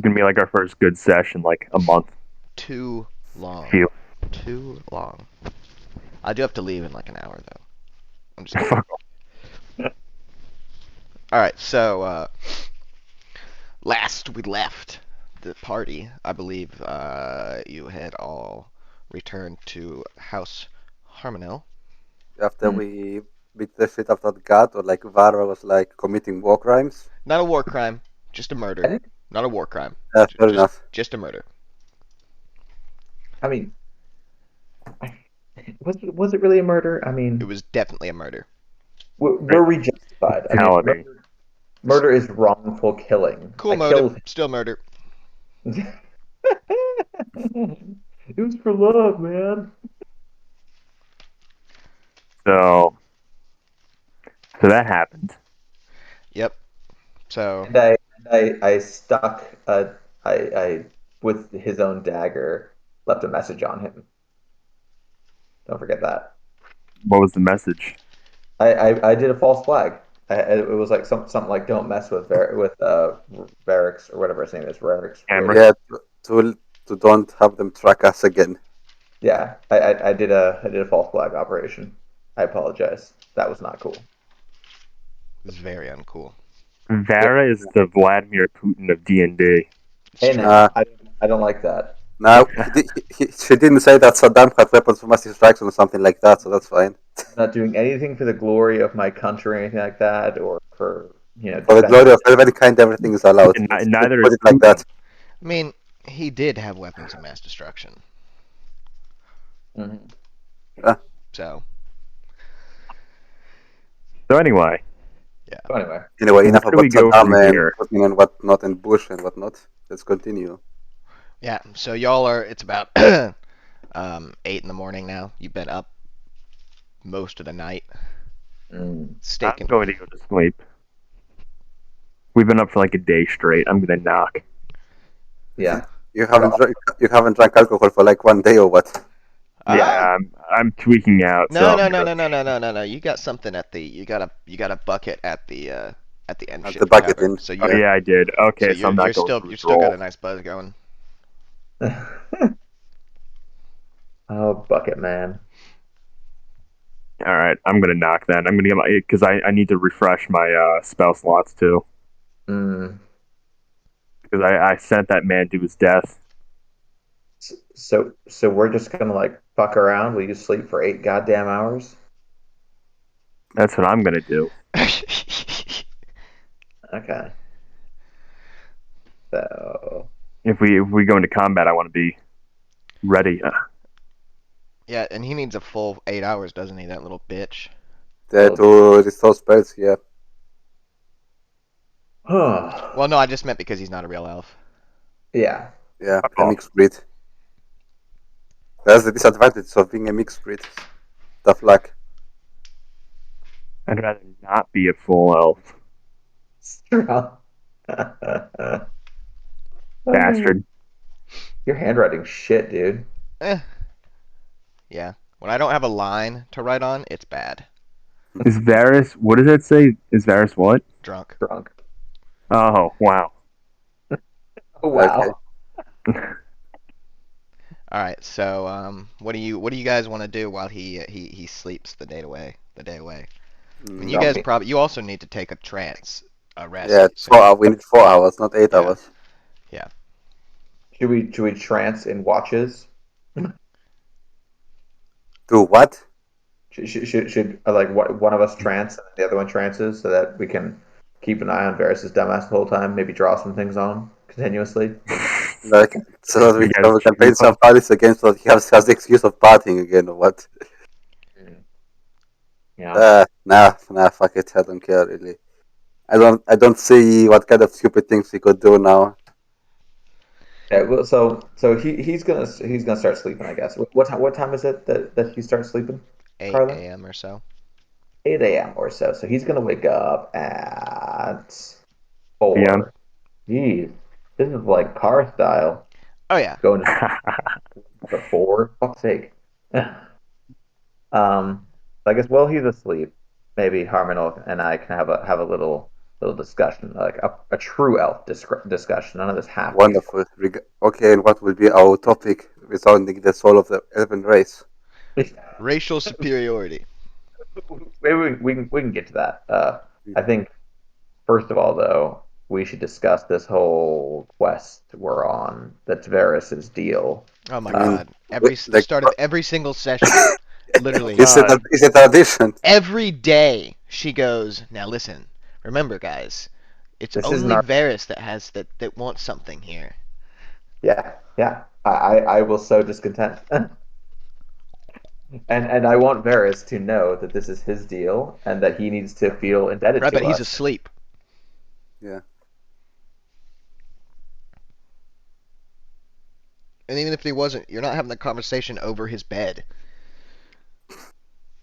gonna be like our first good session, like a month. Too long. Feel. Too long. I do have to leave in like an hour though. I'm just kidding. Fuck. All right, so last we left the party, I believe you had all returned to House Harmonel. After we beat the shit out of that god, or like Vara was like committing war crimes. Not a war crime, just a murder. I think, Not a war crime. Fair Just, enough. just a murder. I mean, was it really a murder? I It mean, was definitely a murder. were we justified? I mean, Brutality. murder is wrongful killing. Cool I motive, killed still murder. him. It was for love, man. So that happened. Yep. So And I stuck I with his own dagger left a message on him. Don't forget that. What was the message? I did a false flag. It was like something like don't mess with Varix or whatever his name is, Varix. Hammer. Yeah, to don't have them track us again. Yeah, I did a false flag operation. I apologize. That was not cool. it was very uncool. Vara is the Vladimir Putin of D&D. It's Hey, true. now, I don't like that. No, she didn't say that Saddam had weapons of mass destruction or something like that, so that's fine. I'm not doing anything for the glory of my country or anything like that, or for For the defense. glory of mankind, everything is allowed. And Let's neither put is it like that. Putin. I mean, he did have weapons of mass destruction. Mhm. So So anyway, So anyway, Anyway, enough Where do about we go Saddam from and here? Putin and whatnot and Bush and whatnot. Let's continue. yeah, so y'all are. It's about 8 in the morning now. You've been up most of the night, Mm. staking. I'm going to go to sleep. We've been up for like a day straight. I'm gonna knock. Yeah. You haven't drank alcohol for like 1 day or what? Yeah, I'm tweaking out. No, so no, I'm no, gonna- no, no, no, no, no, no. You got something at the. You got a bucket at the end At ship the bucket tavern. inn. So Oh you're yeah, I did. Okay, so, so I'm not you're going still through you're this still got roll. a nice buzz going. Oh, bucket man. All right, I'm gonna knock then. I'm gonna get my because I need to refresh my spell slots too Mm. because I sent that man to his death. So we're just gonna like fuck around. Will you sleep for 8 goddamn hours? That's what I'm gonna do. Okay. So If we go into combat, I want to be ready. Yeah, and he needs a full 8 hours, doesn't he? That little bitch. To restore spells, yeah. Well, no, I just meant because he's not a real elf. yeah. Yeah, Fuck a off. mixed breed. That's the disadvantage of being a mixed breed. Tough luck. I'd rather not be a full elf, Strong. bastard. Your handwriting's shit, dude. Eh. Yeah. When I don't have a line to write on, it's bad. Is Varys? What does that say? Is Varys what? Drunk. Drunk. Oh wow. Oh wow. All right. So, what do you guys want to do while he sleeps the day away? The day away. I mean, you guys probably you also need to take a rest. Yeah, So, we need 4 hours, not 8 Yeah. hours. Should we trance in watches? Do what? Should like one of us trance and the other one trances so that we can keep an eye on Varys' dumbass the whole time? Maybe draw some things on him continuously. Like, so that we You guys can paint some parties again so that he has the excuse of partying again or what? Yeah. Nah, fuck it, I don't care really. I don't see what kind of stupid things he could do now. Yeah. Well, so he's gonna start sleeping, I guess. What time is it that he starts sleeping? 8 Carla? a.m. or so. 8 a.m. or so. So he's gonna wake up at PM. 4. Jeez, this is like car style. Oh yeah. Going to 4. Fuck's sake. I guess while he's asleep, maybe Harmon and I can have a little little discussion, like a true elf discussion. None of this half. Wonderful. Okay, and what will be our topic resounding the soul of the elven race? Racial superiority. Maybe we can get to that. I think first of all, though, we should discuss this whole quest we're on. That's Varys's deal. Oh my I mean, god. Every like- start of every single session, literally. It's a tradition. Every day she goes, now listen, remember guys, it's This is only not- Varys that wants something here. Yeah. I will sow discontent. And I want Varys to know that this is his deal and that he needs to feel indebted Right, to but he's us. asleep. Yeah. And even if he wasn't, you're not having the conversation over his bed.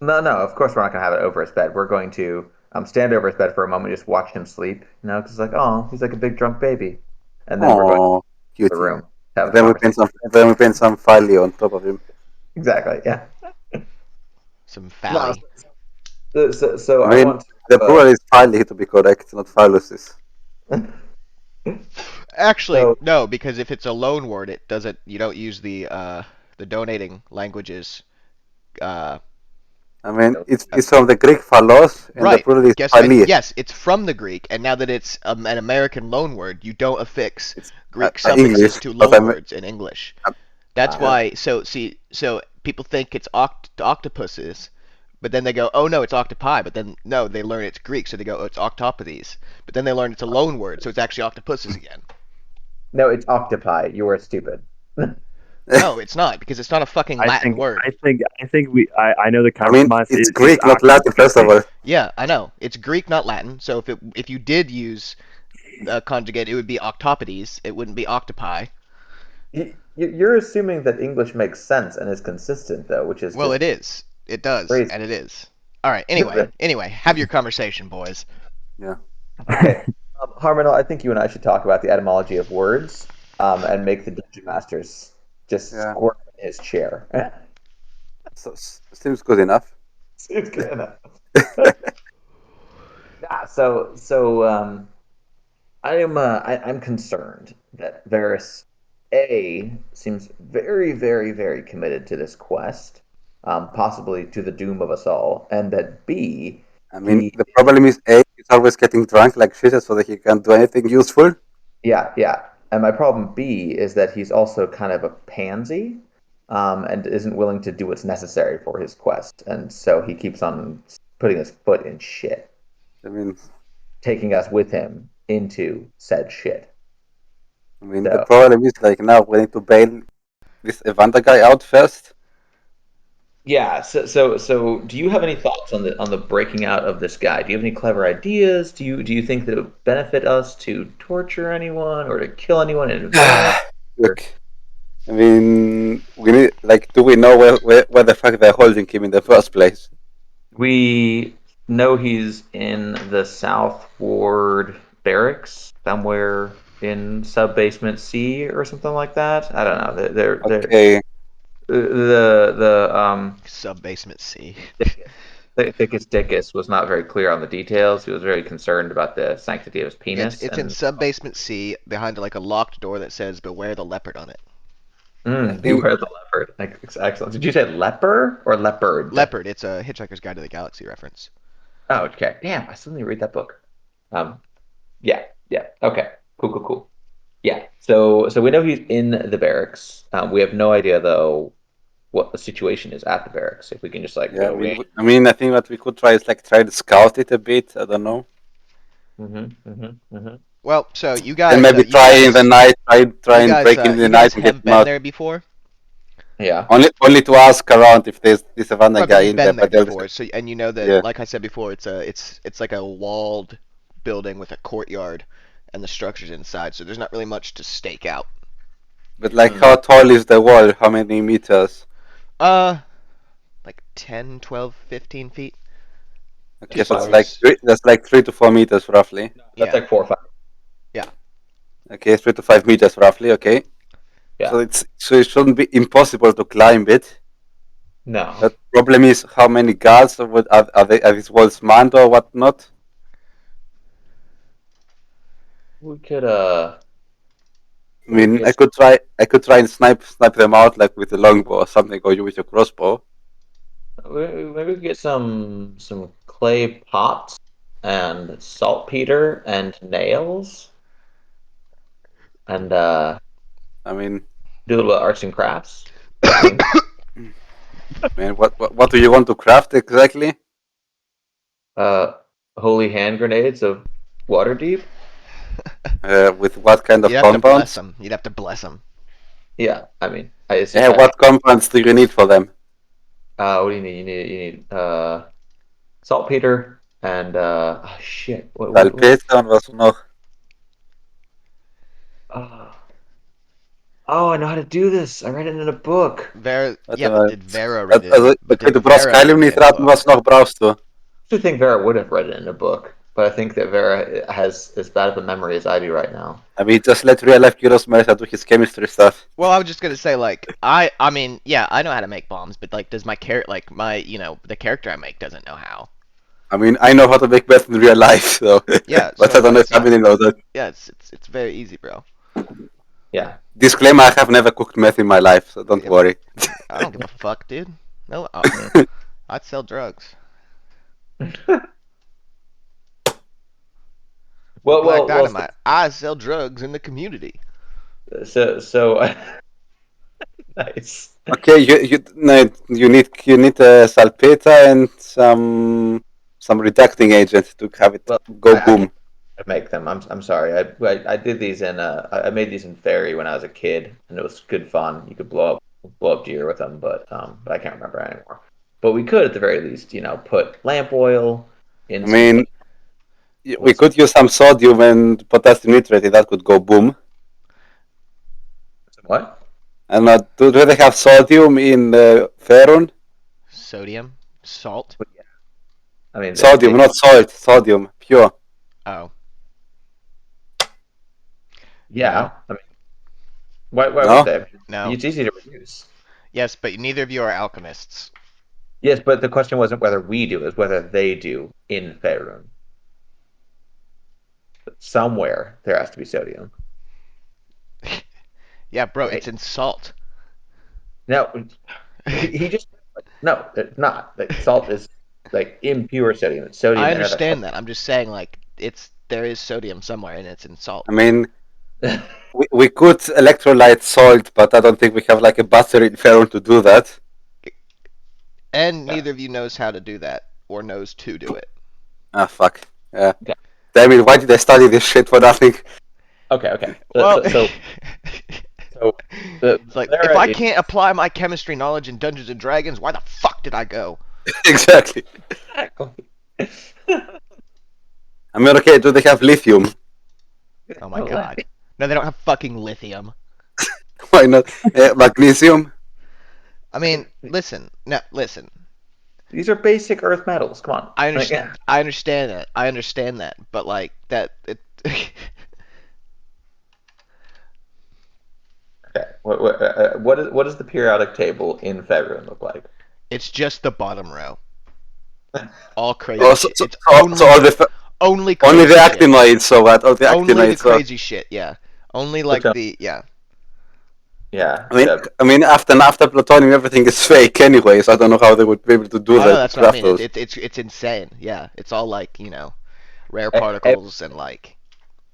No, of course we're not going to have it over his bed. We're going to stand over his bed for a moment, just watch him sleep, because it's like, oh, he's like a big drunk baby. And then we're going Oh, to cute. the room. to have a Then we conversation. paint some Fali on top of him. Exactly, yeah. Some Fally. So I mean, want the plural is Fali to be correct, not phalluses. Actually, So- no, because if it's a loan word, it doesn't. You don't use the donating languages. I mean, it's from the Greek phalos, and the Right. plural is Guess what? Phali. Yes, it's from the Greek, and now that it's an American loan word, you don't affix It's, Greek uh, suffixes English, to but loan I'm- words in English. Uh, That's uh, why. So people think it's octopuses, but then they go, oh no, it's octopi. But then no, they learn it's Greek, so they go, oh, it's octopodes. But then they learn it's a loan word, so it's actually octopuses again. No, it's octopi. You are stupid. No, it's not, because it's not a fucking Latin word. I think I know the I mean, compromise. it's is Greek, not Latin, first of all. Yeah, I know. It's Greek, not Latin. So if you did use conjugate, it would be octopodes. It wouldn't be octopi. You're assuming that English makes sense and is consistent, though, which is Well, just- it is. It does, Crazy. and it is. All right. Anyway, have your conversation, boys. Okay. Harmonal, I think you and I should talk about the etymology of words, and make the dungeon masters just Yeah. squirm in his chair. So, seems good enough. Seems good enough. Yeah. I'm concerned that Varys seems very, very, very committed to this quest, possibly to the doom of us all, and that B, I mean, the problem is A, he's always getting drunk like shit so that he can't do anything useful. yeah. And my problem B is that he's also kind of a pansy, and isn't willing to do what's necessary for his quest, and so he keeps on putting his foot in shit, I mean, taking us with him into said shit. the So- problem is like now we need to bail this Evander guy out first. Yeah. So do you have any thoughts on the breaking out of this guy? Do you have any clever ideas? Do you think that it would benefit us to torture anyone or to kill anyone in advance? Look, I mean, we need do we know where the fuck they're holding him in the first place? We know he's in the Southward Barracks, somewhere in sub-basement C or something like that. I don't know. They're Okay, the Sub-basement C. Thickus Dickus was not very clear on the details. He was very concerned about the sanctity of his penis. It's in sub-basement C, behind like a locked door that says "Beware the leopard" on it. Beware the leopard. Excellent. Did you say leper or leopard? Leopard. It's a Hitchhiker's Guide to the Galaxy reference. Oh, okay. Damn, I still need to read that book. Yeah. Okay. Cool. Yeah. So we know he's in the barracks. We have no idea though what the situation is at the barracks. If we can just yeah. go in. I mean, I think what we could try is try to scout it a bit. I don't know, Well, so you guys. and maybe you try guys- in the night, try you and guys, break in you the guys night and have get him been out. there before. Yeah. Only to ask around if there's this Evander Probably guy in there, been there but they'll- before. So and you know that, Yeah. like I said before, it's like a walled building with a courtyard, and the structure's inside. So there's not really much to stake out. but how tall is the wall? How many meters? Like 10, 12, 15 feet. Okay, so stories. that's 3 to 4 meters roughly. That's Yeah. like 4 or 5. Okay, 3 to 5 meters roughly. Okay. Yeah. So it shouldn't be impossible to climb it. No. The problem is how many guards are these walls manned or whatnot? We could I mean, I could try and snipe them out like with a longbow or something, or you with your crossbow. maybe we could get some clay pots and saltpeter and nails and I mean, do a little arts and crafts. I think. man, what do you want to craft exactly? Holy hand grenades of Waterdeep. With what kind of You'd have to bless compounds? them. You'd have to bless them. Yeah, I mean, I Yeah, assume. what compounds do you need for them? What do you need? You need saltpeter and oh shit. What? Salpeter und was noch? Oh, I know how to do this. I read it in a book. Vera, Warte yeah, mal. but did Vera read it? Also, But okay, did du brauchst Vera read it in a Kaliumnitraten, book? was noch brauchst du? I actually think Vera would have read it in a book, but I think that Vera has as bad of a memory as I do right now. I mean, just let real life Gyros Mesa do his chemistry stuff. Well, I was just gonna say, like, I mean, yeah, I know how to make bombs, but like, does my the character I make doesn't know how. I mean, I know how to make meth in real life, so. Yeah, But so I don't know if it's not- Family knows that. Yeah, it's very easy, bro. Yeah. Disclaimer: I have never cooked meth in my life, so don't Yeah. worry. I don't give a fuck, dude. No, I'd sell drugs. Well, Black well, Dynamite. I sell drugs in the community. so nice. Okay, you need salpeter and some reducting agent to have it Well, go I boom. can't make them. I'm sorry. I did these in I made these in Fairy when I was a kid, and it was good fun. You could blow up deer with them, but I can't remember anymore. But we could at the very least, put lamp oil in. I mean, we could use some sodium and potassium nitrate, and that could go boom. What? And do they have sodium in Faerun? Sodium, salt. I mean, Sodium, not salt. Sodium, pure. Oh, Yeah. I mean, why No? would they? no. It's easy to reuse. Yes, but neither of you are alchemists. Yes, but the question wasn't whether we do; it was whether they do in Faerun. Somewhere there has to be sodium. Yeah, bro, Right. it's in salt. No, he just no, it's not. Like, salt is like impure sodium. It's sodium. I and other- understand that. I'm just saying, like, there is sodium somewhere, and it's in salt. I mean, we could electrolyte salt, but I don't think we have like a battery in Faerun to do that. And neither of you knows how to do that, or knows to do it. Ah, fuck. Yeah. Yeah. Damn it, why did I study this shit for nothing? Okay. Well, So it's like, if I can't apply my chemistry knowledge in Dungeons and Dragons, why the fuck did I go? Exactly. I mean, okay, do they have lithium? Oh my god. No, they don't have fucking lithium. Why not? Magnesium? I mean, listen. These are basic earth metals. Come on. I Like, understand. I understand that. But like that, it. okay. What does the periodic table in Faerun look like? It's just the bottom row. All crazy. Oh, shit. It's so all the only crazy only the shit. actinoids, so what? All the Only the actinoids. crazy shit. Yeah. Only like Okay. the yeah. Yeah. I mean, after plutonium, everything is fake anyway. So I don't know how they would be able to do Oh, that. no, that's what I craft mean. those. It's insane. Yeah. It's all like rare Eh, eh. particles and like.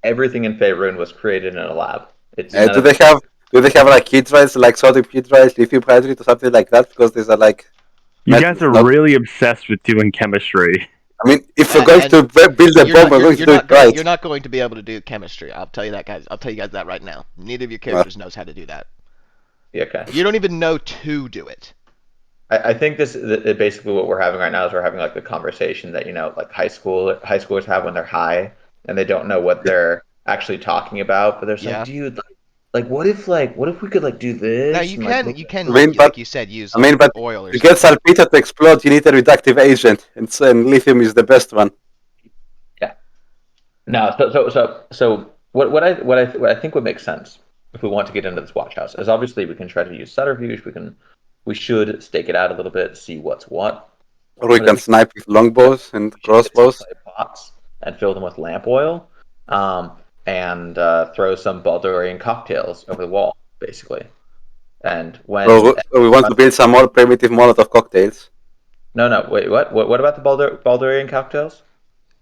Everything in Faerun was created in a lab. It's Do none of they it- have like hydrides, like sodium hydrides, lithium hydride, or something like that? Because these are like. You guys are not- really obsessed with doing chemistry. I mean, if we're And- going and to build a bomb, we're going to do it right. You're not going to be able to do chemistry. I'll tell you that, guys. I'll tell you guys that right now. Neither of your characters knows how to do that. Yeah, okay. You don't even know to do it. I think basically what we're having right now is we're having like the conversation that like high schoolers have when they're high and they don't know what they're actually talking about, but they're Yeah. like, dude, like what if we could like do this? Now you And, can I mean, like you said, use I mean, like, but oil or to get salpeter to explode, you need a reductive agent, and lithium is the best one. No, so what I think would make sense if we want to get into this watch house is obviously we can try to use subterfuge. We should stake it out a little bit, see what's what. Or we can snipe with longbows and We should get some crossbows. clay pots and fill them with lamp oil. and throw some Baldurian cocktails over the wall, basically. And when So we want to build some more primitive Molotov cocktails. no, wait, what? What about the Baldurian cocktails?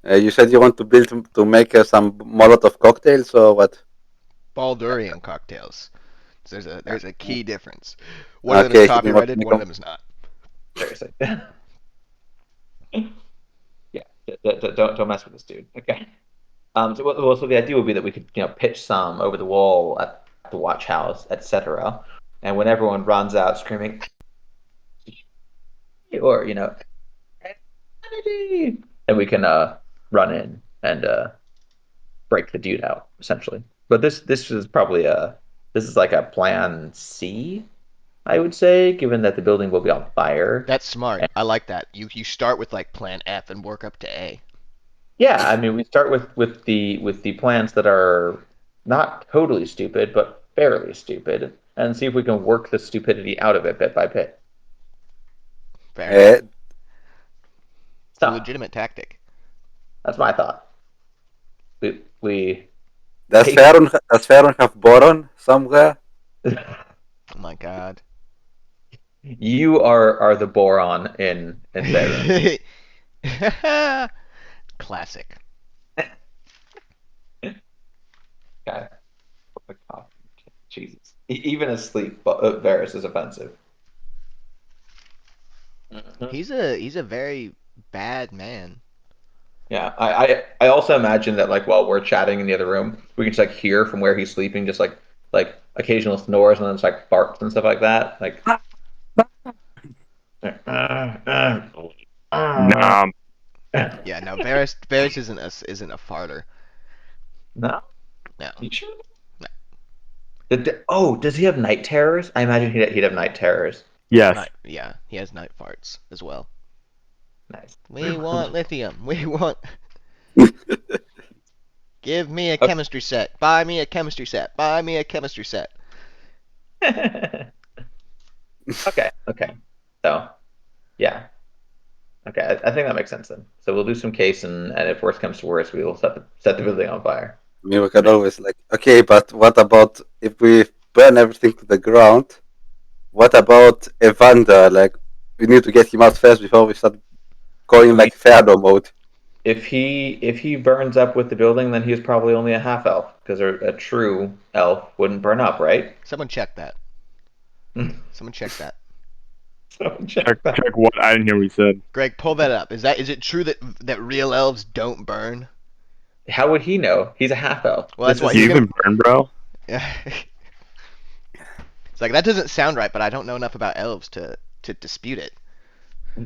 You said you want to build to make some Molotov cocktails or what? Baldurian cocktails. So there's a key difference. One of them Okay, is so we want to copyrighted, make one of them- them is not. Seriously. Yeah, don't mess with this dude. Okay. So the idea would be that we could pitch some over the wall at the watch house, etc. And when everyone runs out screaming, or Kennedy, and we can run in and break the dude out essentially. But this is probably this is like a plan C, I would say, given that the building will be on fire. That's smart. I like that. You start with like plan F and work up to A. Yeah, I mean, we start with the plans that are not totally stupid, but fairly stupid, and see if we can work the stupidity out of it bit by bit. Fair enough. It's a So legitimate tactic. that's my thought. We Does Hey. Faron have boron somewhere? Oh my god. you are the boron in there. Classic. Okay. Jesus. Even asleep, Varys is offensive. Mhm. He's a very bad man. Yeah, I also imagine that like while we're chatting in the other room, we can just like hear from where he's sleeping, just like occasional snores and then just like farts and stuff like that. Like Nom. Yeah, no, Varys isn't a farter. No, No. you sure? No. Does he have night terrors? I imagine he'd have night terrors. Yes. Yeah, he has night farts as well. Nice. We want lithium. We want. Give me a chemistry set. Buy me a chemistry set. Buy me a chemistry set. Okay. So, yeah. Okay, I think that makes sense then. So we'll do some case, and if worst comes to worst, we will set the building on fire. I mean, we can always like, okay, but what about if we burn everything to the ground? What about Evander? Like, we need to get him out first before we start going like Theodore mode. If he burns up with the building, then he's probably only a half elf, because a true elf wouldn't burn up, right? Someone check that. Someone check that. So Check what? I didn't hear what you said. Greg, pull that up. Is it true that real elves don't burn? How would he know? He's a half elf. Well, that's why Do you you're even burn, bro? Yeah. It's like that doesn't sound right, but I don't know enough about elves to dispute it.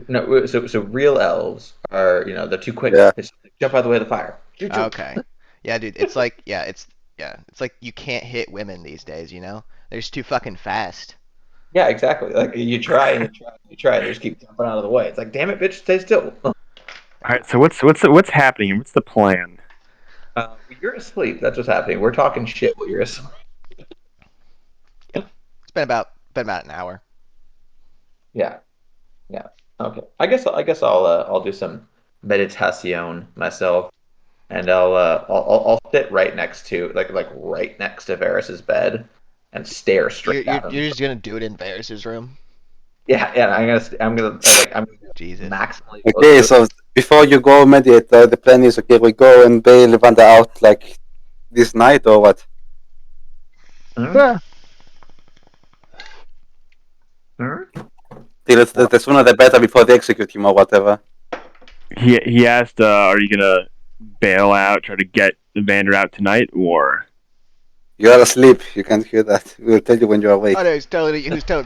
No, so real elves are they're too quick. Yeah. They just jump out of the way of the fire. Okay. Yeah, dude. It's like it's like you can't hit women these days. They're just too fucking fast. Yeah, exactly. Like you try and you try, and they just keep jumping out of the way. It's like, damn it, bitch, stay still. All right. So what's happening? What's the plan? You're asleep. That's what's happening. We're talking shit while you're asleep. It's been about an hour. Yeah. Okay. I guess I'll do some meditation myself, and I'll sit right next to like right next to Varys's bed and stare straight at him. You're just gonna do it in Varys's room. Yeah. I'm gonna Jesus. maximally. Okay, so before you go meditate, the plan is okay. We go and bail Evander out like this night or what? The sooner the better before they execute him or whatever. He asked, "Are you gonna bail out, try to get Evander out tonight, or?" You are asleep. You can't hear that. We'll tell you when you're awake. Oh no, he's telling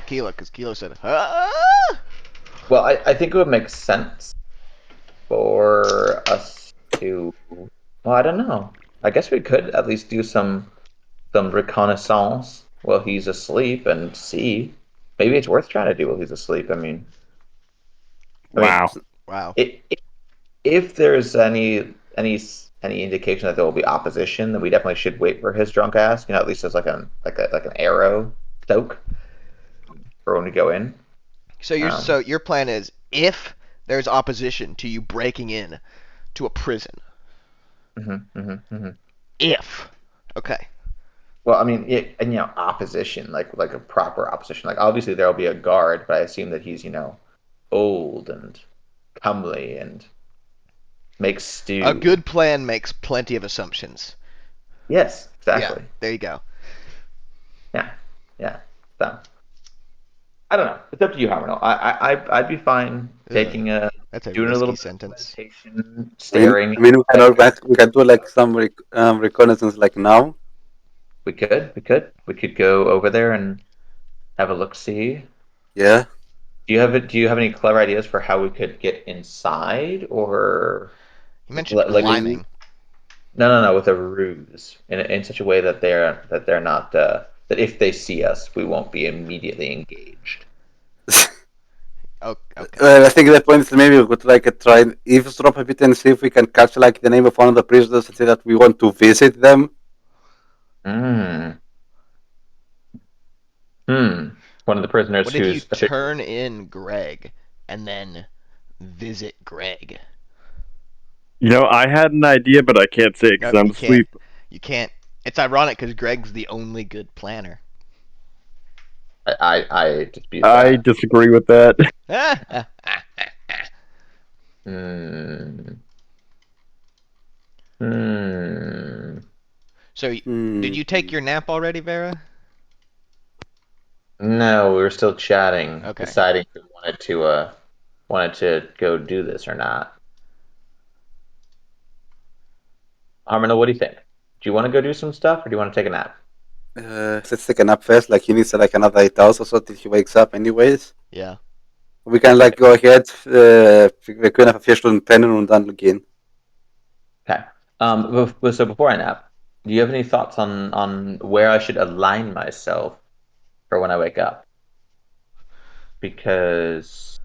Keela because Keela said, "Ah!" Well, I think it would make sense for us to. Well, I don't know. I guess we could at least do some reconnaissance while he's asleep and see. Maybe it's worth trying to do while he's asleep. I mean, Wow. Wow. if there's any indication that there will be opposition, then we definitely should wait for his drunk ass. At least as like an arrow stoke for when we go in. So your plan is if there's opposition to you breaking in to a prison. Mm-hmm. If Okay. Well, I mean, and opposition, like a proper opposition. Like obviously there'll be a guard, but I assume that he's old and comely and makes A stew. good plan makes plenty of assumptions. Yes, Yeah, exactly. there you go. Yeah, yeah. So I don't know. It's up to you, Harmon. I'd be fine Ugh, taking that's a doing a little risky bit of sentence. meditation, I mean, staring. I mean, we can do like some reconnaissance like now. We could go over there and have a look. See. Yeah. Do you have any clever ideas for how we could get inside, or You mentioned like climbing. no, with a ruse in such a way that they're not that if they see us, we won't be immediately engaged. Oh, okay. I think the point is maybe we could like try and eavesdrop a bit and see if we can catch like the name of one of the prisoners and say that we want to visit them. Hmm. Hmm. One of the prisoners What if you who's turn in Greg and then visit Greg? I had an idea, but I can't say it because Nope, I'm you can't. asleep. You can't. It's ironic because Greg's the only good planner. I dispute I that. disagree with that. Hmm. Hmm. So, did you take your nap already, Vera? No, we were still chatting, Okay. deciding if we wanted to go do this or not. Harmon, what do you think? Do you want to go do some stuff, or do you want to take a nap? Let's take a nap first. Like he needs like another 8 hours or so till he wakes up, anyways. Yeah. We can like go ahead. Wir können einfach 4 Stunden pennen und dann gehen. Okay. So before I nap, do you have any thoughts on where I should align myself for when I wake up? Because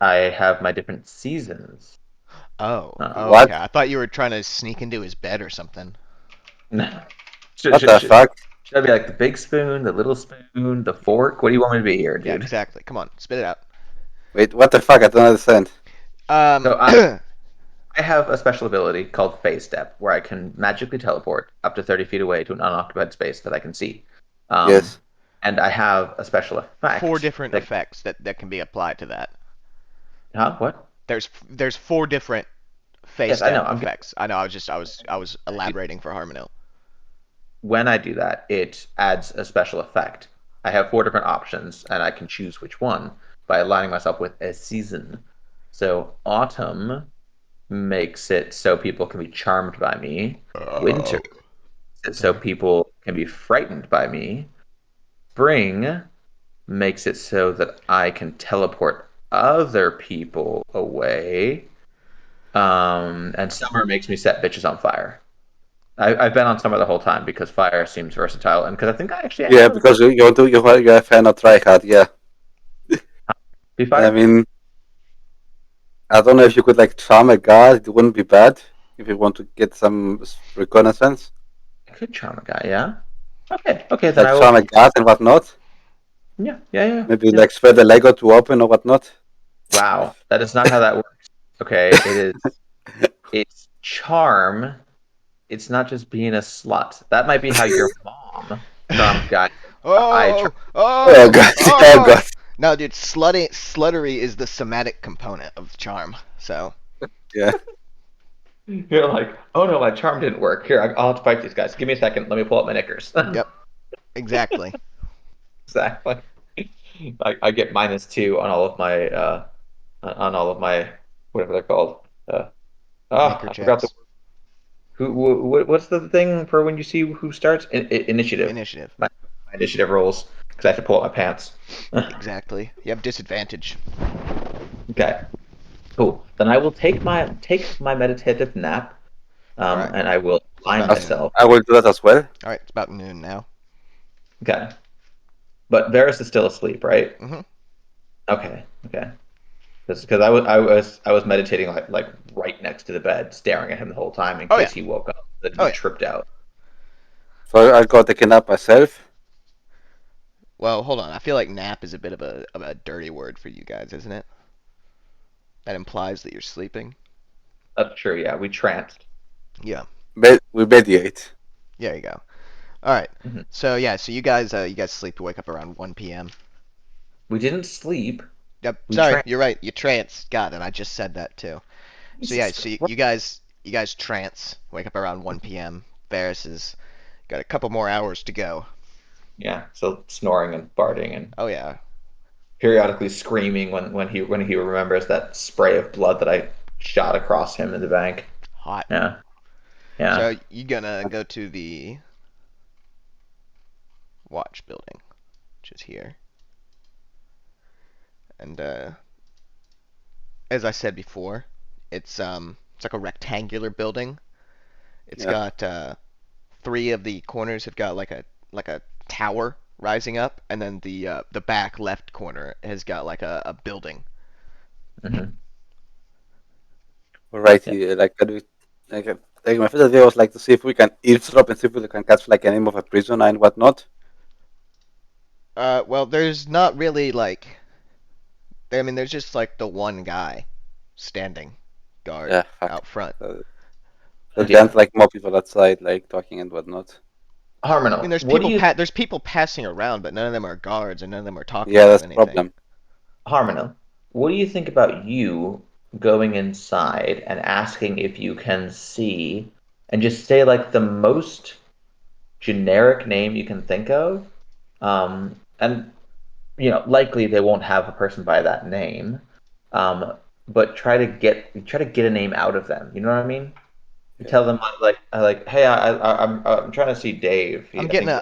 I have my different seasons. Oh. Oh, What? okay. I thought you were trying to sneak into his bed or something. should, What should, the should, fuck? should I be like the big spoon, the little spoon, the fork? What do you want me to be here, Yeah, dude? exactly. Come on, spit it out. Wait, what the fuck? I don't understand. Um. So I have a special ability called Phase Step, where I can magically teleport up to 30 feet away to an unoccupied space that I can see. Yes. And I have a special effect. 4 different that, effects that can be applied to that. Huh? What? There's 4 different face Yes, I know. step effects. I know. I was elaborating for Harmonil. When I do that, it adds a special effect. I have 4 different options, and I can choose which one by aligning myself with a season. So autumn makes it so people can be charmed by me. Winter makes it so people can be frightened by me. Spring makes it so that I can teleport other people away. And summer makes me set bitches on fire. I've been on summer the whole time because fire seems versatile, and because I think I actually Yeah, have because you're a fan of tryhard. Yeah. be I fire. mean, I don't know if you could like charm a guard. It wouldn't be bad if you want to get some reconnaissance. I could charm a guy, yeah. Okay, then Like I charm a will. guard and whatnot. Yeah. Maybe like spread a Lego to open or whatnot. Wow, that is not how that works. Okay, it's charm. It's not just being a slut. That might be how your mom charmed guys. I Oh, charm. Oh oh, god! Oh oh! god! No, dude, sluttery is the somatic component of charm. So, Yeah. You're like, oh no, my charm didn't work. Here, I'll have to fight these guys. Give me a second. Let me pull up my knickers. yep, exactly. Exactly. I get -2 on all of my whatever they're called. Knicker I forgot the checks. what's the thing for when you see who starts initiative. Initiative. My initiative rolls because I have to pull up my pants. Exactly. You have disadvantage. Okay, cool. Then I will take my meditative nap, All right. and I will align about myself. I will do that as well. All right, it's about noon now. Okay, but Varys is still asleep, right? Mhm. Okay. Because I was meditating like right next to the bed, staring at him the whole time in Oh, case yeah. he woke up, that Oh, he yeah. tripped out. So I'll go take a nap myself. Well, hold on. I feel like nap is a bit of a dirty word for you guys, isn't it? That implies that you're sleeping. That's true. Yeah, we tranced. Yeah. We mediate. There you go. All right. Mhm. So yeah, so you guys sleep to wake up around 1 p.m. We didn't sleep. Yep. We Sorry, tra- you're right. You trance. God, and I just said that too. So yeah, Jesus so you, Christ. you guys trance. Wake up around 1 p.m. Varys has got a couple more hours to go. Yeah, so snoring and farting and Oh yeah. periodically screaming when he remembers that spray of blood that I shot across him in the bank. Hot. Yeah, yeah. So you gonna go to the watch building, which is here. And as I said before, it's like a rectangular building. It's Yeah. got three of the corners have got like a tower rising up, and then the back left corner has got like a building. hmm Right Yeah. here, like, like my first idea was like to see if we can eavesdrop and see if we can catch like a name of a prisoner and whatnot. Well, there's not really like, I mean, there's just like the one guy standing guard Yeah, fuck. out front. So Yeah. can't like more people outside, like talking and whatnot. I Harmonal, mean, there's what do people you there's people passing around, but none of them are guards, and none of them are talking Yeah, about that's the anything. problem. Harmonal, what do you think about you going inside and asking if you can see and just say like the most generic name you can think of? And likely they won't have a person by that name. But try to get a name out of them. You know what I mean? You tell them hey, I'm trying to see Dave. I'm getting a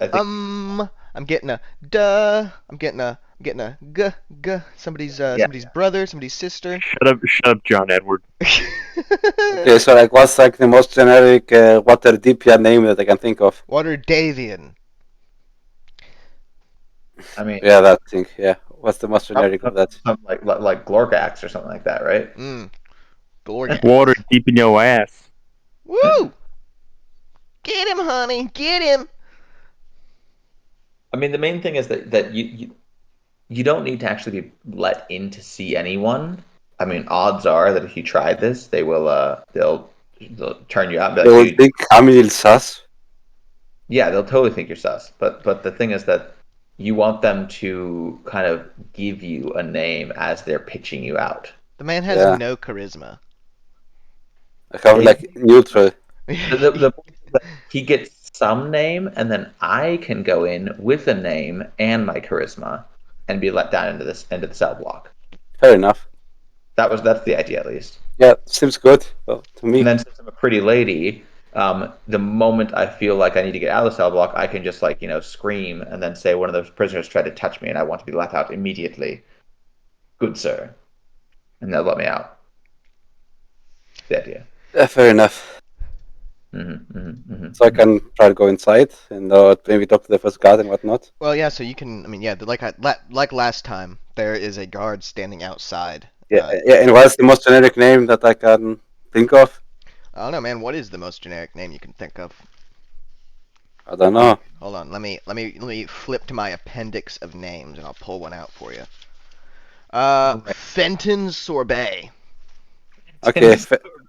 I'm getting a duh. I'm getting a g. Somebody's Yeah. somebody's brother, somebody's sister. Shut up, John Edward. Okay, so like what's like the most generic Waterdeep name that I can think of? Water Davian. I mean, Yeah, that thing. Yeah, what's the most generic of that? something like Glorgax or something like that, right? Glorgax. Water deep in your ass. Woo! Get him, honey. Get him. I mean, the main thing is that you don't need to actually be let in to see anyone. I mean, odds are that if you try this, they'll turn you out and be They like, will dude, think Camille sus. yeah, they'll totally think you're sus. But the thing is that you want them to kind of give you a name as they're pitching you out. The man has Yeah. no charisma. I have Yeah. like neutral. The point is that he gets some name, and then I can go in with a name and my charisma, and be let down into the cell block. Fair enough. That's the idea at least. Yeah, seems good. Well, to me. And then since I'm a pretty lady, the moment I feel like I need to get out of the cell block, I can just scream and then say one of those prisoners tried to touch me and I want to be let out immediately. Good sir, and they'll let me out. The idea. Yeah, fair enough. So I can try to go inside and maybe talk to the first guard and whatnot. Well, yeah. So you can. I mean, yeah. Like last time, there is a guard standing outside. Yeah, yeah. And what's the most generic name that I can think of? I don't know, man. What is the most generic name you can think of? I don't know. Hold on. Let me flip to my appendix of names, and I'll pull one out for you. Fenton Sorbet. Okay,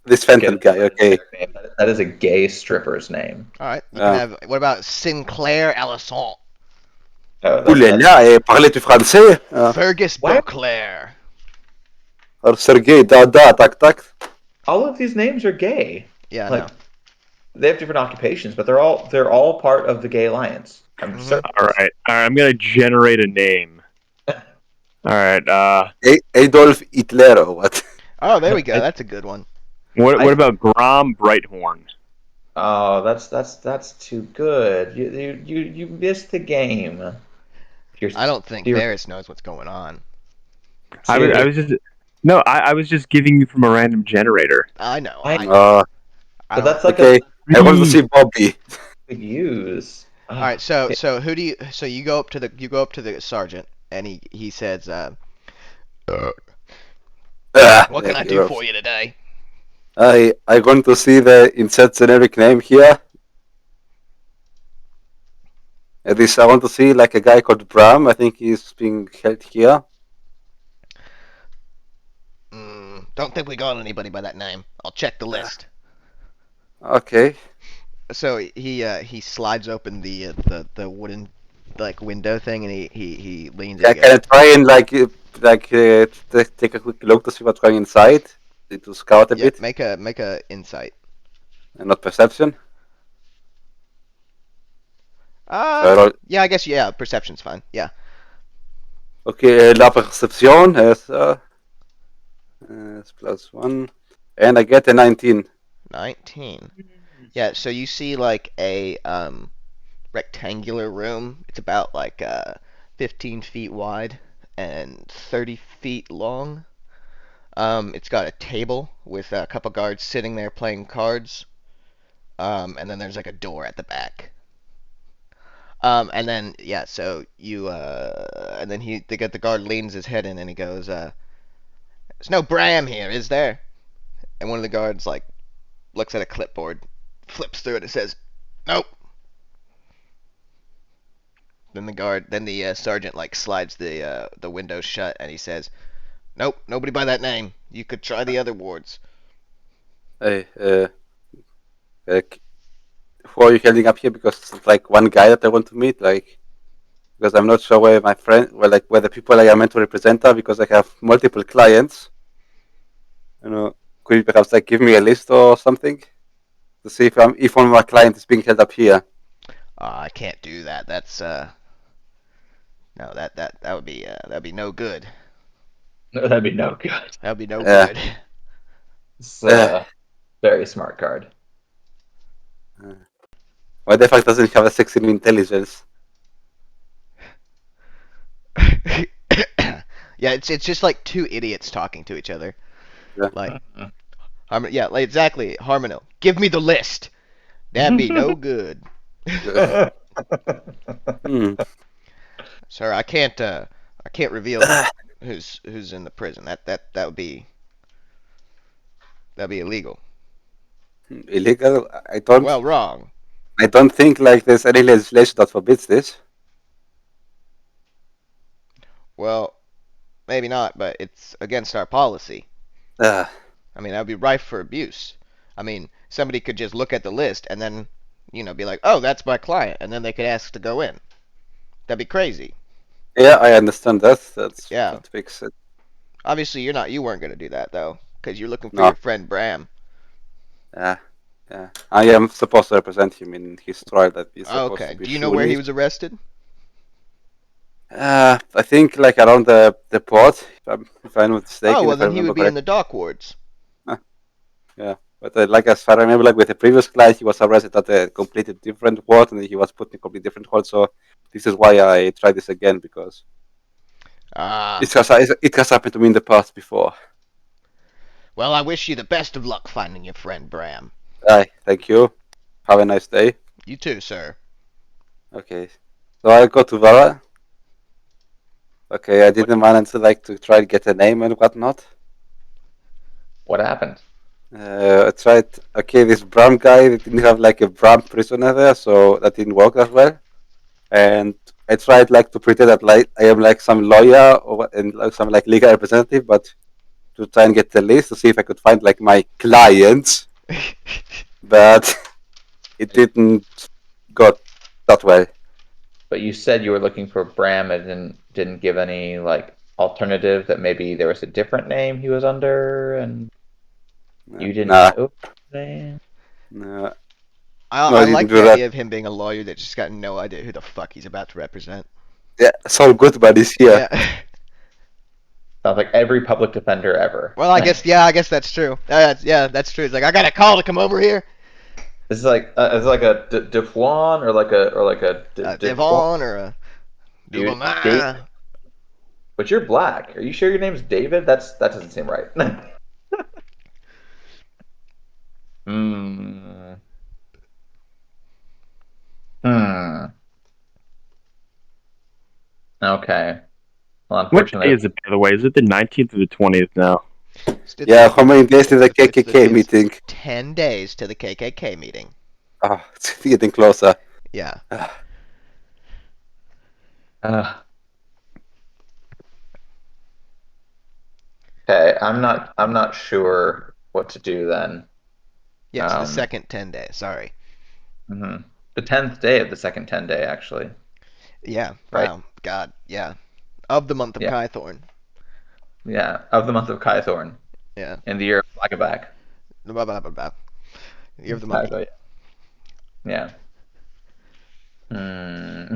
this Fenton guy. Okay. That is a gay stripper's name. All right. You can have. What about Sinclair Alisson? Ouh là là, parlez-tu français? Fergus What? Beauclair. Or Sergei Dada, tac tac. All of these names are gay. Yeah. Like, No. they have different occupations, but they're all part of the Gay Alliance. I'm certain. All right. I'm gonna generate a name. All right. Adolf Hitler or what? Oh, there we go. That's a good one. What about Grom Brighthorn? Oh, that's too good. You missed the game. I don't think Varys knows what's going on. I was just no. I was just giving you from a random generator. I know. I I know. Uh, I But don't- that's like okay, I want to see Bobby. a use. All right. So who do you? So you go up to the sergeant, and he says, "What can I do for you today?" I going to see the insert generic name here. This I want to see like a guy called Bram. I think he's being held here. Don't think we got anybody by that name. I'll check the list. Okay. So he slides open the wooden like window thing, and he leans and Yeah, he can goes, I try and take a quick look to see what's going inside? To scout a "Yeah, bit, make a insight." and not perception. So I roll. Yeah, I guess yeah, perception's fine. Yeah. Okay, la perception is +1, and I get a 19. 19. Yeah, so you see like a rectangular room. It's about like 15 feet wide and 30 feet long. It's got a table with a couple guards sitting there playing cards. And then there's like a door at the back. And then yeah, so you and then the guard leans his head in and he goes, "There's no Bram here, is there?" And one of the guards like looks at a clipboard, flips through it, and says, "Nope." Then the sergeant like slides the window shut, and he says, "Nope, nobody by that name. You could try the other wards." Hey, like, who are you heading up here? Because it's like one guy that I want to meet. Like, because I'm not sure where my friend, where the people I am meant to represent are. Because I have multiple clients. Could you perhaps like give me a list or something to see if one of my clients is being held up here? I can't do that. That's no, that would be no good. That'd be no good. That would be no Yeah. good. It's Uh, a very smart card. Why the fuck doesn't he have a 16 intelligence? Yeah, it's just like two idiots talking to each other. Yeah. Like, yeah, like exactly. Harmono, give me the list. That'd be no good. Hmm. Sir, I can't reveal who's in the prison. That'd be illegal. Illegal? Well, wrong. I don't think like there's any legislation that forbids this. Well, maybe not, but it's against our policy. Uh, I mean, that would be rife for abuse. I mean, somebody could just look at the list and then, be like, "Oh, that's my client," and then they could ask to go in. That'd be crazy. yeah, I understand that. Yeah. That makes it. Obviously, you weren't gonna do that though, because you're looking for No. your friend Bram. Yeah, yeah. I am supposed to represent him in his trial that he's supposed to Okay. be Do you know where he shooting. was arrested? I think like around the port, if I'm not mistaken, Oh, well if I then he remember would be in correctly. the dock wards. Yeah, but like as far as I remember, like with the previous client, he was arrested at a completely different ward, and he was put in a completely different ward. So this is why I tried this again because Ah. it has happened to me in the past before. Well, I wish you the best of luck finding your friend Bram. Aye, thank you. Have a nice day. You too, sir. Okay, so I go to Vara. Okay, I didn't manage to try to get a name and whatnot. What happened? I tried. Okay, this Bram guy didn't have like a Bram prisoner there, so that didn't work as well. And I tried like to pretend that like I am like some lawyer and like some like legal representative, but to try and get the list to see if I could find like my clients, but it didn't go that well. But you said you were looking for Bram and didn't give any like alternative that maybe there was a different name he was under and you didn't Nah, know the name. nah, no, I I didn't like the do that. idea of him being a lawyer that just got no idea who the fuck he's about to represent. Yeah, it's all good buddies here. Yeah. Sounds like every public defender ever. Well, I guess that's true. Yeah, that's true. It's like I got a call to come over here. This is like a Defuan or like a Devon or a Dude, Dubamara. But you're black. Are you sure your name's David? That doesn't seem right. Hmm. Hmm. Okay. Well, What day unfortunately, is it, by the way? Is it the 19th or the 20th now? Yeah, how many days to the It's KKK meeting? 10 days to the KKK meeting. Oh, it's getting closer. Yeah. okay, I'm not sure what to do then. Yes, the second 10 days. Sorry. Hmm. The 10th day of the second 10-day, actually. Yeah. Right. Wow. God. Yeah. Of the month of Yeah. Kythorn. Yeah, of the month of Kythorn Yeah. in the year of Flagaback. Blah, blah, blah, blah. Year of the monkey. Exactly. Yeah. Hmm.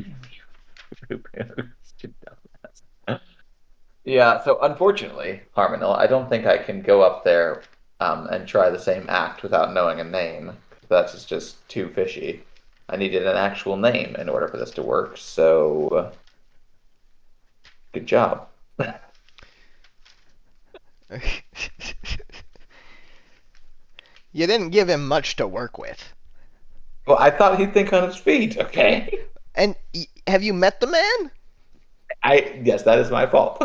Yeah, so unfortunately, Harmonil, I don't think I can go up there and try the same act without knowing a name. That's just too fishy. I needed an actual name in order for this to work, so good job. You didn't give him much to work with. Well, I thought he'd think on his feet, okay? And have you met the man? Yes, that is my fault.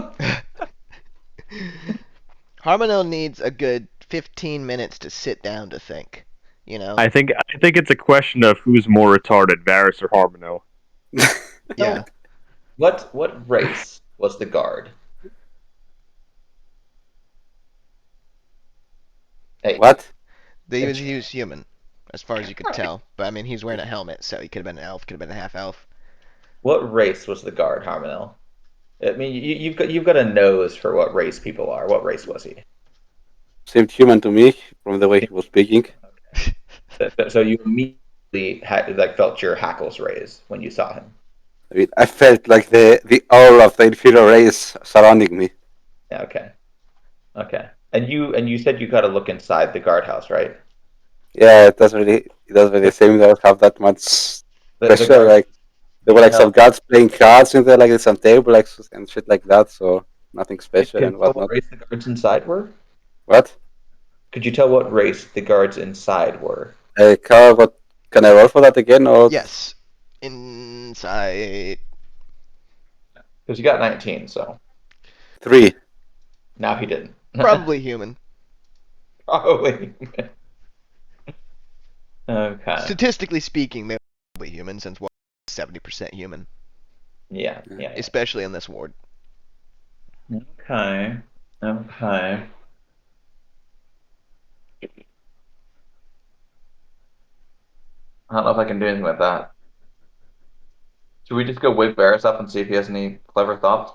Harmonel needs a good 15 minutes to sit down to think. You know? I think it's a question of who's more retarded, Varys or Harmonel. Yeah. What race was the guard? Hey, What? He was human, as far as you could tell. But I mean, he's wearing a helmet, so he could have been an elf, could have been a half elf. what race was the guard, Harmonel? I mean, you've got a nose for what race people are. What race was he? Seemed human to me from the way he was speaking. So you immediately had like felt your hackles raise when you saw him. I mean, I felt like the aura of the inferior race surrounding me. Yeah, okay, okay. And you said you got to look inside the guardhouse, right? Yeah, it doesn't really seem to have that much The pressure. guard. Like there were like No. some guards playing cards in there, like some table, like and shit like that. So nothing special Can you and tell what whatnot. race the guards inside were? What? Could you tell what race the guards inside were? Carl, what can I roll for that again? Or Yes. Inside. Because you got 19, so 3? now he didn't. Probably human. Probably. Okay. Statistically speaking, they're probably human, since we're 70% human, Yeah. especially in this ward. Okay. Okay. I don't know if I can do anything with that. Should we just go wake Varys up and see if he has any clever thoughts?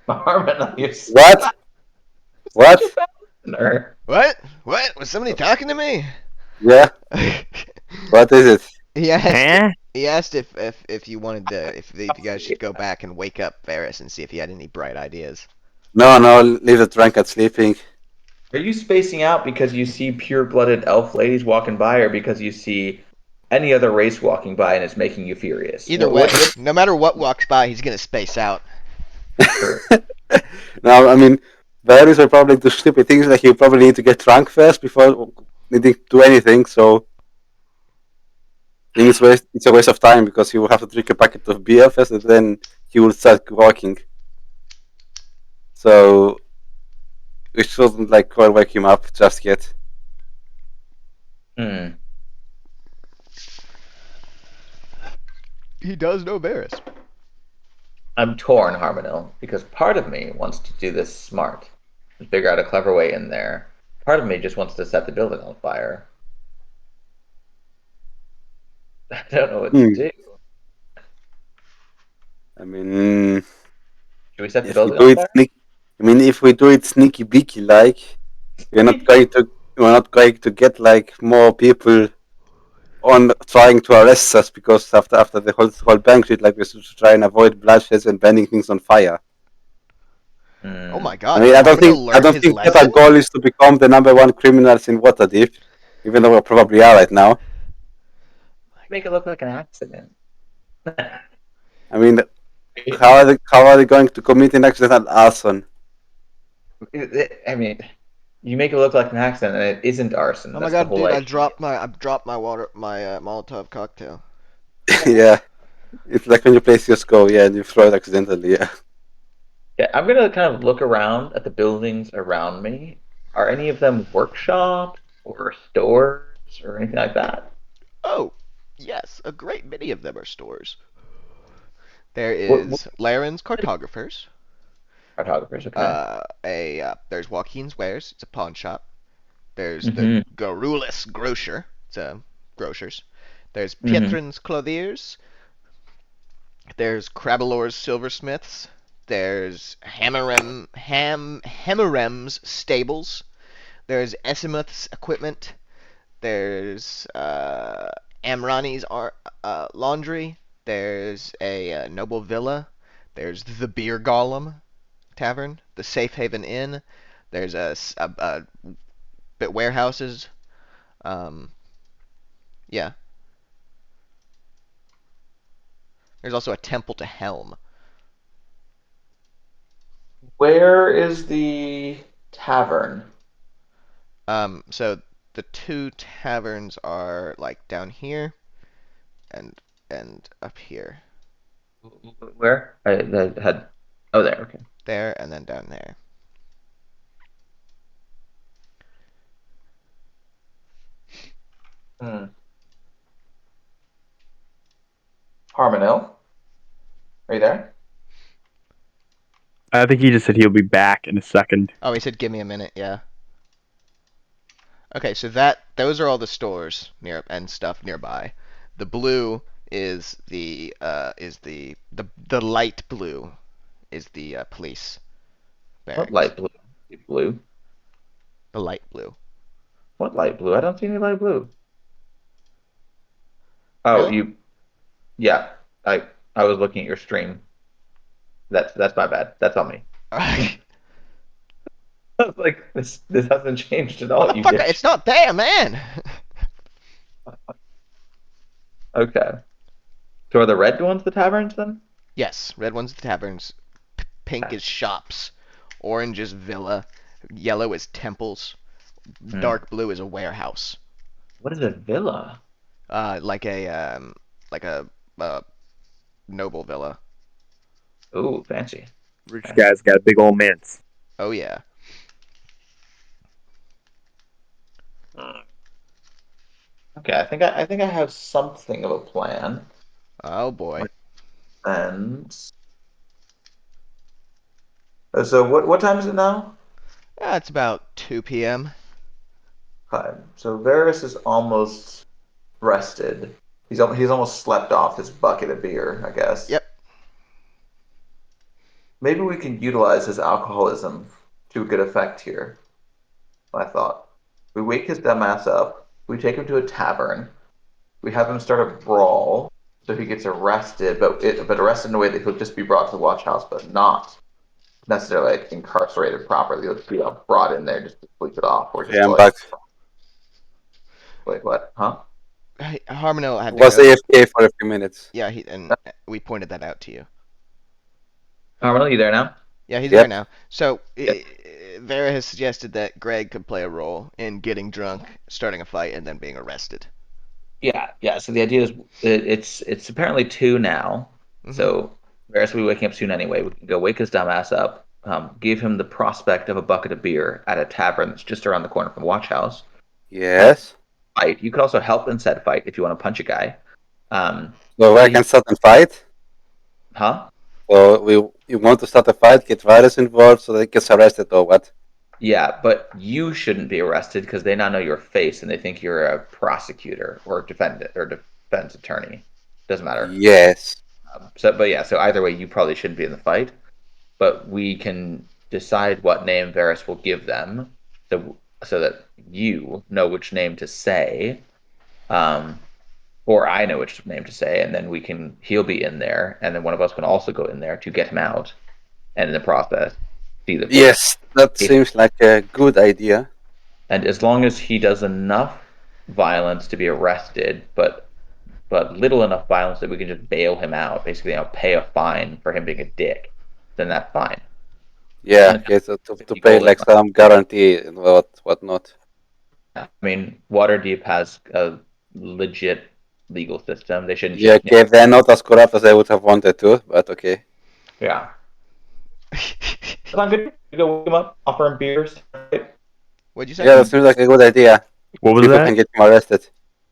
Harmon, you What? What? such a bad listener. What? What? Was somebody talking to me? Yeah. What is it? he asked. Huh? He asked if you wanted to, if you guys should go back and wake up Varys and see if he had any bright ideas. No, leave the drunkard sleeping. Are you spacing out because you see pure-blooded elf ladies walking by, or because you see any other race walking by and it's making you furious? Either way, no matter what walks by, he's gonna space out. No, I mean, Varys will probably do stupid things like he'll probably need to get drunk first before needing to do anything, so I think it's a waste of time because he will have to drink a packet of beer first and then he will start walking. So we shouldn't like quite wake him up just yet. Hmm. He does know Varys. I'm torn, Harmonil, because part of me wants to do this smart and figure out a clever way in there. Part of me just wants to set the building on fire. I don't know what to do. I mean, Should we set the if we building do on it fire? if we do it sneaky beaky like, we're not going to get like more people on trying to arrest us because after the whole banquet, like we should try and avoid bloodshed and burning things on fire. Hmm. Oh my God! I mean, I don't his think that lesson? our goal is to become the number one criminals in Waterdeep, even though we probably are right now. Make it look like an accident. I mean, how are they going to commit an accidental arson? I mean, you make it look like an accident, and it isn't arson. Oh my That's the God, whole dude! I idea. dropped my Molotov cocktail. Yeah, it's like when you play CS:GO, yeah, and you throw it accidentally. Yeah. Yeah, I'm gonna kind of look around at the buildings around me. Are any of them workshops or stores or anything like that? Oh, yes, a great many of them are stores. There What- is Laren's Cartographers. Cartographers, okay. There's Joaquin's Wares. It's a pawn shop. There's the Mhm. Garulus Grocer. It's a grocer's. There's Mhm. Pietrin's Clothiers. There's Crabalor's Silversmiths. There's Hammerem's Stables. There's Esimuth's Equipment. There's Amrani's Laundry. There's a Noble Villa. There's the Beer Golem Tavern. The Safe Haven Inn. There's a bit warehouses. Yeah. There's also a Temple to Helm. Where is the tavern? So the two taverns are like down here and up here. Where? I had. Oh, there. Okay. There and then down there. Harmonil, are you there? I think he just said he'll be back in a second. Oh, he said give me a minute, yeah. Okay, so those are all the stores near and stuff nearby. The blue is the light blue is the police barracks. What light blue? Blue? The light blue. What light blue? I don't see any light blue. Oh, Really? you. Yeah, I was looking at your stream. That's my bad. That's on me. I was like, this hasn't changed at all. You Motherfucker, bitch. it's not there, man. Okay. So are the red ones the taverns then? Yes, red one's the taverns, pink is shops, orange is villa, yellow is temples, dark blue is a warehouse. What is a villa? Like a noble villa. Ooh, fancy. Rich guy's got a big old manse. Oh yeah. Okay, I think I have something of a plan. Oh boy. And so what time is it now? It's about 2 p.m. Okay. So Varys is almost rested. He's almost slept off his bucket of beer, I guess. Yep. Maybe we can utilize his alcoholism to good effect here. I thought. We wake his dumbass up. We take him to a tavern. We have him start a brawl, so he gets arrested, but arrested in a way that he'll just be brought to the watch house, but not necessarily like incarcerated properly. He'll just be brought in there just to sleep it off, or just Yeah, I'm like, back. wait, what? Huh? Harmono had to Was go. AFK for a few minutes. Yeah, and we pointed that out to you. Harmon, you there now? Yeah, he's Yep. there now. So Yep. Vera has suggested that Greg could play a role in getting drunk, starting a fight, and then being arrested. Yeah. So the idea is it's apparently 2 now. Mhm. So Varys will be waking up soon anyway. We can go wake his dumbass up, give him the prospect of a bucket of beer at a tavern that's just around the corner from the watch house. Yes. Fight. You could also help in said fight if you want to punch a guy. So I can start a fight. Huh? So you want to start a fight, get Varys involved so that he gets arrested or what? Yeah, but you shouldn't be arrested because they now know your face and they think you're a prosecutor or defense attorney. Doesn't matter. Yes. So either way, you probably shouldn't be in the fight. But we can decide what name Varys will give them, so that you know which name to say, or I know which name to say, and then he'll be in there, and then one of us can also go in there to get him out, and in the process, see the Yes, that seems like a good idea. And as long as he does enough violence to be arrested, but little enough violence that we can just bail him out, basically, pay a fine for him being a dick, then that's fine. Yeah, okay, so to pay like some guarantee and whatnot. I mean, Waterdeep has a legit legal system. They shouldn't. Yeah, okay, they're not as corrupt as I would have wanted to, but okay. Yeah. I'm good to go wake him up, offer him beers. What'd you say? Yeah, that seems like a good idea. What was People that? can get him arrested.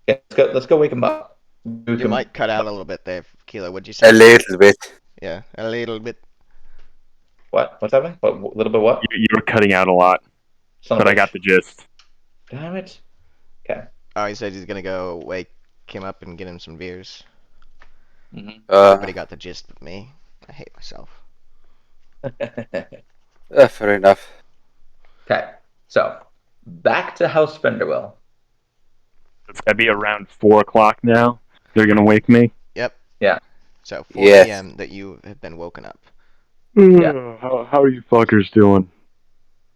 Yeah, let's go wake him up. You might cut out a little bit there, Kilo. What'd you say? A little bit. Yeah, a little bit. What? What's happening? What? A little bit what? You were cutting out a lot, Son of but a I got bitch. the gist. Damn it. Okay. Oh, he said he's gonna go wake him up and get him some beers. Mm-hmm. Nobody got the gist but me. I hate myself. Fair enough. Okay. So back to House Spenderwell. It's gotta be around 4 o'clock now. They're gonna wake me. Yep. Yeah. So 4 Yes. p.m. that you have been woken up. Yeah. How are you fuckers doing?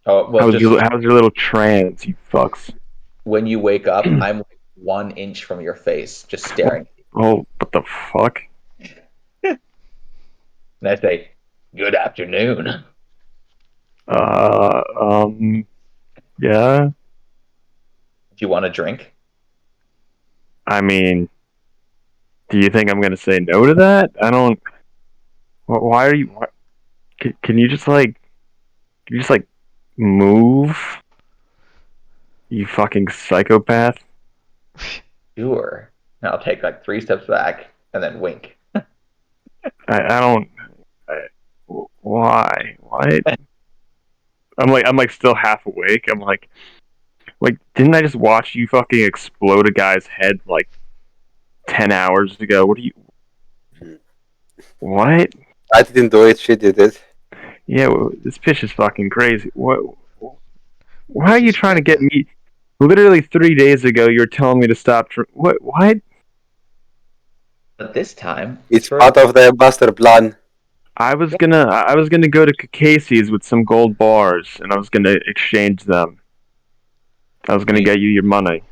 Oh well, how's your little trance, you fucks? when you wake up, I'm like 1 inch from your face, just staring. Oh, what the fuck? And I say, "Good afternoon." Uh, yeah. Do you want a drink? I mean, do you think I'm gonna say no to that? I don't. Why are you? Can you just like? Can you just like move? You fucking psychopath. Sure. And I'll take like 3 steps back and then wink. I don't. Why? What? I'm like still half awake. I'm like, didn't I just watch you fucking explode a guy's head like 10 hours ago? What do you? What? I didn't do it. She did it. Yeah, this bitch is fucking crazy. What? Why are you trying to get me? Literally 3 days ago, you were telling me to stop. What? What? But this time, It's for part of the master plan. I was gonna go to Casey's with some gold bars, and I was gonna exchange them. I was gonna get you your money.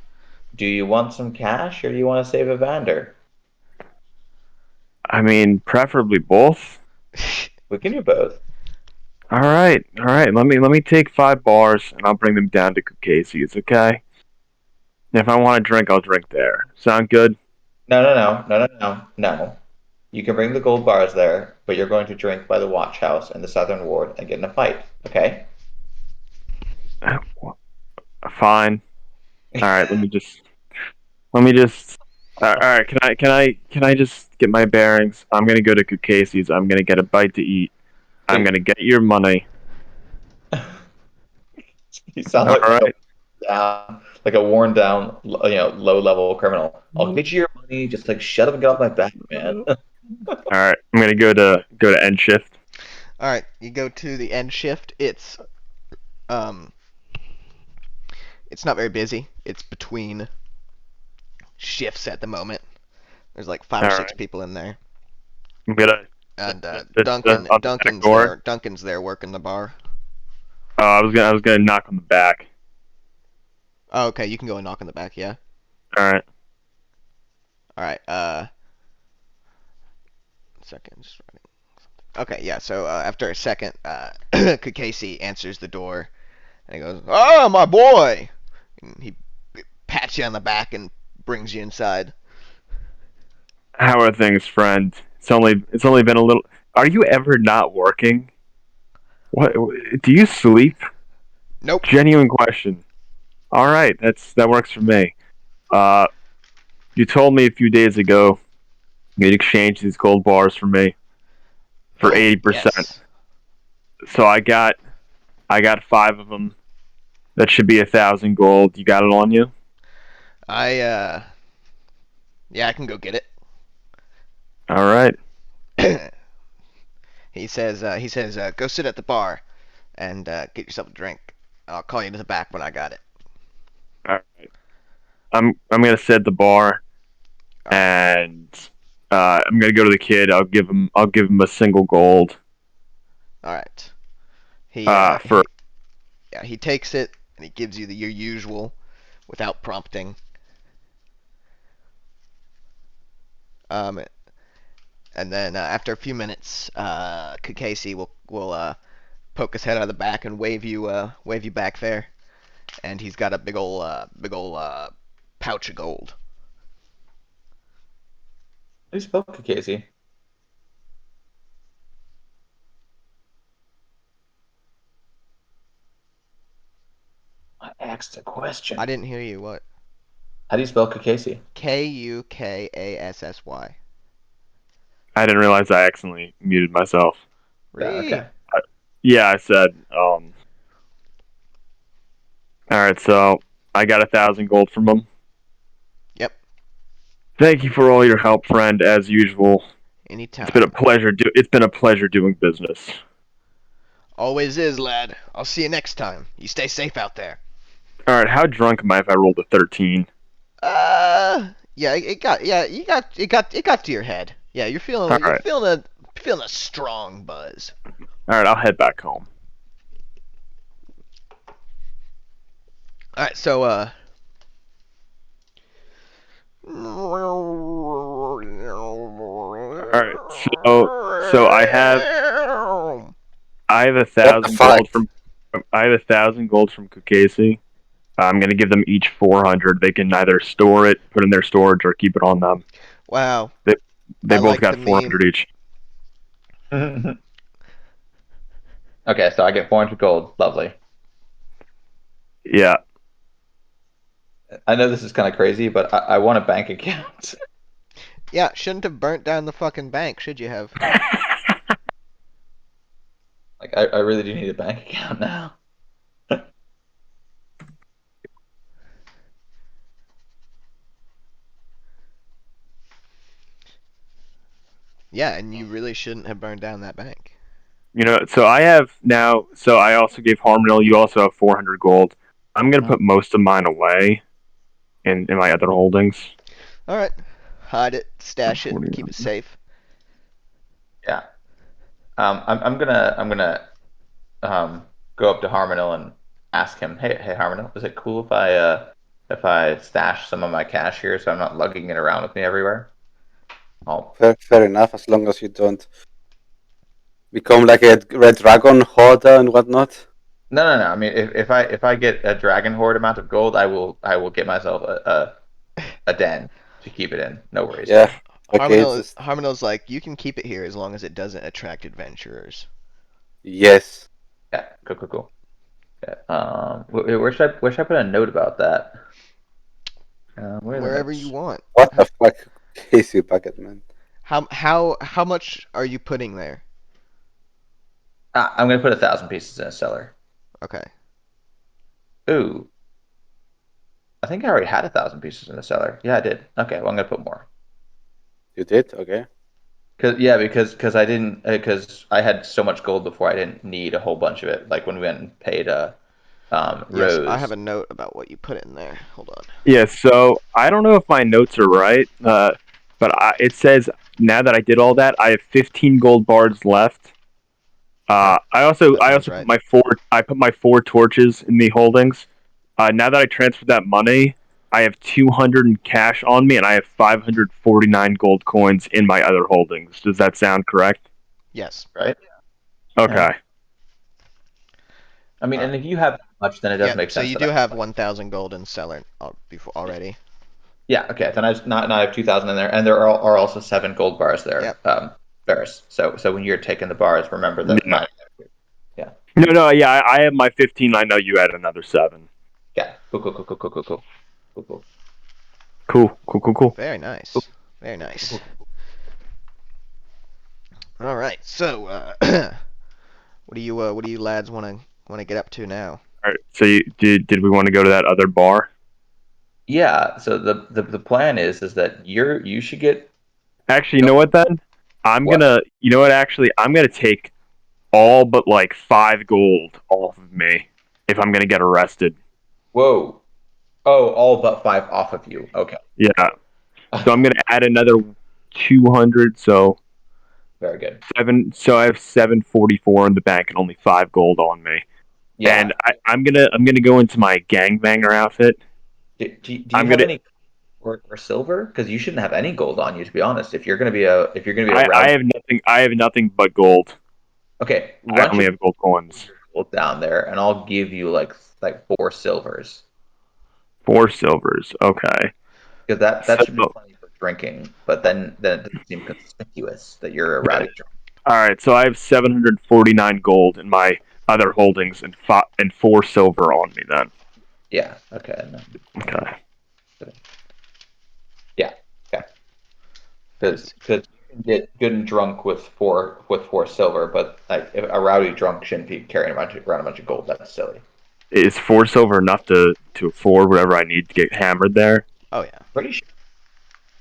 Do you want some cash or do you want to save Evander? I mean, preferably both. We can do both. All right. Let me take 5 bars, and I'll bring them down to Casey's. Okay. If I want a drink, I'll drink there. Sound good? No. You can bring the gold bars there, but you're going to drink by the watch house in the southern ward and get in a fight. Okay? Fine. All right. Let me just. All right. Can I just get my bearings? I'm gonna go to Casey's. I'm gonna get a bite to eat. I'm gonna get your money. You sound All like right. like a worn down, low level criminal. I'll get you your money. Just like shut up and get off my back, man. All right. I'm gonna go to end shift. All right, you go to the end shift. It's not very busy. It's between shifts at the moment. There's like 5 or 6 people in there, I'm gonna. and on the back door. Duncan's there working the bar. I was gonna knock on the back. Oh, okay, you can go and knock on the back. Yeah. All right. All right. Second. Just writing something. Okay. Yeah. So after a second, Casey answers the door, and he goes, "Oh, my boy!" And he pats you on the back and brings you inside. How are things, friend? It's only been a little. Are you ever not working? What? Do you sleep? Nope. Genuine question. All right, that works for me. You told me a few days ago you'd exchange these gold bars for me for 80%. Yes. So I got 5 of them. That should be 1,000 gold. You got it on you? Yeah, I can go get it. All right. He says, go sit at the bar and get yourself a drink. I'll call you to the back when I got it. All right. I'm gonna sit at the bar, and I'm gonna go to the kid. I'll give him a single gold. All right. For He takes it and he gives you your usual, without prompting. And then after a few minutes, Casey will poke his head out of the back and wave you back there, and he's got a big ol' pouch of gold. Who spoke to Casey? I asked a question. I didn't hear you. What? How do you spell Casey? Kukassy. I didn't realize I accidentally muted myself. Really? Okay. Yeah, I said. All right, so I got 1,000 gold from him. Yep. Thank you for all your help, friend. As usual, Anytime. it's been a pleasure. It's been a pleasure doing business. Always is, lad. I'll see you next time. You stay safe out there. All right, how drunk am I if I rolled a 13? Yeah, it got to your head. Yeah, you're feeling All right. feeling a strong buzz. All right, I'll head back home. All right, so All right, so I have 1,000 fuck? gold from 1,000 gold from Kukasi. I'm gonna give them each 400. They can either store it, put in their storage, or keep it on them. Wow. They I both like got the 400 each. Okay, so I get 400 gold. Lovely. Yeah. I know this is kind of crazy, but I want a bank account. Yeah, shouldn't have burnt down the fucking bank, should you have? Like, I really do need a bank account now. Yeah, and you really shouldn't have burned down that bank. You know, so I have now. So I also gave Harmonill. You also have 400 gold. I'm gonna put most of mine away in my other holdings. All right, hide it, stash it, keep it safe. Yeah. I'm gonna go up to Harmonill and ask him, hey Harmonill, is it cool if I stash some of my cash here so I'm not lugging it around with me everywhere? Oh, Fair enough, as long as you don't become like a red dragon hoarder and whatnot. no. I mean, if I get a dragon horde amount of gold, I will get myself a den to keep it in. No worries. Yeah. Okay, just Harmonill's like, you can keep it here as long as it doesn't attract adventurers. yes. Yeah. Cool. Yeah. Where should I put a note about that? Where are the Wherever notes? you want. What the fuck, Casey Bucket, man? How much are you putting there? I'm gonna put 1,000 pieces in a cellar. Okay. Ooh, I think I already had 1,000 pieces in the cellar. Yeah, I did. Okay, well I'm gonna put more. You did? Okay. Because I didn't because I had so much gold before I didn't need a whole bunch of it. Like when we went and paid Yes, Rose. I have a note about what you put in there. Hold on. Yeah. So I don't know if my notes are right, but it says now that I did all that, I have 15 gold bars left. I also That sounds put my 4 torches in the holdings. Now that I transferred that money, I have 200 in cash on me, and I have 549 gold coins in my other holdings. Does that sound correct? Yes. Right? Okay. Yeah. I mean, and if you have much, then it does Yeah, make so sense. you do have 1,000 gold in cellar before already. Yeah. Okay. Then now I have 2,000 in there, and there are also 7 gold bars there. Yep. Ferris. So when you're taking the bars, remember that Yeah. mine. Yeah. No, yeah, I have my 15. I know you had another 7. Yeah. Cool. Cool. Very nice. Very nice. All right. So, what do you lads want to get up to now? All right. So did we want to go to that other bar? Yeah. So the plan is that you should get. Actually, you know what then? You know what? Actually, I'm gonna take all but like 5 gold off of me if I'm gonna get arrested. Whoa. Oh, all but 5 off of you. Okay. Yeah. So I'm gonna add another 200. So Very good. 7. So I have 744 in the bank and only 5 gold on me. Yeah. And I'm gonna go into my gangbanger outfit. Do you have any or silver? Because you shouldn't have any gold on you, to be honest. If you're gonna be a I have nothing. I have nothing but gold. Okay, I only have gold coins. Gold down there, and I'll give you like 4 silvers. 4 silvers. Okay. Because that should be plenty for drinking. But then it doesn't seem conspicuous that you're a rowdy drunk. All right. So I have 749 gold in my other holdings and 4 silver on me. Then. Yeah. Okay. Okay. Yeah. Okay. Because get good and drunk with four silver, but like if a rowdy drunk shouldn't be carrying around a bunch of gold. That's silly. Is 4 silver enough to afford whatever I need to get hammered there? Oh yeah. Pretty sure.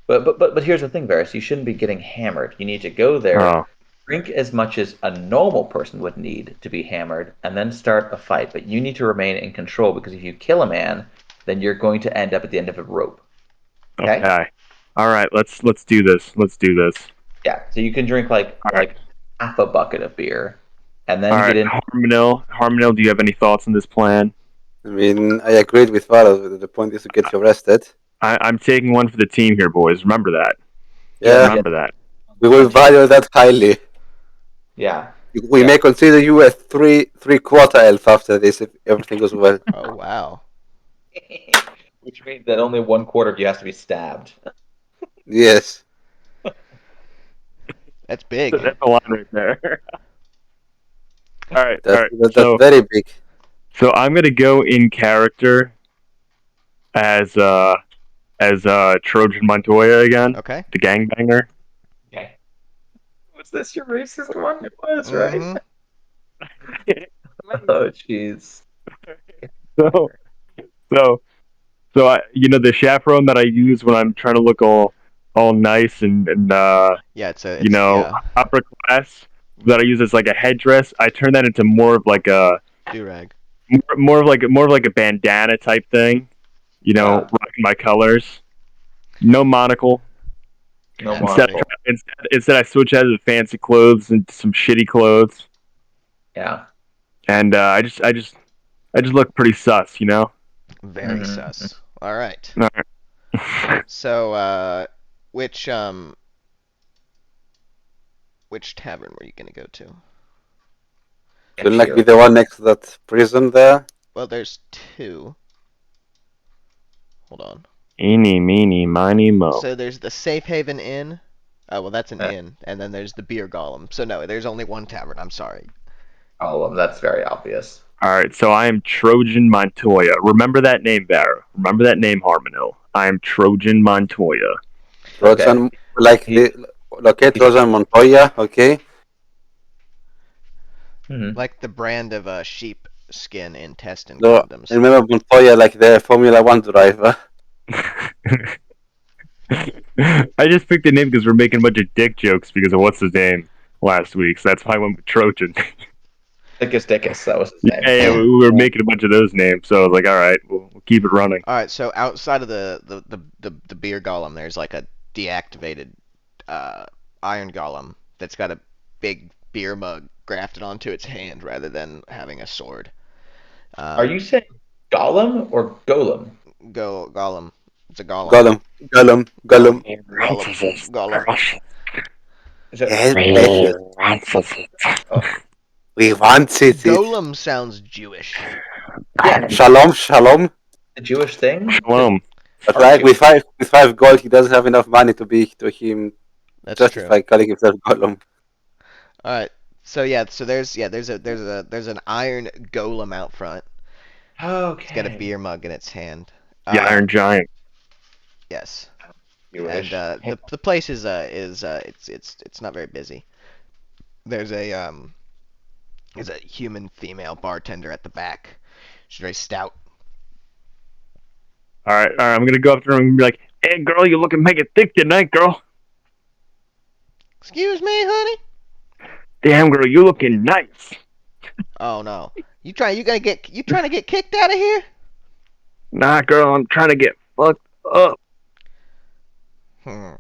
But here's the thing, Varys. You shouldn't be getting hammered. You need to go there, Oh, drink as much as a normal person would need to be hammered, and then start a fight. But you need to remain in control because if you kill a man, then you're going to end up at the end of a rope. Okay? okay. All right, let's do this. Let's do this. Yeah. So you can drink like All right. half a bucket of beer, and then All right, get in. Harmonil, do you have any thoughts on this plan? I mean, I agreed with Varus. The point is to get you arrested. I'm taking one for the team here, boys. Remember that. Yeah, Remember that. we will value that highly. Yeah. We Yeah. may consider you a three-quarter elf after this if everything goes well. Oh wow. Which means that only 1/4 of you has to be stabbed. Yes. That's big. That's a line right there. All right. That's So very big. I'm gonna go in character as Trojan Montoya again, Okay. the gangbanger. Okay. Was this your racist one? It was, Mhm. Oh, jeez. So the chaperone that I use when I'm trying to look all nice and Yeah, it's upper class that I use as like a headdress. I turn that into more of like a do-rag. more of like a bandana type thing. Rocking my colors. No monocle. No Yeah, Instead, monocle. instead I switch out of the fancy clothes into some shitty clothes, Yeah. and I just look pretty sus, Very Mhm. sus. All right. All right. So, which tavern were you gonna go to? Shouldn't like be the one next to that prison there? Well, there's two. Hold on. Eeny, meeny, miny, mo. So there's the Safe Haven Inn. Oh, well, that's an Uh. inn. And then there's the Beer Golem. So no, there's only one tavern. I'm sorry. All of them. That's very obvious. All right, so I am Trojan Montoya. Remember that name, Barra. Remember that name, Harmonil. I am Trojan Montoya. Trojan, locate Trojan Montoya, okay? Mhm. Like the brand of sheep skin intestine No, condoms. remember Montoya like the Formula 1 driver? I just picked the name because we're making a bunch of dick jokes because of what's his name last week, so that's why I went with Trojan. Dickus, that was his name. Yeah, we were making a bunch of those names, so I was like, all right, we'll keep it running. All right, so outside of the Beer Golem, there's like a deactivated Iron Golem that's got a big beer mug grafted onto its hand rather than having a sword. Are you saying Gollum or Golem? Golem? It's a golem. Gollum. Golem. Golem. Is it- Yes, we want it. Golem sounds Jewish. Yeah, Shalom, shalom. the Jewish thing. Shalom. But like with five gold, he doesn't have enough money to him That's true. justify calling himself Gollum. All right. So there's an iron golem out front. Okay. It's got a beer mug in its hand. The Iron Giant. Yes. Jewish. And the place is it's not very busy. There's a human female bartender at the back. She's very stout. All right, I'm gonna go up to her and be like, "Hey, girl, you looking mega thick tonight, girl. Excuse me, honey. Damn, girl, you looking nice." Oh no. You trying to get kicked out of here? Nah, girl, I'm trying to get fucked up. Well,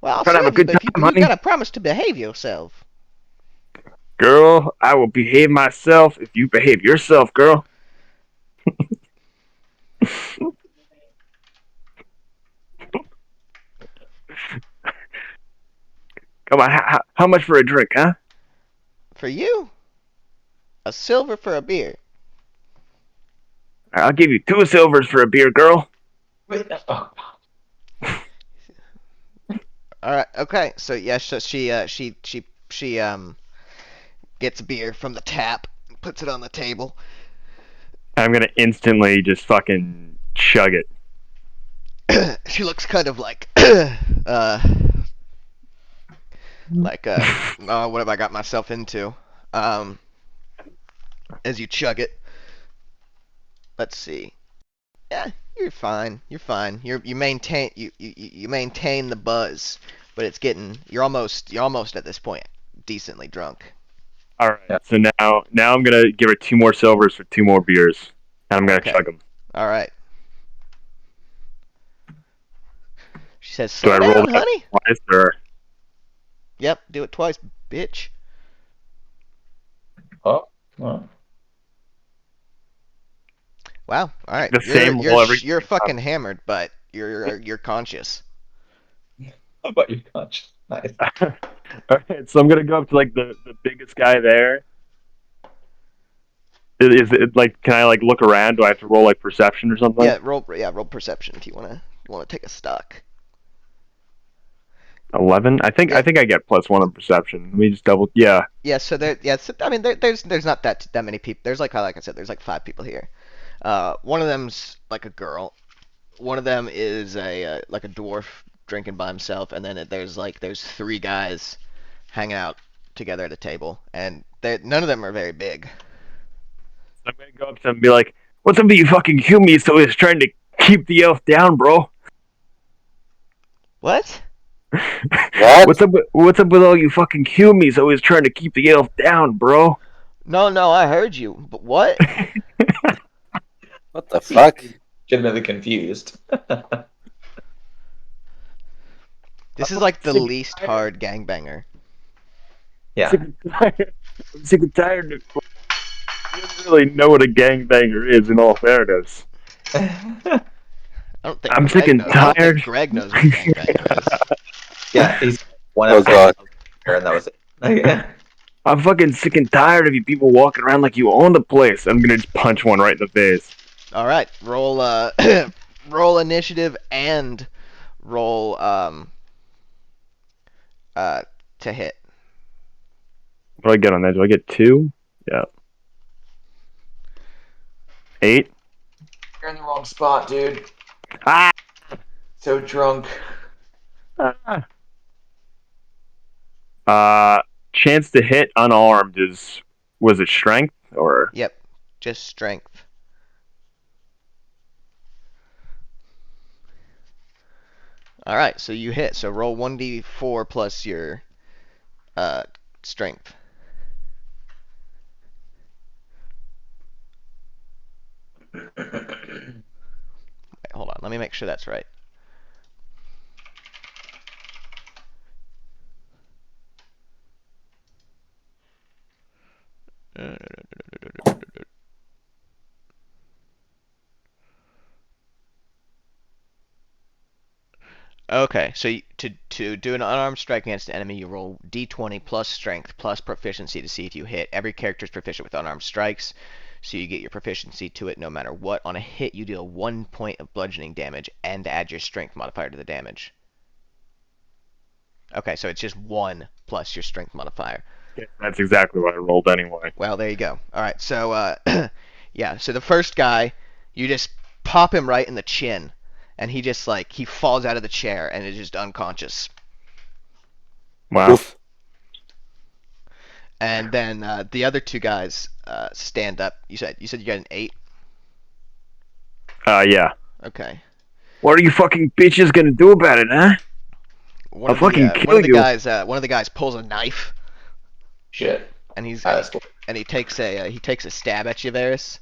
I'll Trying to have a serve good you, but time, you honey. gotta promise to behave yourself. Girl, I will behave myself if you behave yourself, girl. Come on, how much for a drink, huh? For you, a silver for a beer. I'll give you 2 silvers for a beer, girl. Wait, oh, All right. Okay. So yeah, so she gets a beer from the tap, puts it on the table. I'm gonna instantly just fucking chug it. She looks kind of like Like, oh, what have I got myself into? As you chug it. Let's see. Yeah, you're fine. You're fine. You maintain you maintain the buzz, but it's getting you're almost at this point decently drunk. All right. Yeah. So now I'm gonna give her 2 more silvers for 2 more beers, and I'm gonna Okay. chug them. All right. She says, Do I "Slow roll down, that honey." twice or? Yep, do it twice, bitch. Oh, well. Wow. All right. The same roll every You're time. fucking hammered, but you're conscious. How about your conscience? Nice. All right. So I'm gonna go up to like the biggest guy there. Is it like? Can I like look around? Do I have to roll like perception or something? Yeah, roll perception if you wanna take a stock. 11. I think Yeah. I get +1 on perception. Let me just double. Yeah. Yeah, so I mean there's not that many people. There's like I said, there's like 5 people here. One of them's like a girl. One of them is a like a dwarf drinking by himself, and then there's 3 guys hanging out together at a table, and none of them are very big. I'm gonna go up to him and be like, "What's up with you fucking humies? So he's trying to keep the elf down, bro." What? What? What's up with all you fucking humies always trying to keep the elf down, bro? No, I heard you. But what? What the fuck? Legitimately confused. This is like the least hard gangbanger. Yeah. I'm sick and tired of. You don't really know what a gangbanger is, in all fairness. I don't think I'm sick and I don't think tired. Greg knows what a gangbanger is. Yeah, he's one Oh episode god. and that was it. I'm fucking sick and tired of you people walking around like you own the place. I'm gonna just punch one right in the face. All right, roll roll initiative and roll to hit. What do I get on that? Do I get 2? Yeah. 8. You're in the wrong spot, dude. Ah! So drunk. Chance to hit unarmed was it strength or? Yep, just strength. All right, so you hit. So roll 1d4 plus your strength. Wait, hold on. Let me make sure that's right. Okay, so to do an unarmed strike against an enemy, you roll d20 plus strength plus proficiency to see if you hit. Every character is proficient with unarmed strikes, so you get your proficiency to it no matter what. On a hit, you deal 1 point of bludgeoning damage and add your strength modifier to the damage. Okay, so it's just 1 plus your strength modifier. That's exactly what I rolled anyway. Well, there you go. All right, so yeah, so the first guy, you just pop him right in the chin, and he just like he falls out of the chair and is just unconscious. Wow. Oof. And then the other 2 guys stand up. You said you got an 8. Yeah. Okay. What are you fucking bitches gonna do about it, huh? One I'll of the, fucking one kill of the you. guys one of the guys pulls a knife Shit. and he takes a stab at you, Varys.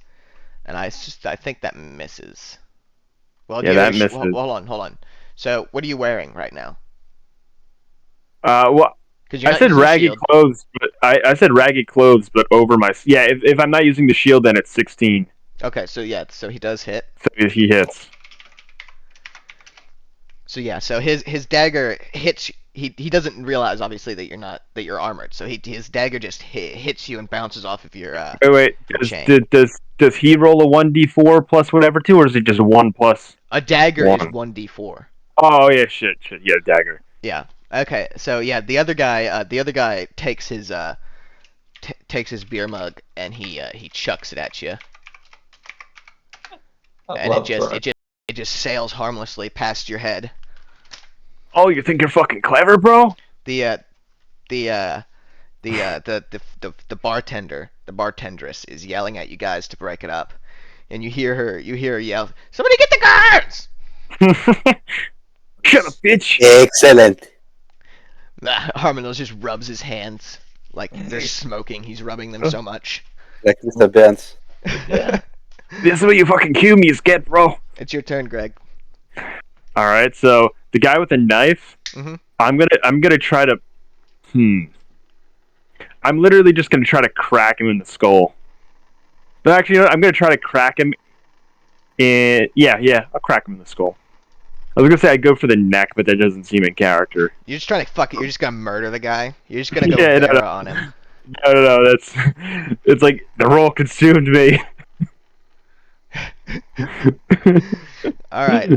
And I think that misses. Well, Yeah, that misses. Hold on. So, what are you wearing right now? Well, Because I said raggy clothes, but I said raggy clothes, but over my if I'm not using the shield, then it's 16. Okay, so yeah, so he does hit. So he hits. So yeah, so his dagger hits. He doesn't realize obviously that you're armored. So his dagger just hits you and bounces off of your. Wait. chain. Does he roll a 1d4 plus whatever too, or is it just 1 plus? A dagger is 1. 1d4. Oh yeah, shit. Yeah, dagger. Yeah. Okay. So yeah, the other guy takes his takes his beer mug and he chucks it at you, and it just sails harmlessly past your head. Oh, you think you're fucking clever, bro? The the bartender, the bartendress is yelling at you guys to break it up, and you hear her yell, "Somebody get the guards!" Shut up, bitch. Excellent. Harmonal just rubs his hands like they're smoking. He's rubbing them so much. Like Mr. Burns. Yeah. This is what you fucking cue me, get, bro. It's your turn, Greg. All right, so the guy with the knife. Mhm. I'm gonna try to. I'm literally just gonna try to crack him in the skull. But actually, you know what? I'm gonna try to crack him. Yeah, I'll crack him in the skull. I was gonna say I'd go for the neck, but that doesn't seem in character. You're just trying to fuck it. You're just gonna murder the guy. You're just gonna go Yeah, no, Vera no. on him. No, that's it's like the role consumed me. All right.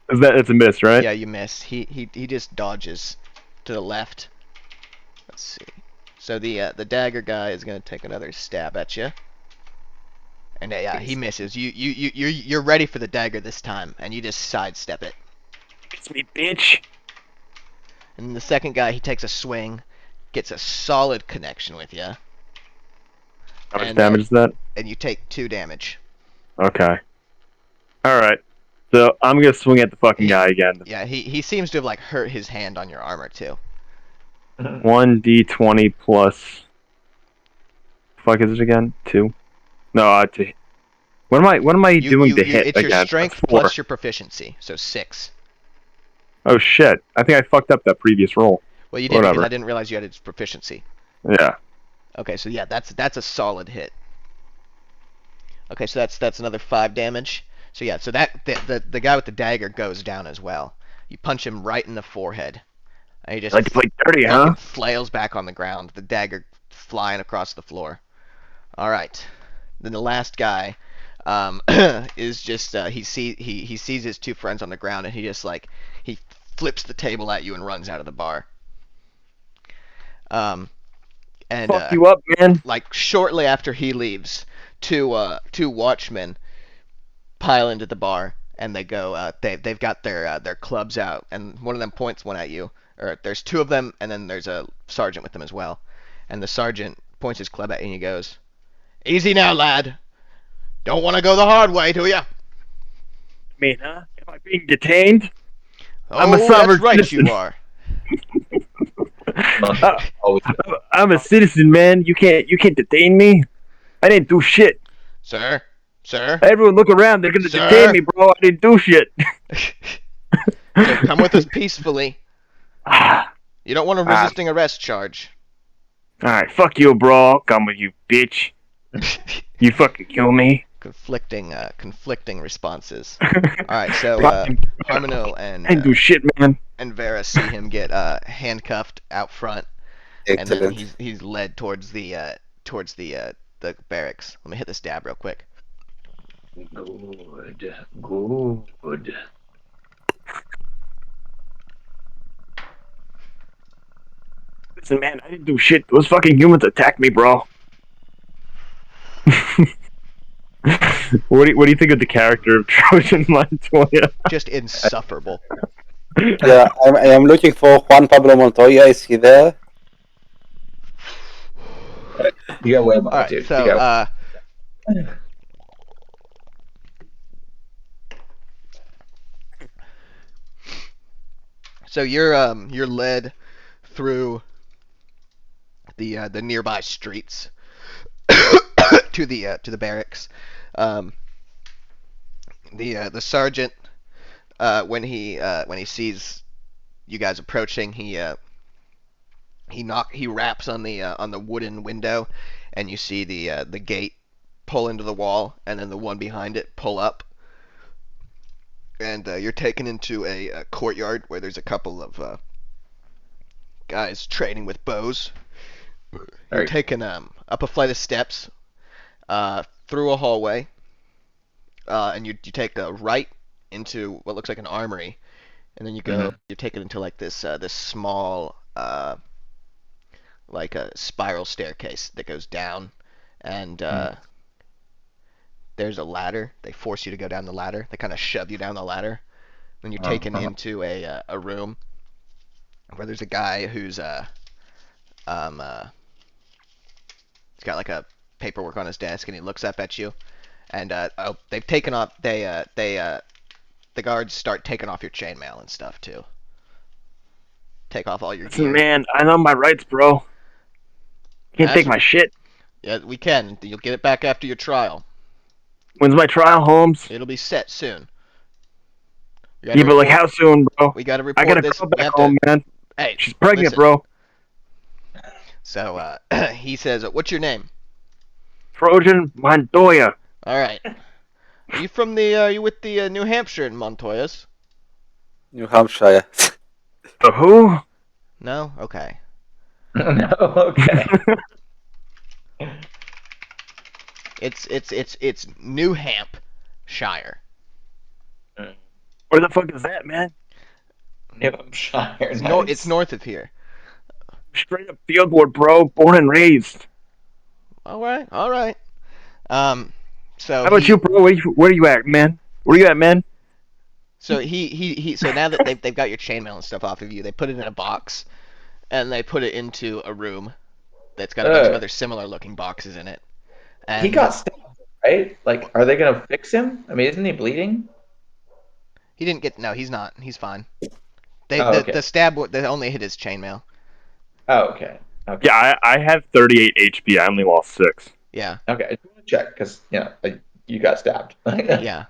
That's a miss, right? Yeah, you missed. He just dodges to the left. Let's see. So the dagger guy is gonna take another stab at you. And yeah, he misses. You're ready for the dagger this time, and you just sidestep it. It's me, bitch. And the second guy, he takes a swing, gets a solid connection with you, How much And, damage is that? and you take 2 damage. Okay. All right. So I'm gonna swing at the fucking guy again. Yeah, he seems to have like hurt his hand on your armor too. 1d20 plus. Fuck is it again? 2. No, 2. What am I doing to hit It's again? your strength That's 4. plus your proficiency, so 6. Oh shit! I think I fucked up that previous roll. Well, you didn't because Whatever. I didn't realize you had its proficiency. Yeah. Okay, so yeah, that's a solid hit. Okay, so that's another 5 damage. So yeah, so that the guy with the dagger goes down as well. You punch him right in the forehead, and he just Like to play dirty, fucking huh? flails back on the ground. The dagger flying across the floor. All right, then the last guy is just he sees his 2 friends on the ground, and he just like he flips the table at you and runs out of the bar. And Fuck you up, man. like shortly after he leaves, two watchmen pile into the bar, and they go they've got their clubs out, and one of them points one at you, or there's 2 of them, and then there's a sergeant with them as well, and the sergeant points his club at you and he goes, "Easy now, lad. Don't want to go the hard way, do ya?" Me, huh? Am I being detained? Oh, I'm a sovereign that's right, citizen. you are. Always I'm a citizen, man. You can't detain me. I didn't do shit. Sir? Everyone look around. They're gonna Sir? detain me, bro. I didn't do shit. So come with us peacefully. You don't want a resisting arrest charge. Alright, fuck you, bro. I'll come with you, bitch. You fucking kill me. Conflicting responses. Alright, so Harmonil I didn't do shit, man. and Vera see him get handcuffed out front, and then Excellent. he's led towards the barracks. Let me hit this dab real quick. good. Listen, man, I didn't do shit. Those fucking humans attacked me, bro. What do you think of the character of Trojan Montoya? Just insufferable. Yeah, I am looking for Juan Pablo Montoya. Is he there? You got way more, Alright, dude. so You got- so you're led through the nearby streets to the barracks. The sergeant when he sees you guys approaching, he raps on the wooden window, and you see the gate pull into the wall, and then the one behind it pull up, and you're taken into a courtyard where there's a couple of guys training with bows. You're Alright. taken up a flight of steps, through a hallway, and you take a right into what looks like an armory, and then you go. You're taken into like this small like a spiral staircase that goes down, and there's a ladder. They force you to go down the ladder. They kind of shove you down the ladder. Then you're taken into a room where there's a guy who's He's got like a paperwork on his desk, and he looks up at you. And they've taken off. The guards start taking off your chainmail and stuff too. Take off all your Listen, gear. man, I know my rights, bro. Can't take my shit. Yeah, we can. You'll get it back after your trial. When's my trial, Holmes? It'll be set soon. Yeah, but like how soon, bro? We gotta report I gotta this. go back home, man. Hey, she's pregnant, listen. bro. So he says, "What's your name?" Trojan Montoya. All right. Are you from the? Are you with the New Hampshire Montoyas? New Hampshire. The who? No. Okay. No, okay. It's New Hampshire. Where the fuck is that, man? New Hampshire. It's, Nice. it's north of here. Straight up fieldboard, bro. Born and raised. All right. All right. So How about you, bro? Where you at, man? Where you at, man? So so now that they've got your chainmail and stuff off of you, they put it in a box, and they put it into a room that's got a bunch of other similar looking boxes in it. And He got stabbed, right? Like, are they gonna fix him? I mean, isn't he bleeding? he didn't get. No, he's not. He's fine. Okay. The stab they only hit his chainmail. Oh, okay. Okay. Yeah, I have 38 HP. I only lost 6. Yeah. Okay. I just want to check because you got stabbed. Yeah.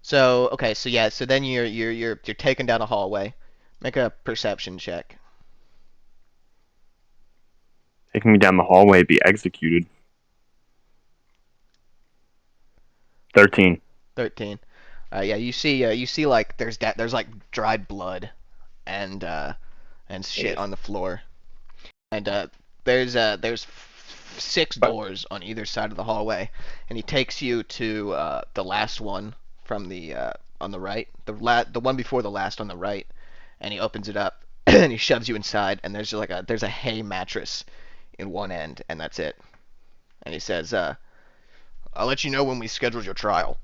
So okay, so yeah, so then you're taken down a hallway. Make a perception check. Taking me down the hallway, be executed. 13. 13. Yeah, you see like there's like dried blood and shit on the floor. And there's 6 doors on either side of the hallway, and he takes you to the last one from the on the right, the one before the last on the right, and he opens it up and he shoves you inside, and there's just there's a hay mattress in one end, and that's it. And he says, "I'll let you know when we scheduled your trial."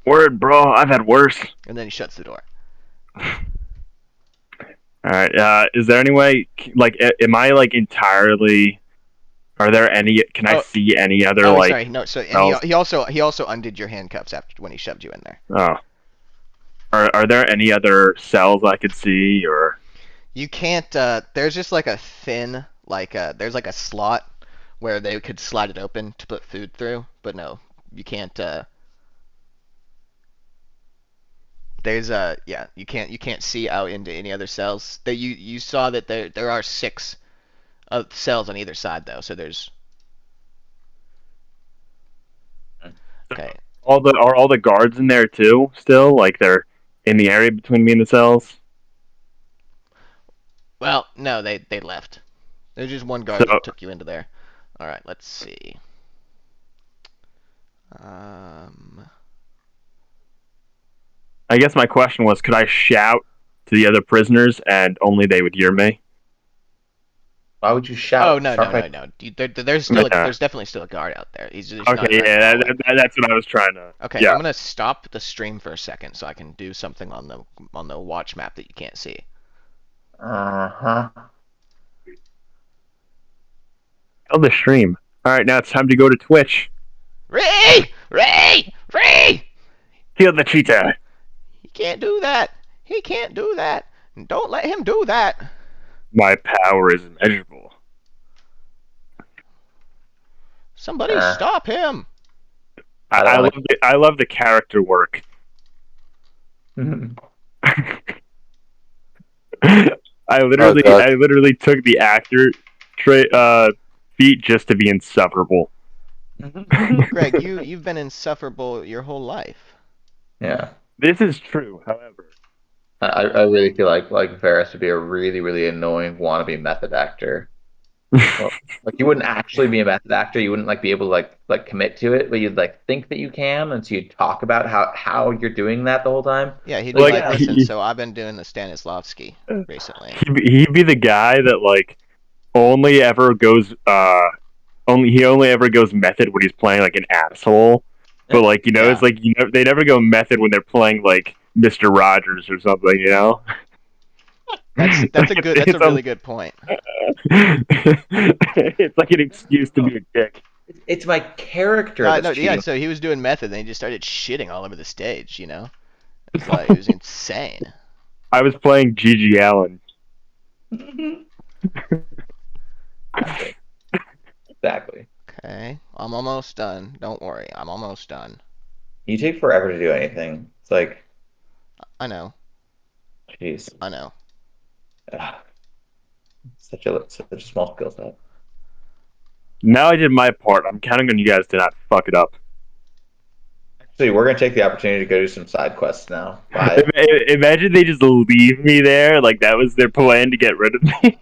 Word, bro. I've had worse. And then he shuts the door. All right. Is there any way, like, am I like entirely? Are there any? Can I see any other like? Sorry, no. So and cells? he also undid your handcuffs after when he shoved you in there. Oh. Are there any other cells I could see or? You can't. There's just like a thin, there's like a slot where they could slide it open to put food through, but no, you can't. There's you can't see out into any other cells. You saw that there are 6 cells on either side though, so there's. Okay. Are all the guards in there too? Still, like they're in the area between me and the cells. Well, no, they left. There's just one guard that took you into there. All right, let's see. I guess my question was, could I shout to the other prisoners and only they would hear me? Why would you shout? Oh no. There's definitely still a guard out there. He's just Okay, yeah, that's what I was trying to. Okay, yeah. I'm gonna stop the stream for a second so I can do something on the watch map that you can't see. Uh-huh. Oh, the stream. All right, now it's time to go to Twitch. Ray! Kill the cheetah. He can't do that. He can't do that. Don't let him do that. My power is immeasurable. Somebody stop him. I love the character work. I literally took the actor feat just to be insufferable. Greg, you've been insufferable your whole life. Yeah. This is true, however. I really feel like Varys would be a really, really annoying wannabe method actor. Well, like you wouldn't actually be a method actor. You wouldn't be able to like commit to it, but you'd think that you can, and so you'd talk about how you're doing that the whole time. Yeah, he'd be listen. So I've been doing the Stanislavski recently. He'd be the guy that only ever goes method when he's playing like an asshole. But it's they never go method when they're playing like Mr. Rogers or something, That's a Like, good. That's a really good point. It's like an excuse to be a dick. It's my character No, that's no, yeah. cheating. So he was doing method, and he just started shitting all over the stage. You know, it's like it was insane. I was playing Gigi Allen. Exactly. Exactly. Okay, I'm almost done. Don't worry, I'm almost done. You take forever to do anything. It's like, I know, jeez, I know. such a small skill set. Now I did my part. I'm counting on you guys to not fuck it up. Actually, we're gonna take the opportunity to go do some side quests now. Bye. Imagine they just leave me there, like that was their plan to get rid of me.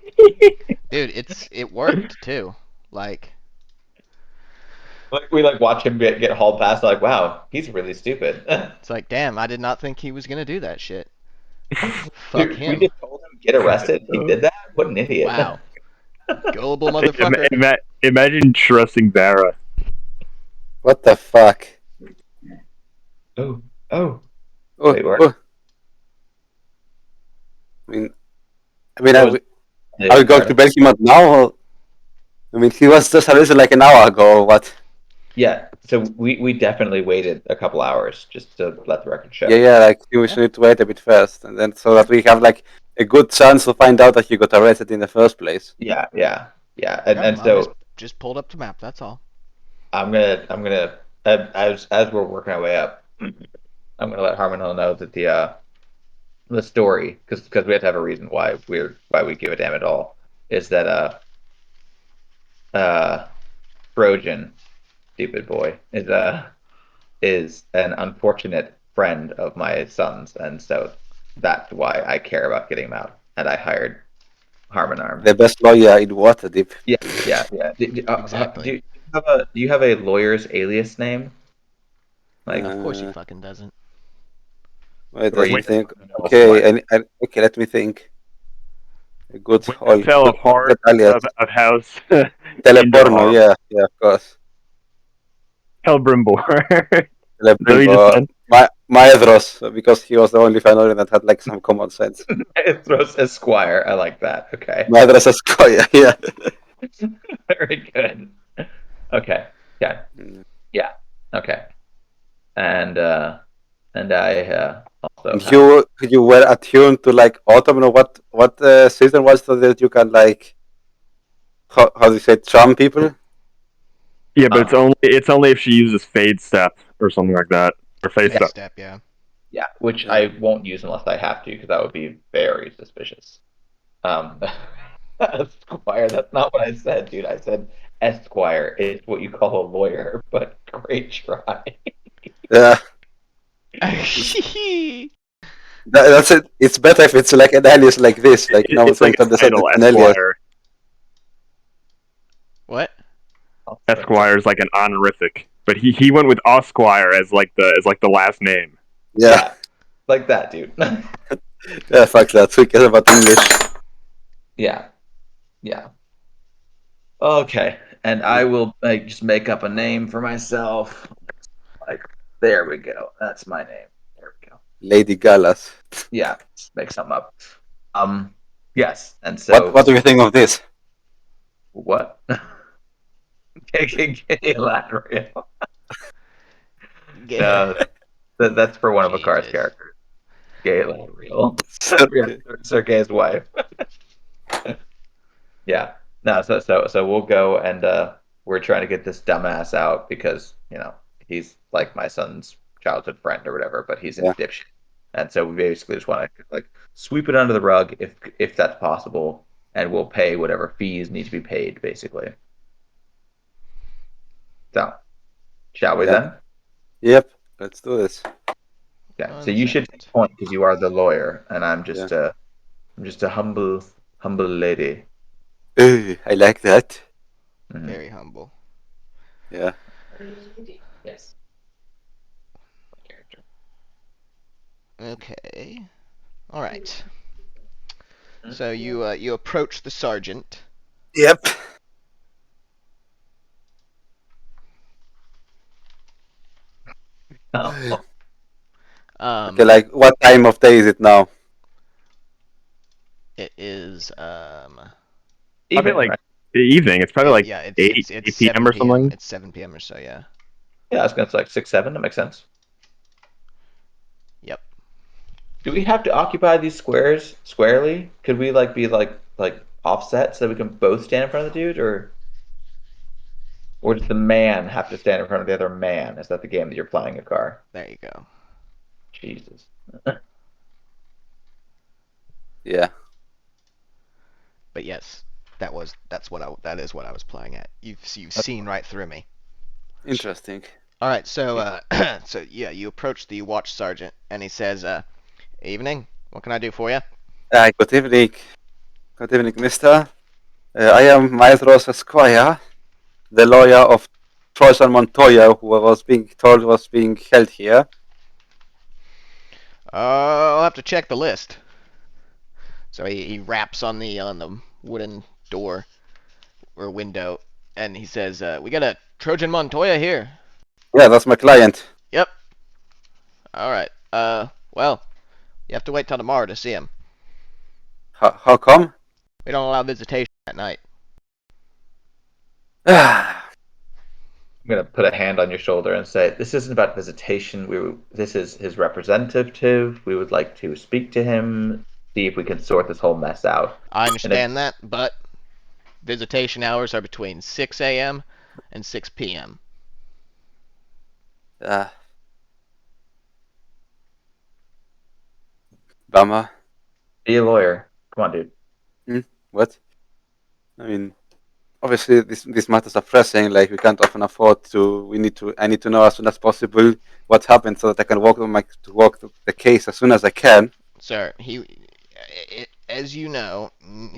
Dude, it worked too. Like, Like we watch him get hauled past. Like, wow, he's really stupid. it's like, damn, I did not think he was gonna do that shit. Fuck Dude, we him. just told him to get arrested. He did that. What an idiot! Wow, gullible motherfucker. Imagine trusting Barra. What the fuck? Oh, oh. Oh, Wait, what? oh. I mean, What was- are we going to bail him out now? Or... I mean, he was just arrested like an hour ago, or what? Yeah. So we definitely waited a couple hours just to let the record show. Yeah, like we should need to wait a bit first, and then so that we have like a good chance to find out that he got arrested in the first place. Yeah. And Yep, and I so just pulled up the map. That's all. I'm gonna as we're working our way up, I'm gonna let Harmon Hill know that the story, because we have to have a reason why we give a damn at all, is that Trojan, stupid boy, is an unfortunate friend of my son's, and so that's why I care about getting him out, and I hired Harmon Arm. The best lawyer in Waterdeep. Yeah. Exactly. Do you have a lawyer's alias name? Like, Of course he Uh, fucking doesn't. Wait, Or let me you- think. Why? Okay, okay, let me think. A good Winterfell of Heart Alias. of House. Teleporno, Indoor. yeah, of course. Hellbrimbor. Teleporno. Maedros, because he was the only Fëanorian that had like some common sense. Throws Esquire. I like that. Okay. Maedros Escoya, yeah. Very good. Okay. Yeah. Yeah. Okay. And I also And you were attuned to like autumn, or what season was so that you can like how do you say charm people? Yeah, but it's only if she uses Fade Step or something like that. Or Face Next Step. step, yeah. yeah, which I won't use unless I have to, because that would be very suspicious. Esquire, that's not what I said, dude. I said Esquire is what you call a lawyer, but great try. Yeah, that's it. It's better if it's like an alias like this, like no one's It's like going to a understand title, it's an alias. Esquire. What? Esquire is like an honorific, but he went with Osquire as like the last name. Yeah, Like that, dude. yeah, fuck that. Who cares about English? Yeah. Okay, and I will just make up a name for myself. Like, there we go. That's my name. There we go. Lady Gallas. Yeah, just make something up. Yes, and so What do you think of this? what? Elaborate. That's for one of Akar's Jesus. characters. Galadriel. Sergei's wife. Yeah. No, so we'll go, and we're trying to get this dumbass out because, he's like my son's childhood friend or whatever, but he's a dipshit. And so we basically just want to like sweep it under the rug if that's possible, and we'll pay whatever fees need to be paid, basically. So, shall we then? Yep, let's do this. Yeah. So you should take point because you are the lawyer, and I'm just Yeah. I'm just a humble lady. Ooh, I like that. Mhm. Very humble. Yeah. Yes. Okay. All right. So you approach the sergeant. Yep. Um, Okay, like what time of day is it now? It is Probably Even, like right? the evening. It's probably like yeah, it's 8 p.m. 7 or p.m. something. It's 7 p.m. or so, yeah. Yeah, I was gonna say like 6, 7. That makes sense. Yep. Do we have to occupy these squares squarely? Could we like be like offset so we can both stand in front of the dude, or does the man have to stand in front of the other man? Is that the game that you're playing a car? There you go. Jesus. Yeah. But yes, that is what I was playing at. You've seen right through me. Interesting. All right, so so yeah, you approach the watch sergeant, and he says, "Evening. What can I do for you?" Good evening. Good evening, mister. I am Maestros Esquire, the lawyer of Trojan Montoya, who was being told was being held here. I'll have to check the list. So he raps on the wooden door or window, and he says, "We got a Trojan Montoya here." Yeah, that's my client. Yep. All right. Well, you have to wait till tomorrow to see him. How come? We don't allow visitation at night. Yeah, I'm gonna put a hand on your shoulder and say, "This isn't about visitation. This is his representative. We would like to speak to him, see if we can sort this whole mess out." I And if, understand that, but visitation hours are between 6 a.m. and 6 p.m. bummer. be a lawyer. Come on, dude. What? I mean, obviously these matters are pressing. Like we can't often afford to. I need to know as soon as possible what happened so that I can walk the case as soon as I can. Sir, as you know,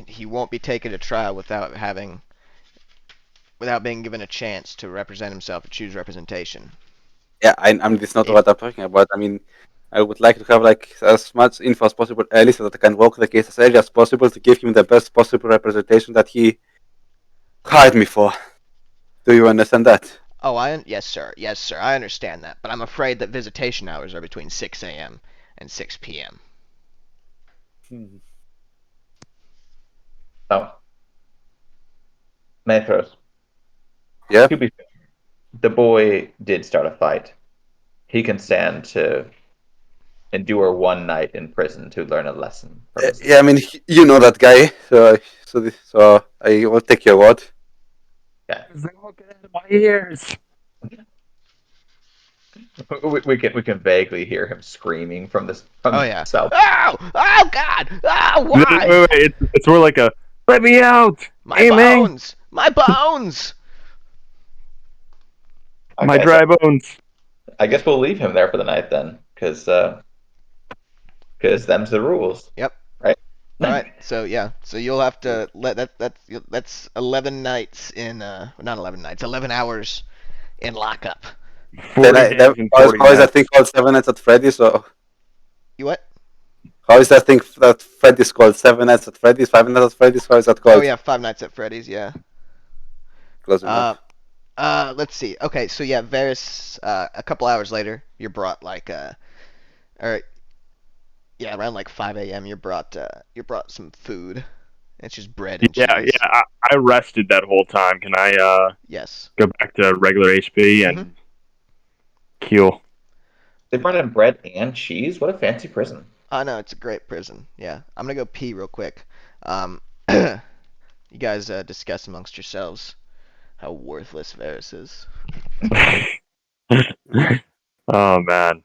he won't be taken to trial without being given a chance to represent himself and choose representation. Yeah, I'm. This is not If what I'm talking about. I mean, I would like to have like as much info as possible early so that I can walk the case as early as possible to give him the best possible representation that he hired me for. Do you understand that? yes, sir, I understand that, but I'm afraid that visitation hours are between 6 a.m. and 6 p.m. Oh, Metros. Yeah. To be fair, the boy did start a fight. He can stand to endure one night in prison to learn a lesson from his. Yeah. I mean, you know that guy. So I will take your word. Yeah, They all get out of my ears. we can vaguely hear him screaming from this Oh from yeah. south. Oh God! Oh, Wait, why? wait, wait. It's more like a let me out, My aiming bones! My bones! my Okay, so dry bones. I guess we'll leave him there for the night then, because them's the rules, Yep. right? All right. So yeah. So you'll have to that's 11 nights in not 11 nights, 11 hours in lockup. 40 days and How 40 is that thing nights. called 7 Nights at Freddy's? Or You what? how is that thing that Freddy's called? 7 Nights at Freddy's? 5 Nights at Freddy's? How is that Oh called? yeah, Five Nights at Freddy's. Yeah. Close Uh, enough. let's see. Okay, so yeah, Varys. A couple hours later, you're brought or yeah, around like 5 a.m. You're brought some food. It's just bread and Yeah, cheese. yeah. I rested that whole time. Can I Yes. go back to regular HP Mhm. and heal? They brought in bread and cheese. What a fancy prison! I know it's a great prison. Yeah, I'm gonna go pee real quick. You guys discuss amongst yourselves how worthless Varys is. Oh man.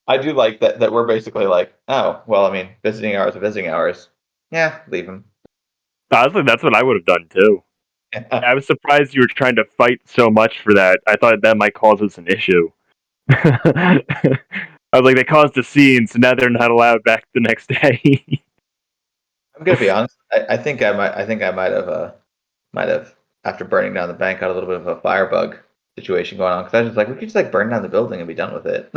I do like that we're basically like, oh well, I mean, visiting hours are visiting hours. Yeah, leave him. Honestly, that's what I would have done too. I was surprised you were trying to fight so much for that. I thought that might cause us an issue. I was like, they caused a scene, so now they're not allowed back the next day. I'm gonna be honest. I think I might have after burning down the bank got a little bit of a firebug situation going on because I was just like, we could just like burn down the building and be done with it.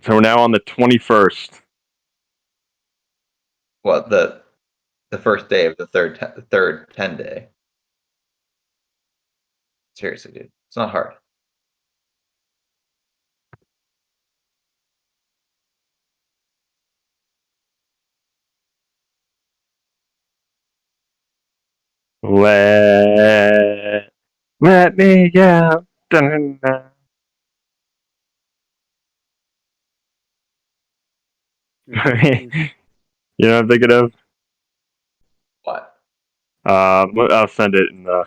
So we're now on the 21st. Well, the first day of the third 10 day. Seriously, dude, it's not hard. Let me out. Dun-dun-dun. You know what I'm thinking of? What? I'll send it in the.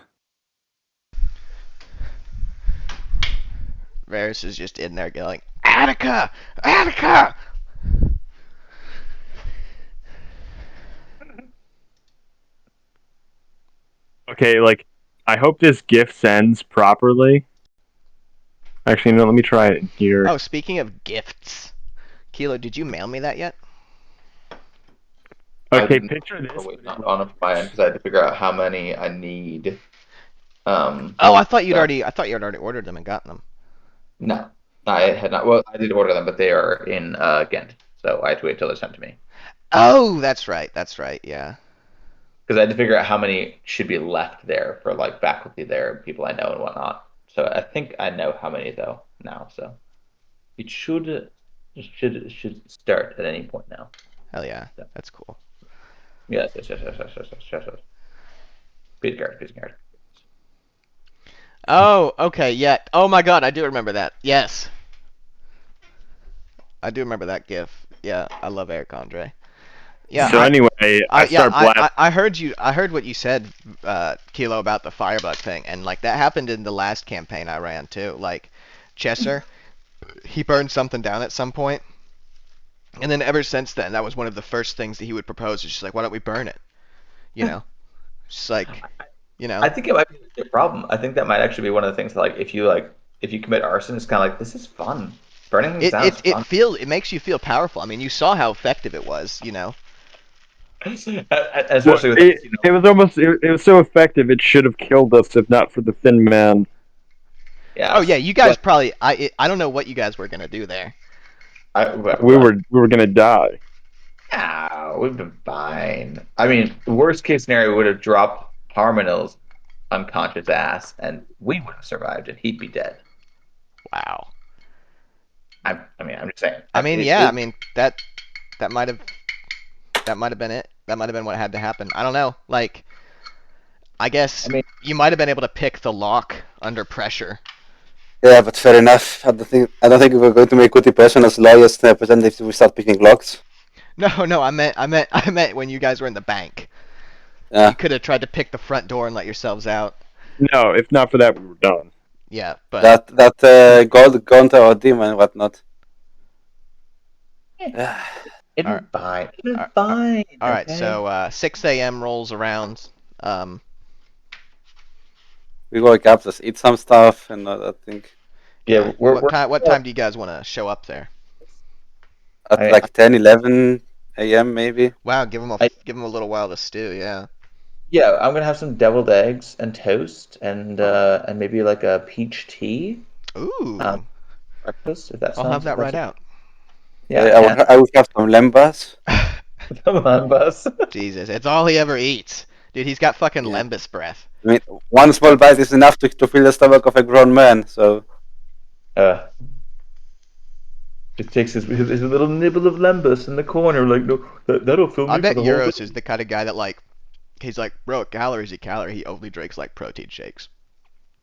Varys is just in there going, Attica! Attica! Okay, like, I hope this GIF sends properly. Actually, no, let me try it in here. Oh, speaking of gifts, Kilo, did you mail me that yet? I Okay, didn't- picture this. Wait, not on my end because I had to figure out how many I need. Oh, I thought you'd so- already ordered them and gotten them. No, I had not. Well, I did order them, but they are in Ghent, so I had to wait till they're sent to me Oh, that's right. That's right. Yeah. because I had to figure out how many should be left there for like faculty there, people I know and whatnot. So I think I know how many though now. So it should start at any point now. Hell yeah. That's cool. Yes. Peace guard. Oh, okay. Yeah. Oh my God, I do remember that. Yes. I do remember that GIF. Yeah, I love Eric Andre. Yeah. So anyway, I start blasting. I heard you. I heard what you said, Kilo, about the Firebug thing, and like that happened in the last campaign I ran too. Like, Chesser, he burned something down at some point, and then ever since then, that was one of the first things that he would propose. Is just like, why don't we burn it? You know, just like, you know. I think it might be a problem. I think that might actually be one of the things that, like if you commit arson, it's kind of like this is fun. Burning things down is fun. It makes you feel powerful. I mean, you saw how effective it was. You know. Especially with it was almost it was so effective it should have killed us if not for the Thin Man. yeah. Oh yeah, you guys probably. I don't know what you guys were gonna do there. We were gonna die. Yeah, we've been fine. I mean, the worst case scenario would have dropped Harmonil's unconscious ass, and we would have survived, and he'd be dead. Wow. I'm just saying. I mean, yeah. I mean that might have been it. That might have been what had to happen. I don't know. Like, I guess you might have been able to pick the lock under pressure. Yeah, but fair enough. I don't think we're going to make good impression as lawyers representatives if we start picking locks. No, I meant when you guys were in the bank. Yeah. You could have tried to pick the front door and let yourselves out. No, if not for that, we were done. Yeah, but That gold Gonta or demon and whatnot. It'd Alright. be fine. It'd be fine. all right. okay? So 6 a.m. rolls around. We wake up, just eat some stuff and all that thing. yeah, What time do you guys want to show up there? At I- like 10, 11 a.m. maybe. Wow, give them a little while to stew. Yeah. Yeah, I'm gonna have some deviled eggs and toast, and maybe like a peach tea Ooh. breakfast. If that I'll sounds have that right out. Yeah, I would have some lembas. come on, bus. Jesus, it's all he ever eats. Dude, he's got fucking Yeah. lembas breath. I mean, one small bite is enough to fill the stomach of a grown man. So Just takes his little nibble of lembas in the corner, like no, that'll fill me. I bet for the whole Euros day. is the kind of guy that like, he's like, bro, calories a calorie. He only drinks like protein shakes.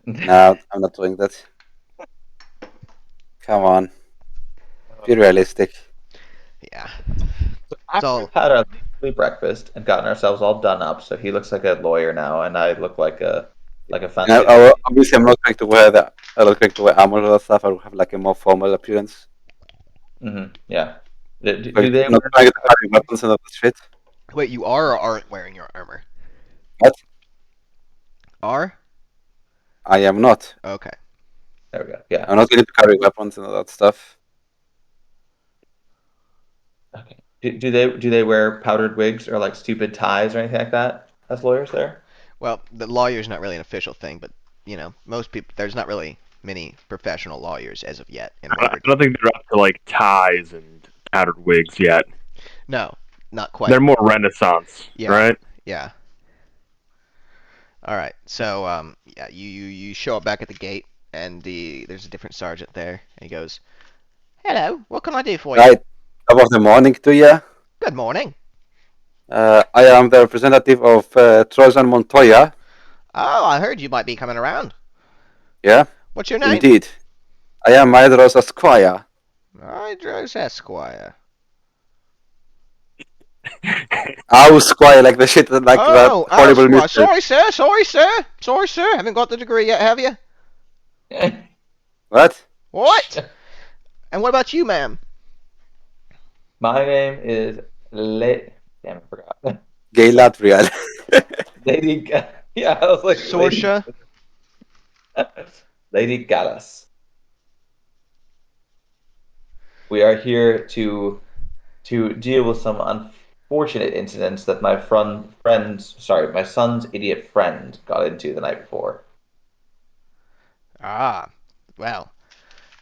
no, I'm not doing that. Come on, be realistic. Yeah. After So- we've had our leisurely breakfast and gotten ourselves all done up, so he looks like a lawyer now, and I look like a fancy. Obviously, I'm not going to wear armor or that stuff. I will have like a more formal appearance. Yeah. Do Like, they? not trying to carry weapons and all that shit. Wait, you are or aren't wearing your armor? What? Are? I am not. Okay. There we go. Yeah. I'm not going to carry weapons and all that stuff. Okay. Do they wear powdered wigs or like stupid ties or anything like that as lawyers there? Well, the lawyer's not really an official thing, but you know, most people, there's not really many professional lawyers as of yet in I Waverly. don't think they're up to like ties and powdered wigs yet. No, not quite. They're more Renaissance, Yeah. right? Yeah. All right. So yeah, you show up back at the gate, and there's a different sergeant there, and he goes, "Hello, what can I do for you?" Right. Top of the morning to you. Good morning. I am the representative of Trojan Montoya. Oh, I heard you might be coming around. Yeah, What's your name? indeed. I am Maedros Esquire. Idros Esquire. Oh, Squire, like the shit, like that horrible Esquire. mystery. Sorry, sir. Sorry, sir. Sorry, sir. Haven't got the degree yet, have you? What? What? And what about you, ma'am? My name is Damn, I forgot. Galadriel. Lady. Yeah, I was like Sorsha. Lady Gallus. We are here to deal with some unfortunate incidents that my my son's idiot friend got into the night before. Ah, well,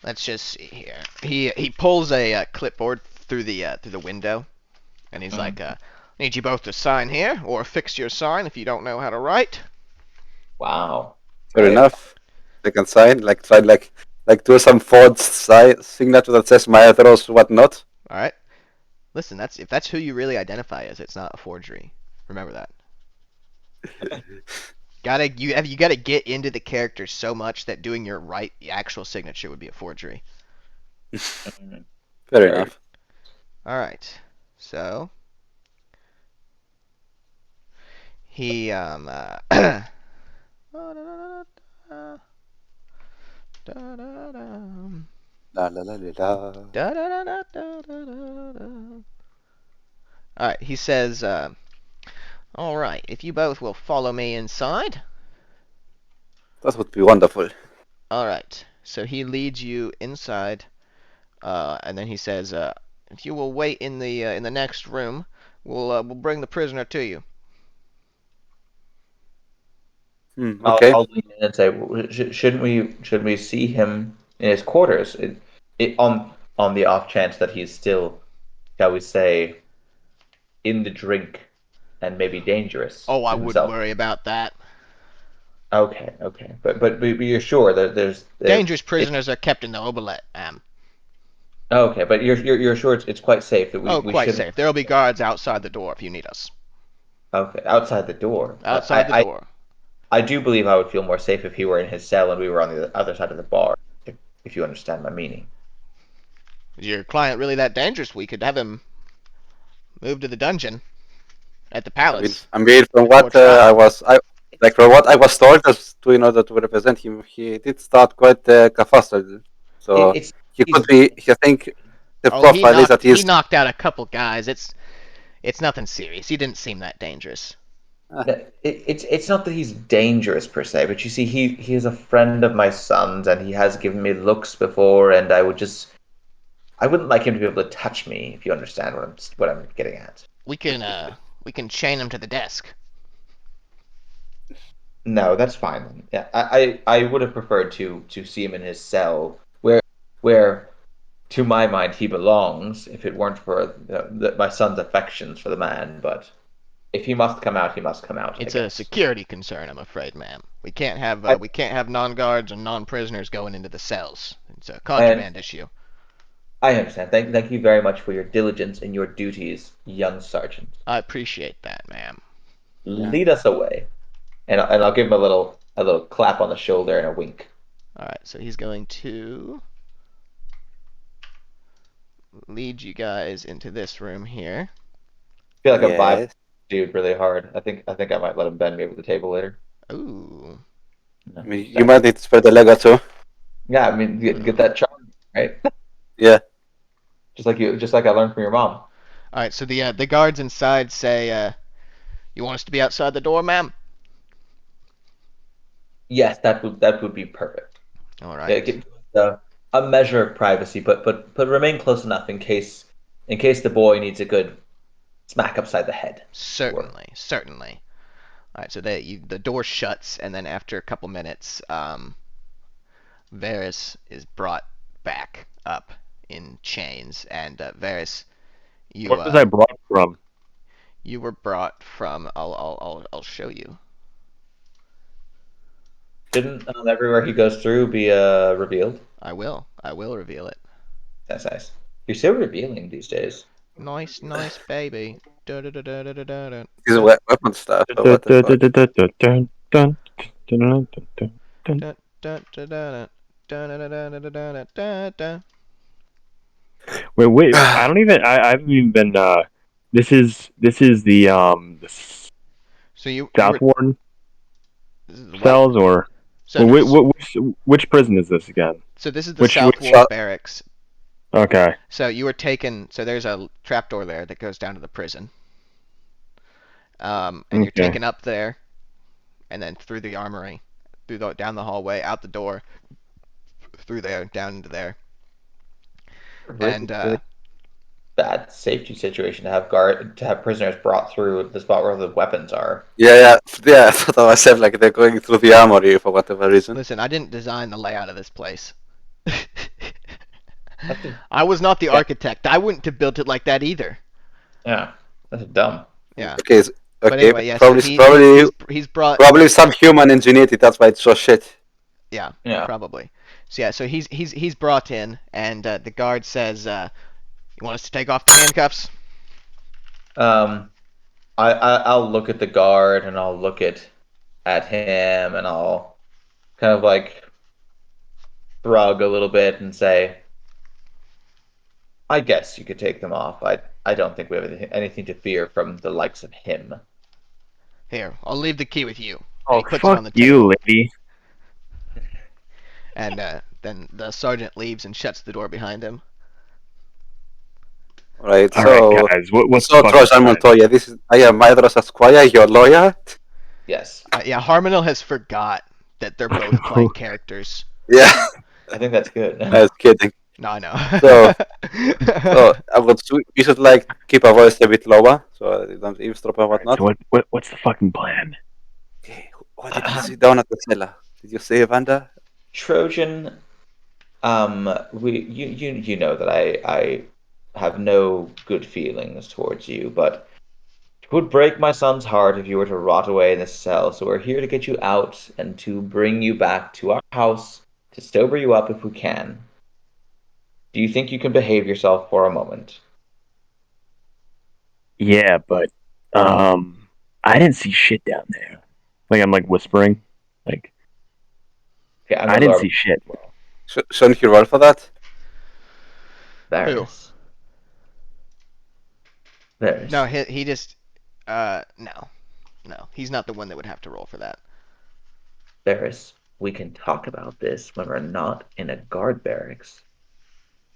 let's just see here. He pulls a clipboard through the window, and he's like, "Need you both to sign here, or fix your sign if you don't know how to write." Wow. Fair Right. enough. They can sign, like do some forged signature that says Maedros whatnot. All right. Listen, if that's who you really identify as, it's not a forgery. Remember that. You gotta get into the character so much that doing your actual signature would be a forgery. Fair enough. All right. So he La la la la la. All right. He says, "All right. If you both will follow me inside." That would be wonderful. All right. So he leads you inside, and then he says, "If you will wait in the next room, we'll bring the prisoner to you." Okay. I'll lean in and say, shouldn't we see him in his quarters? On the off chance that he's still, shall we say, in the drink and maybe dangerous. Oh, I to wouldn't himself. worry about that. Okay, but you're sure that there's Dangerous prisoners are kept in the oubliette, ma'am. Okay, but you're sure it's quite safe that we Quite shouldn't. safe. There'll be guards outside the door if you need us. Okay, outside the door. Outside the door. I do believe I would feel more safe if he were in his cell and we were on the other side of the bar. If you understand my meaning. Is your client really that dangerous? We could have him moved to the dungeon at the palace. I mean, from what from what I was told, as to in order to represent him, he did start quite kerfuffle. So he could be. I think the profile is that he knocked out a couple guys. It's nothing serious. He didn't seem that dangerous. It's not that he's dangerous per se, but you see, he is a friend of my son's, and he has given me looks before, and I wouldn't like him to be able to touch me, if you understand what I'm getting at. We can chain him to the desk. No, that's fine. Yeah, I would have preferred to see him in his cell, where to my mind he belongs, if it weren't for my son's affections for the man. But if he must come out, he must come out. It's a security concern, I'm afraid, ma'am. We can't have non-guards and non-prisoners going into the cells. It's a contraband issue. I understand. Thank you very much for your diligence in your duties, young sergeant. I appreciate that, ma'am. Lead us away, and I'll give him a little clap on the shoulder and a wink. All right, so he's going to lead you guys into this room here. I feel like I'm vibing dude really hard. I think I might let him bend me over the table later. Ooh. I mean, you might need to spread the leg out too. Yeah, I mean, get that charm, right? Yeah. Just like I learned from your mom. All right, so the guards inside say, "You want us to be outside the door, ma'am?" Yes, that would be perfect. All right. Yeah, a measure of privacy, but remain close enough in case the boy needs a good smack upside the head. Certainly. All right, so the door shuts, and then after a couple minutes, Varys is brought back up in chains, and Varys, What was I brought from? You were brought from. I'll show you. Didn't everywhere he goes through be revealed? I will reveal it. That's nice. You're so revealing these days. Nice, baby. His weapon stuff. dun, dun, dun. Dun, dun, dun, dun, dun, dun, dun, dun, dun, dun, dun, dun. Wait. I don't even. I haven't even been. This is the So you South were Warden this is the what? cells, or So well, no, which prison is this again? so this is the which- South which- Ward barracks. Okay. So you were taken. So there's a trapdoor there that goes down to the prison. And you're Okay. taken up there, and then through the armory, down the hallway, out the door, through there, down into there. And Really bad safety situation to have prisoners brought through the spot where the weapons are. Yeah. I thought to myself like they're going through the armory for whatever reason. listen, I didn't design the layout of this place. That's a- I was not the Yeah. architect. I wouldn't have built it like that either. yeah, that's dumb. Yeah. Okay. But Okay. anyway, yeah. probably So probably he's brought. probably some human ingenuity. That's why it's so shit. Yeah. Yeah. Probably. So yeah. So he's brought in, and the guard says, "You want us to take off the handcuffs?" I'll look at the guard and I'll look at him and I'll kind of like shrug a little bit and say, I guess you could take them off. I don't think we have anything to fear from the likes of him. Here, I'll leave the key with you. Oh, he puts it fuck on the you, lady. And then the sergeant leaves and shuts the door behind him. Right. All So right, guys. What's so the fucking Trojan plan? Montoya, this is I am Maedros Esquire, your lawyer. Yes, Yeah, Harmonil has forgot that they're both playing characters. Yeah. I think that's good. I was kidding. No, I know. So you should like keep our voice a bit lower so you don't eavesdrop or All right, whatnot. so what's the fucking plan? Okay. What did you see down at the cellar? Did you say Evander? Trojan, you know that I have no good feelings towards you, but it would break my son's heart if you were to rot away in this cell. So we're here to get you out and to bring you back to our house to sober you up if we can. Do you think you can behave yourself for a moment? Yeah, but I didn't see shit down there. Like I'm like whispering. Like Okay, I'm I gonna didn't lower see shit. Shouldn't you roll for that? Varys. Varys. No, he just no, he's not the one that would have to roll for that. Varys, we can talk about this when we're not in a guard barracks.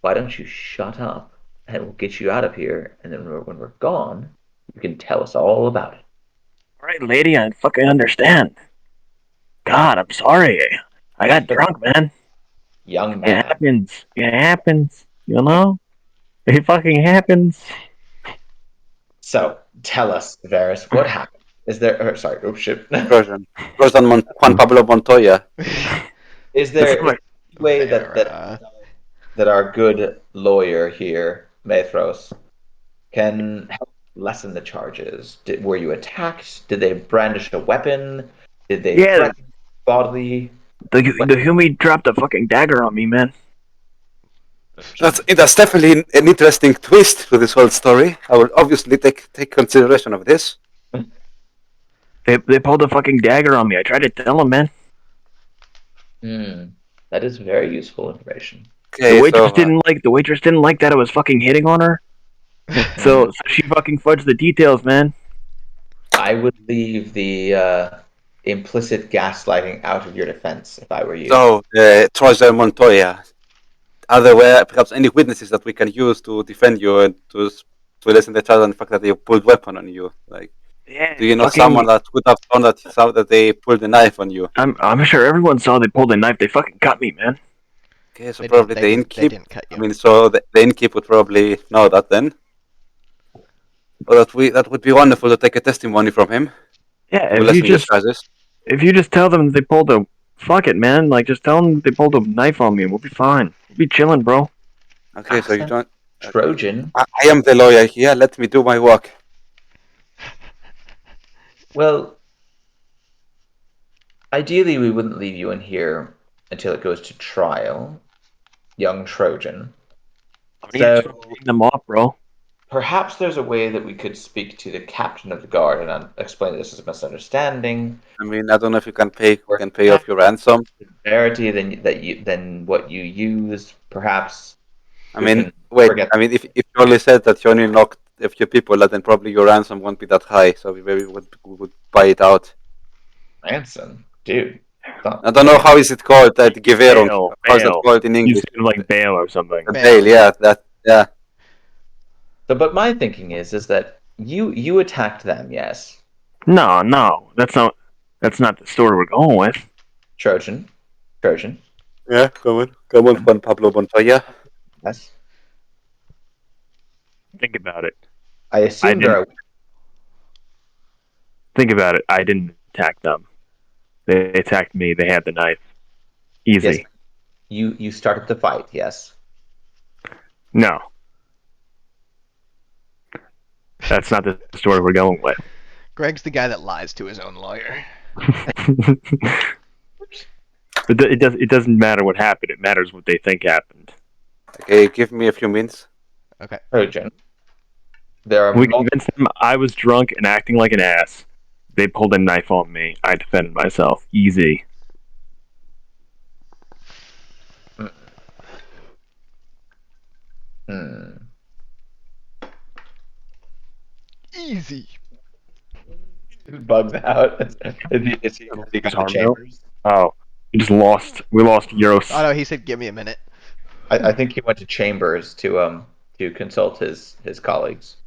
Why don't you shut up and we'll get you out of here, and then when we're gone, you can tell us all about it. All right, lady, I fucking understand. God, I'm sorry. I got drunk, man. Young It man. happens. It happens. You know? It fucking happens. So, tell us, Varys, what happened? Is there... sorry, oh shit. Trojan Juan Pablo Montoya. Is there That's a way Vera. that our good lawyer here, Maethros, can help lessen the charges? Were you attacked? Did they brandish a weapon? Did they Yeah. threaten bodily? The Humi dropped a fucking dagger on me, man. That's definitely an interesting twist to this whole story. I will obviously take consideration of this. They pulled a fucking dagger on me. I tried to tell them, man. That is very useful information. Okay, The waitress so, didn't like that I was fucking hitting on her. So she fucking fudged the details, man. I would leave the implicit gaslighting out of your defense if I were you. so Trojan Montoya, are there perhaps any witnesses that we can use to defend you and to lessen the charge on the fact that they pulled weapon on you? Like, Yeah. do you know fucking- someone that could have found that they pulled a knife on you? I'm sure everyone saw they pulled a knife. They fucking cut me, man. Okay, so They probably didn't- the they innkeep. didn't cut you. I mean, so the innkeep would probably know that then. But that would be wonderful to take a testimony from him. Yeah, To lessen the charges. if you just tell them they pulled a fuck it, man. Like just tell them they pulled a knife on me, and we'll be fine. We'll be chilling, bro. Okay, so you don't. Trojan. I am the lawyer here. Let me do my work. Well, ideally, we wouldn't leave you in here until it goes to trial, young Trojan. I'm just So, take them off, bro. perhaps there's a way that we could speak to the captain of the guard and explain this as a misunderstanding. I mean, I don't know if you can pay Or off your ransom. severity than what you use. Perhaps I we mean, can wait. forget. I mean, if you only said that you only knocked a few people, then probably your ransom won't be that high. So we maybe would buy it out. Ransom, dude. I don't know how is it called at Giverung. Bail, How is that bail. called in You English? said like bail or something. A Bail. bail, yeah, yeah. So, but my thinking is that you attacked them, yes, No, that's not the story we're going with. Trojan. Yeah, come on, Juan Pablo Montoya. Yes, Think about it. I assume there are. Think about it. I didn't attack them. They attacked me. They had the knife. Easy. Yes, you started the fight. Yes. No. That's not the story we're going with. Greg's the guy that lies to his own lawyer. It doesn't matter what happened. It matters what they think happened. Okay, give me a few minutes. Okay. Trojan. There are We convinced them I was drunk and acting like an ass. They pulled a knife on me. I defended myself. Easy. Easy. bugs out. Is he got the Arm chambers? Oh, we lost Euros. Oh no, he said give me a minute. I think he went to chambers to consult his colleagues.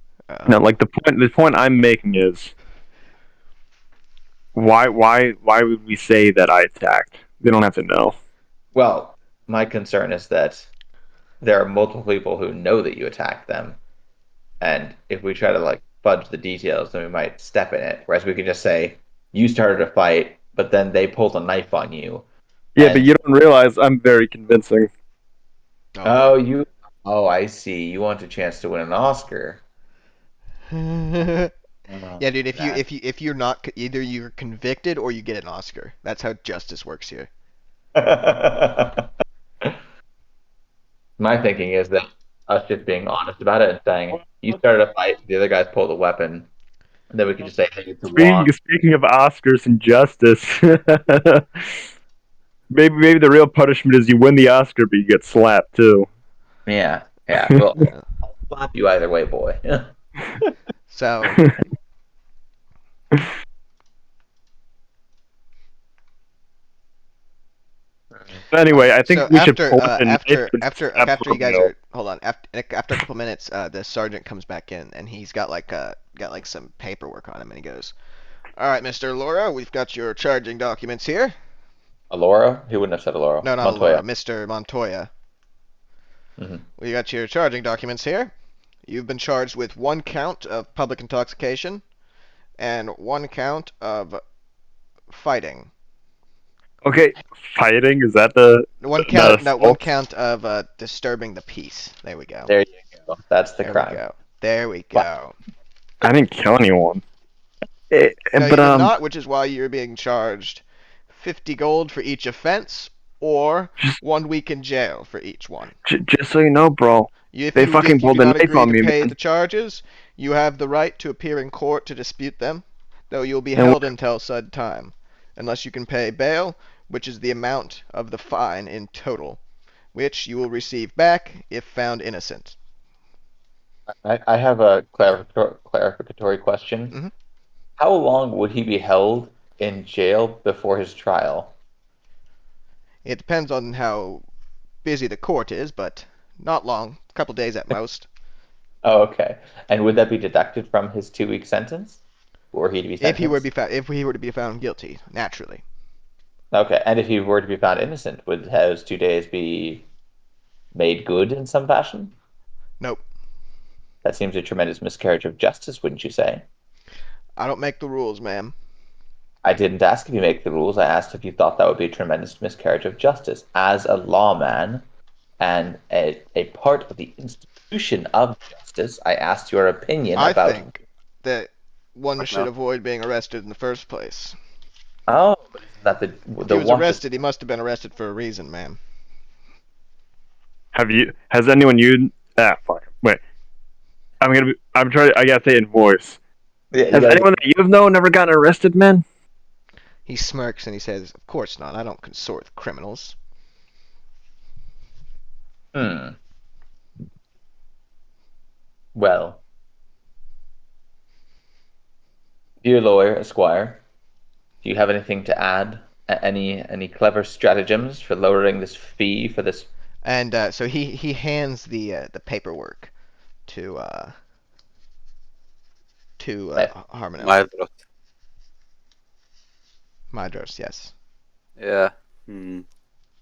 No, like the point I'm making is why would we say that I attacked? They don't have to know. Well, my concern is that there are multiple people who know that you attacked them, and if we try to fudge the details, then we might step in it. Whereas we could just say you started a fight, but then they pulled a knife on you. Yeah, but you don't realize I'm very convincing. Oh, I see. You want a chance to win an Oscar. Yeah, dude. If you're not, either you're convicted or you get an Oscar. That's how justice works here. My thinking is that us just being honest about it and saying you started a fight, the other guys pulled a weapon, and then we can just say, "Hey, it's a law." Speaking of Oscars and justice, maybe the real punishment is you win the Oscar, but you get slapped too. Yeah. Well, I'll slap you either way, boy. So Anyway, I think so we after should pull it in after you guys Pablo. are hold on after a couple minutes, the sergeant comes back in and he's got some paperwork on him and he goes, "All right, Mr. Laura, we've got your charging documents here." Alora? He wouldn't have said Alora. No, not Montoya. Laura, Mr. Montoya. Mm-hmm. We got your charging documents here. You've been charged with 1 count of public intoxication and 1 count of fighting. Okay, fighting, is that the One assault? count of disturbing the peace. There we go. There you go. That's the There crime. we go. There we go. I didn't kill anyone. No, you but did not, which is why you're being charged 50 gold for each offense, or 1 week in jail for each one. just so you know, bro, If They you, fucking if you pulled do a not knife agree on to me, pay man. the charges, you have the right to appear in court to dispute them, though you'll be And held until said time, unless you can pay bail, which is the amount of the fine in total, which you will receive back if found innocent. I have a clarificatory question. Mhm. How long would he be held in jail before his trial? It depends on how busy the court is, but not long, a couple days at most. Oh, okay. And would that be deducted from his 2-week sentence? Were he to be sentenced? If he were to be found guilty, naturally. Okay, and if he were to be found innocent, would those 2 days be made good in some fashion? Nope. That seems a tremendous miscarriage of justice, wouldn't you say? I don't make the rules, ma'am. I didn't ask if you make the rules. I asked if you thought that would be a tremendous miscarriage of justice. As a lawman and a part of the institution of justice, I asked your opinion I about... think that one What should now? avoid being arrested in the first place. Oh, but isn't that If the he was want arrested, he must have been arrested for a reason, ma'am. has anyone used... fuck. Wait. I'm trying. I gotta say it in voice. Yeah, you Has gotta- anyone that you've known ever gotten arrested, man? He smirks and he says, "Of course not. I don't consort with criminals." Hmm. Well, dear lawyer, Esquire, do you have anything to add? Any clever stratagems for lowering this fee for this? And so he hands the paperwork to Right. Harmono. Mildros. Mydros, yes. Yeah. Hmm.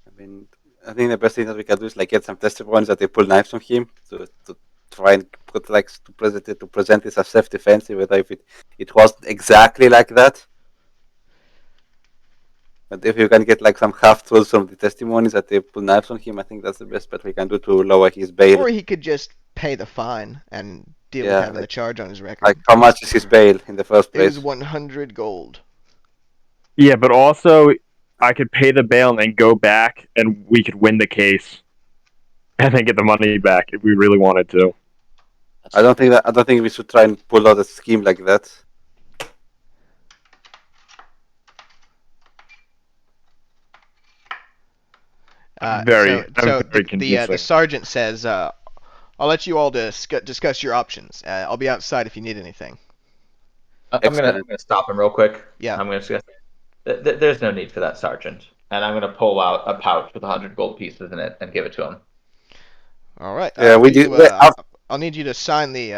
I mean, I think the best thing that we can do is like get some testimonies that they pull knives from him to try and put like to present this as self-defense, whether if it wasn't exactly like that. But if you can get like some half truths from the testimonies that they pull knives on him, I think that's the best bet we can do to lower his bail. Or he could just pay the fine and deal with Yeah, having the like- charge on his record. Like, how much is his bail in the first It was place? 100 gold. Yeah, but also I could pay the bail and then go back, and we could win the case, and then get the money back if we really wanted to. I don't think we should try and pull out a scheme like that. I'm very the convincing. sergeant says, "I'll let you all discuss your options. I'll be outside if you need anything." I'm gonna Excellent. stop him real quick. Yeah. I'm gonna suggest there's no need for that, Sergeant. And I'm gonna pull out a pouch with 100 gold pieces in it and give it to him. All right. Yeah, we did. I'll need you to sign the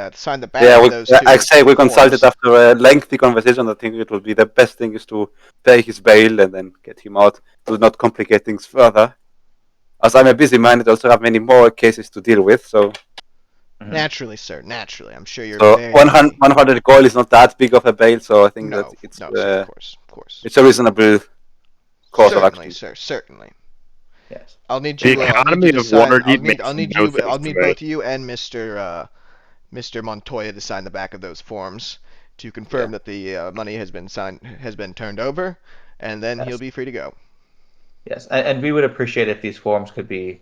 back Yeah, of those two. I say we consulted forms. after a lengthy conversation. I think it would be the best thing is to pay his bail and then get him out. To not complicate things further. As I'm a busy man, I also have many more cases to deal with. So, Naturally, sir. Naturally, I'm sure you're so very 100 gold is not that big of a bail. So I think No, that it's no, sir, of course. it's a reasonable course of Certainly, action. sir. Certainly. Yes. I'll need The you. I'll need economy you to of sign. Waterdeep makes I'll need no you. sense I'll to need me. both you and Mr. Montoya to sign the back of those forms to confirm that the money has been turned over, and then Yes. he'll be free to go. Yes, and we would appreciate if these forms could be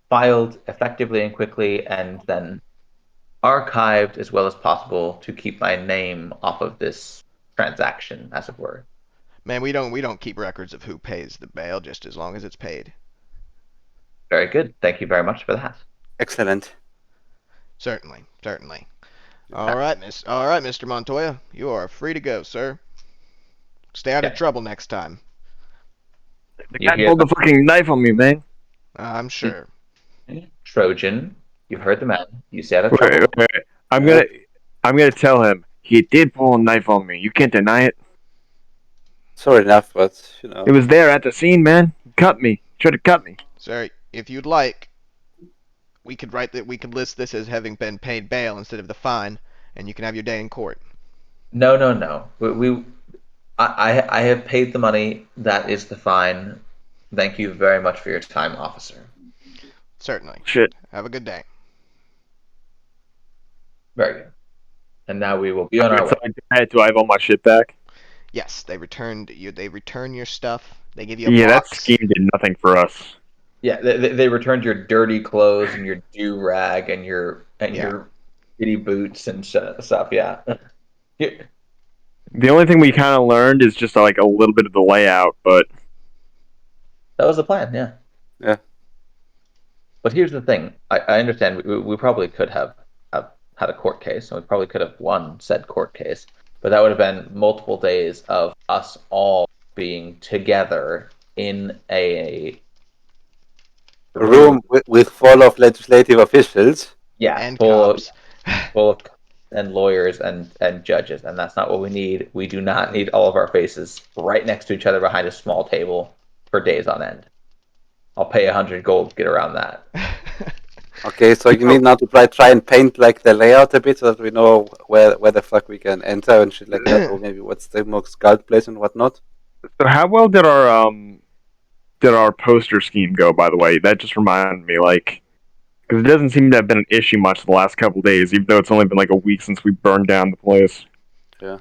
filed effectively and quickly, and then archived as well as possible to keep my name off of this transaction, as it were. Man, we don't keep records of who pays the bail, just as long as it's paid. Very good. Thank you very much for that. Excellent. Certainly. All right, Mr. Montoya, you are free to go, sir. Stay out of Okay. trouble next time. The You guy hear pulled the fucking knife on me, man. I'm sure. Trojan, you heard the man. You stay out of Wait, trouble. wait, wait. I'm gonna tell him he did pull a knife on me. You can't deny it. Sorry enough, but It was there at the scene, man. He cut me. Tried to cut me. Sir, if you'd like, we could list this as having been paid bail instead of the fine, and you can have your day in court. No. I have paid the money. That is the fine. Thank you very much for your time, officer. Certainly. Shit. Have a good day. Very good. And now we will be on our way. Do I have all my shit back? Yes, they return your stuff. They give you a Yeah, that box. scheme did nothing for us. Yeah, they returned your dirty clothes and your do rag and your shitty boots and stuff. Yeah. Yeah. The only thing we kind of learned is just like a little bit of the layout, but That was the plan, yeah. Yeah. But here's the thing. I understand we probably could have had a court case, and we probably could have won said court case, but that would have been multiple days of us all being together in a room with full of legislative officials. Yeah, And full cops. of and lawyers and judges, and that's not what we need. We do not need all of our faces right next to each other behind a small table for days on end. I'll pay 100 gold to get around that. Okay, so you need now to try and paint like the layout a bit so that we know where the fuck we can enter and shit like that, or maybe what's the most guard place and whatnot. so how well did our poster scheme go? By the way, that just reminded me, like, because it doesn't seem to have been an issue much the last couple days, even though it's only been like a week since we burned down the place. Yeah.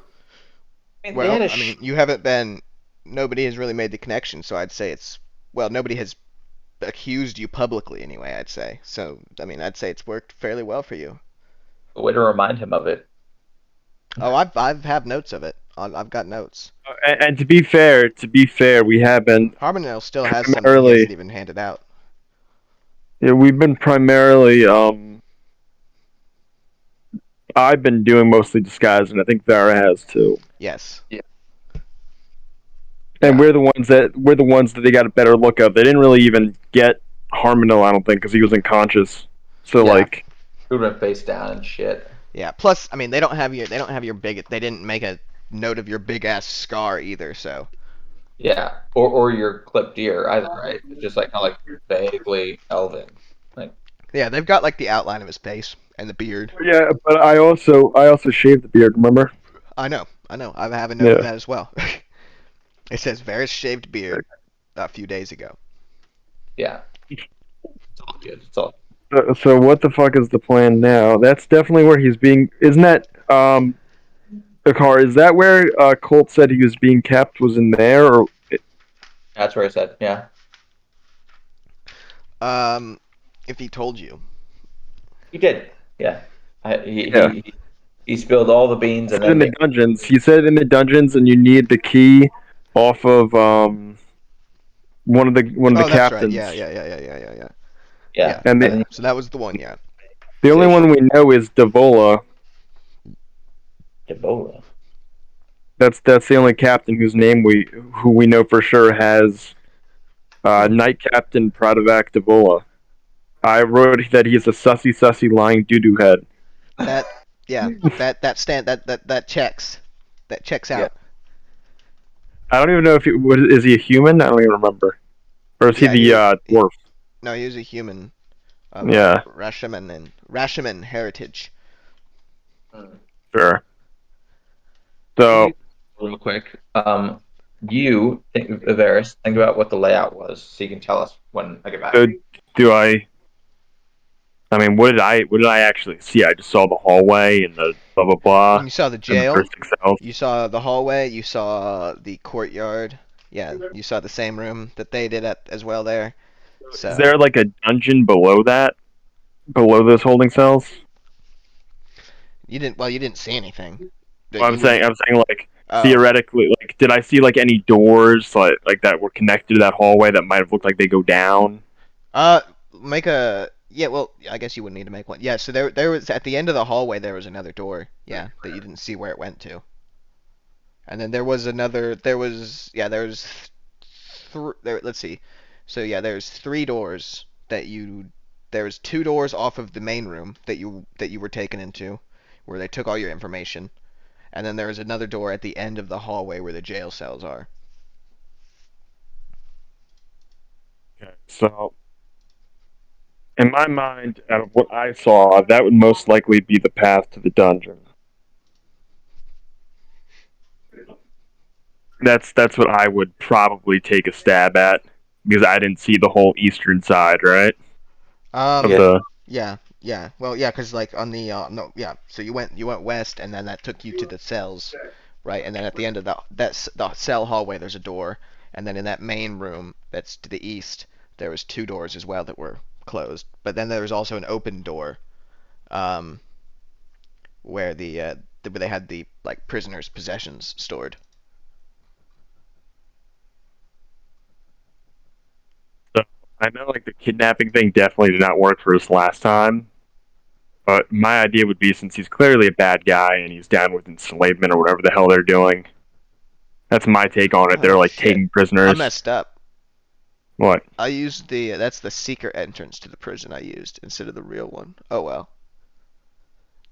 Well, I mean, you haven't been. Nobody has really made the connection, so I'd say nobody has accused you publicly anyway. I'd say so. I mean, I'd say it's worked fairly well for you. a way to remind him of it. Oh, I've have notes of it. I've got notes. And to be fair, we have been Harmonell still has some that he primarily, hasn't even handed out. yeah, we've been primarily, I've been doing mostly disguise, and I think Vara has too. Yes. And Yeah. we're the ones that they got a better look of. They didn't really even get Harmonell, I don't think, because he was unconscious. So Yeah. like, He went face down and shit. Yeah. Plus, I mean, they don't have your big. They didn't make a note of your big ass scar either. So. Yeah, or your clipped ear either, right? It's just like kind of like vaguely elven. Like, Yeah, they've got like the outline of his face and the beard. yeah, but I also shaved the beard. Remember? I know. I have a note of Yeah. that as well. It says Varys shaved beard a few days ago. yeah, it's all good. It's all So what the fuck is the plan now? That's definitely where he's being. Isn't that the car? Is that where Colt said he was being kept? Was in there, or that's where I said, yeah. If he told you. He did, yeah. He, Yeah. he spilled all the beans and in then the dungeons? He said in the dungeons, and you need the key off of one of the Oh, that's right. captains. Yeah. And then So that was the one. Yeah. the only one we know is Devola. Devola. That's the only captain whose name who we know for sure has Knight Captain Pradovac Devola. I wrote that he's a sussy lying doo-doo head. That checks. That checks out. I don't even know if is he a human? I don't even remember. Or is Yeah, he the dwarf? No, he was a human. Yeah. Rashomon heritage. Sure. So real quick, you think Varys, think about what the layout was, so you can tell us when I get back. do I? I mean, what did I actually see? I just saw the hallway and the blah blah blah. You saw the and the jail. first 6 cells. You saw the hallway. You saw the courtyard. Yeah, you saw the same room that they did as well there. So. Is there like a dungeon below that? Below those holding cells? You didn't see anything. Well, I'm saying like Oh. theoretically, like did I see like any doors like that were connected to that hallway that might have looked like they go down? Make a yeah. Well, I guess you wouldn't need to make one. Yeah. So there was at the end of the hallway there was another door. Yeah, that you didn't see where it went to. And then there was another. Let's see. So yeah, there's 3 doors that you. There's 2 doors off of the main room that you were taken into, where they took all your information, and then there was another door at the end of the hallway where the jail cells are. Okay, so in my mind, out of what I saw, that would most likely be the path to the dungeon. That's what I would probably take a stab at because I didn't see the whole eastern side, right? Yeah. Well, yeah, because like on the no, yeah. So you went west, and then that took you to the cells, right? And then at the end of the cell hallway, there's a door, and then in that main room that's to the east, there was 2 doors as well that were closed. But then there was also an open door, where where they had the like prisoners' possessions stored. So I know like the kidnapping thing definitely did not work for us last time. But my idea would be, since he's clearly a bad guy and he's down with enslavement or whatever the hell they're doing, that's my take on it. They're like taking prisoners. I messed up. What? I used that's the secret entrance to the prison I used instead of the real one. Oh well.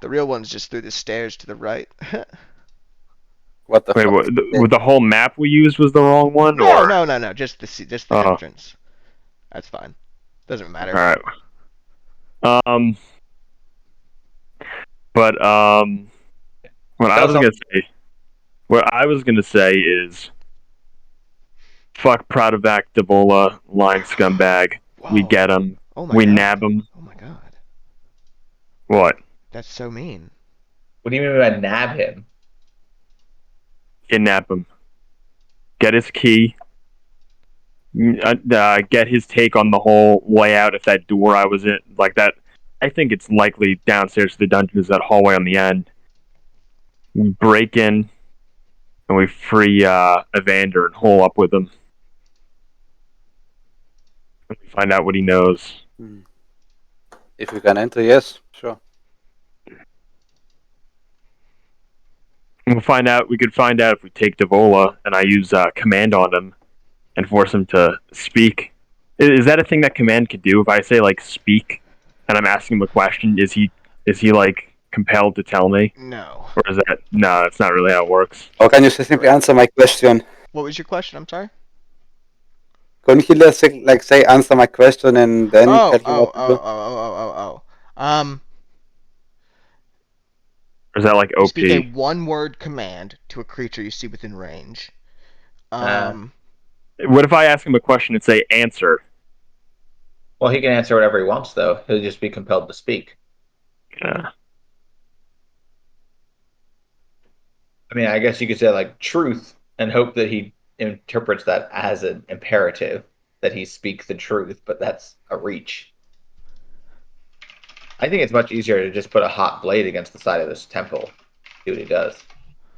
The real one's just through the stairs to the right. What the Wait, fuck? the whole map we used was the wrong one? No, or? no. Just the entrance. That's fine. Doesn't matter. All right. But what I was gonna say is, fuck Pradovac Devola, lying scumbag. Whoa. We get him. Oh my we God. nab him. Oh my God. What? That's so mean. What do you mean by nab him? Kidnap him. Get his key. Get his take on the whole layout of that door I was in, like that I think it's likely downstairs to the dungeon is that hallway on the end. We break in and we free Evander and hole up with him. And we find out what he knows. If we can enter, yes, sure. And we could find out if we take Devola and I use command on him and force him to speak. Is that a thing that command could do? If I say like speak and I'm asking him a question, is he like compelled to tell me? No. Or is that no, that's not really how it works. Or can you simply answer my question? What was your question? I'm sorry. Couldn't he just say answer my question and then tell you what to do? Or is that like OP? Speak a one-word command to a creature you see within range. What if I ask him a question and say answer? Well, he can answer whatever he wants, though. He'll just be compelled to speak. Yeah. I mean, I guess you could say like truth and hope that he interprets that as an imperative that he speak the truth, but that's a reach. I think it's much easier to just put a hot blade against the side of this temple. See what he does.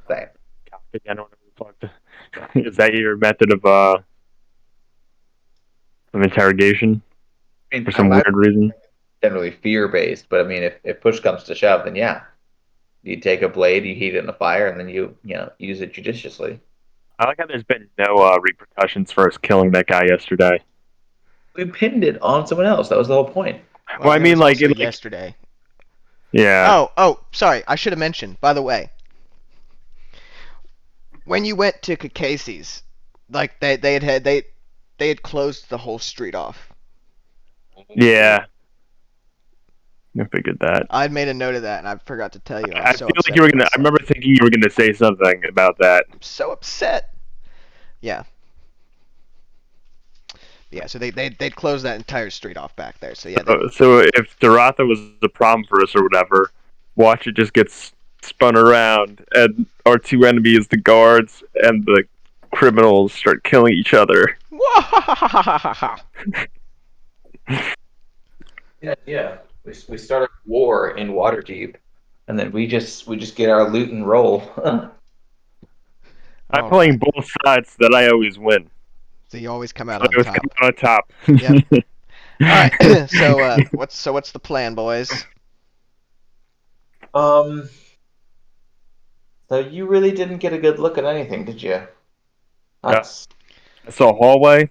Bam. Is that your method of interrogation I mean, for some weird reason? Generally fear-based, but I mean, if push comes to shove, then yeah, you take a blade, you heat it in a fire, and then you use it judiciously. I like how there's been no repercussions for us killing that guy yesterday. We pinned it on someone else. That was the whole point. Well, I mean, like yesterday. Yeah. Oh, sorry. I should have mentioned. By the way, when you went to Casey's, like they had closed the whole street off. Yeah. I figured that. I'd made a note of that, and I forgot to tell you. I feel like you were gonna. I remember thinking you were gonna say something about that. I'm so upset. Yeah. Yeah. So they'd closed that entire street off back there. So yeah. So if Daratha was a problem for us or whatever, watch it just gets spun around, and our two enemies, the guards and the criminals, start killing each other. Yeah. We start a war in Waterdeep, and then we just get our loot and roll. I'm playing both sides so that I always win. So you always come out on top. Come on top. Yep. All right. So what's the plan, boys? So you really didn't get a good look at anything, did you? That's... I saw a hallway.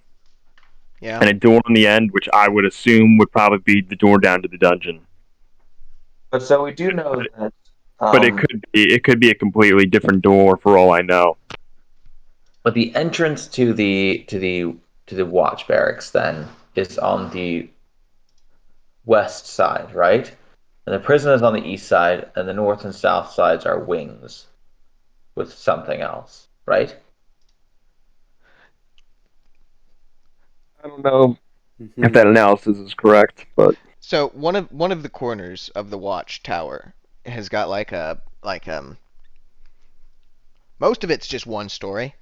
Yeah. And a door on the end, which I would assume would probably be the door down to the dungeon. But so we do know that. But it could be a completely different door for all I know. But the entrance to the watch barracks then is on the west side, right? And the prison is on the east side, and the north and south sides are wings with something else, right? I don't know if that analysis is correct, but so one of the corners of the watch tower has got most of it's just one story,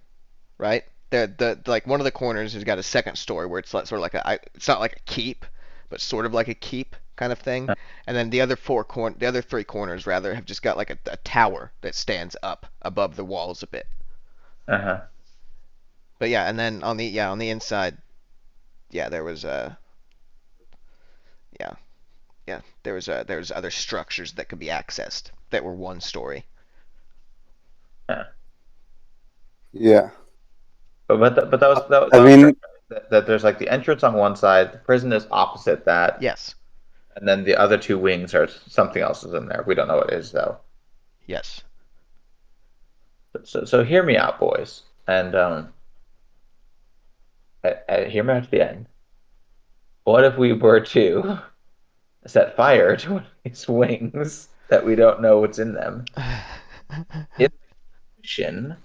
right? The like one of the corners has got a second story where it's sort of like it's not like a keep, but sort of like a keep kind of thing. And then the other three corners rather have just got like a tower that stands up above the walls a bit. Uh-huh. But yeah, and then on the inside, yeah, there was there was other structures that could be accessed that were one story. Yeah. But that was I mean, that there's like the entrance on one side, the prison is opposite that. Yes. And then the other two wings are something else is in there. We don't know what it is though. Yes. So hear me out, boys, and hear me out to the end. What if we were to set fire to one of these wings that we don't know what's in them? In addition,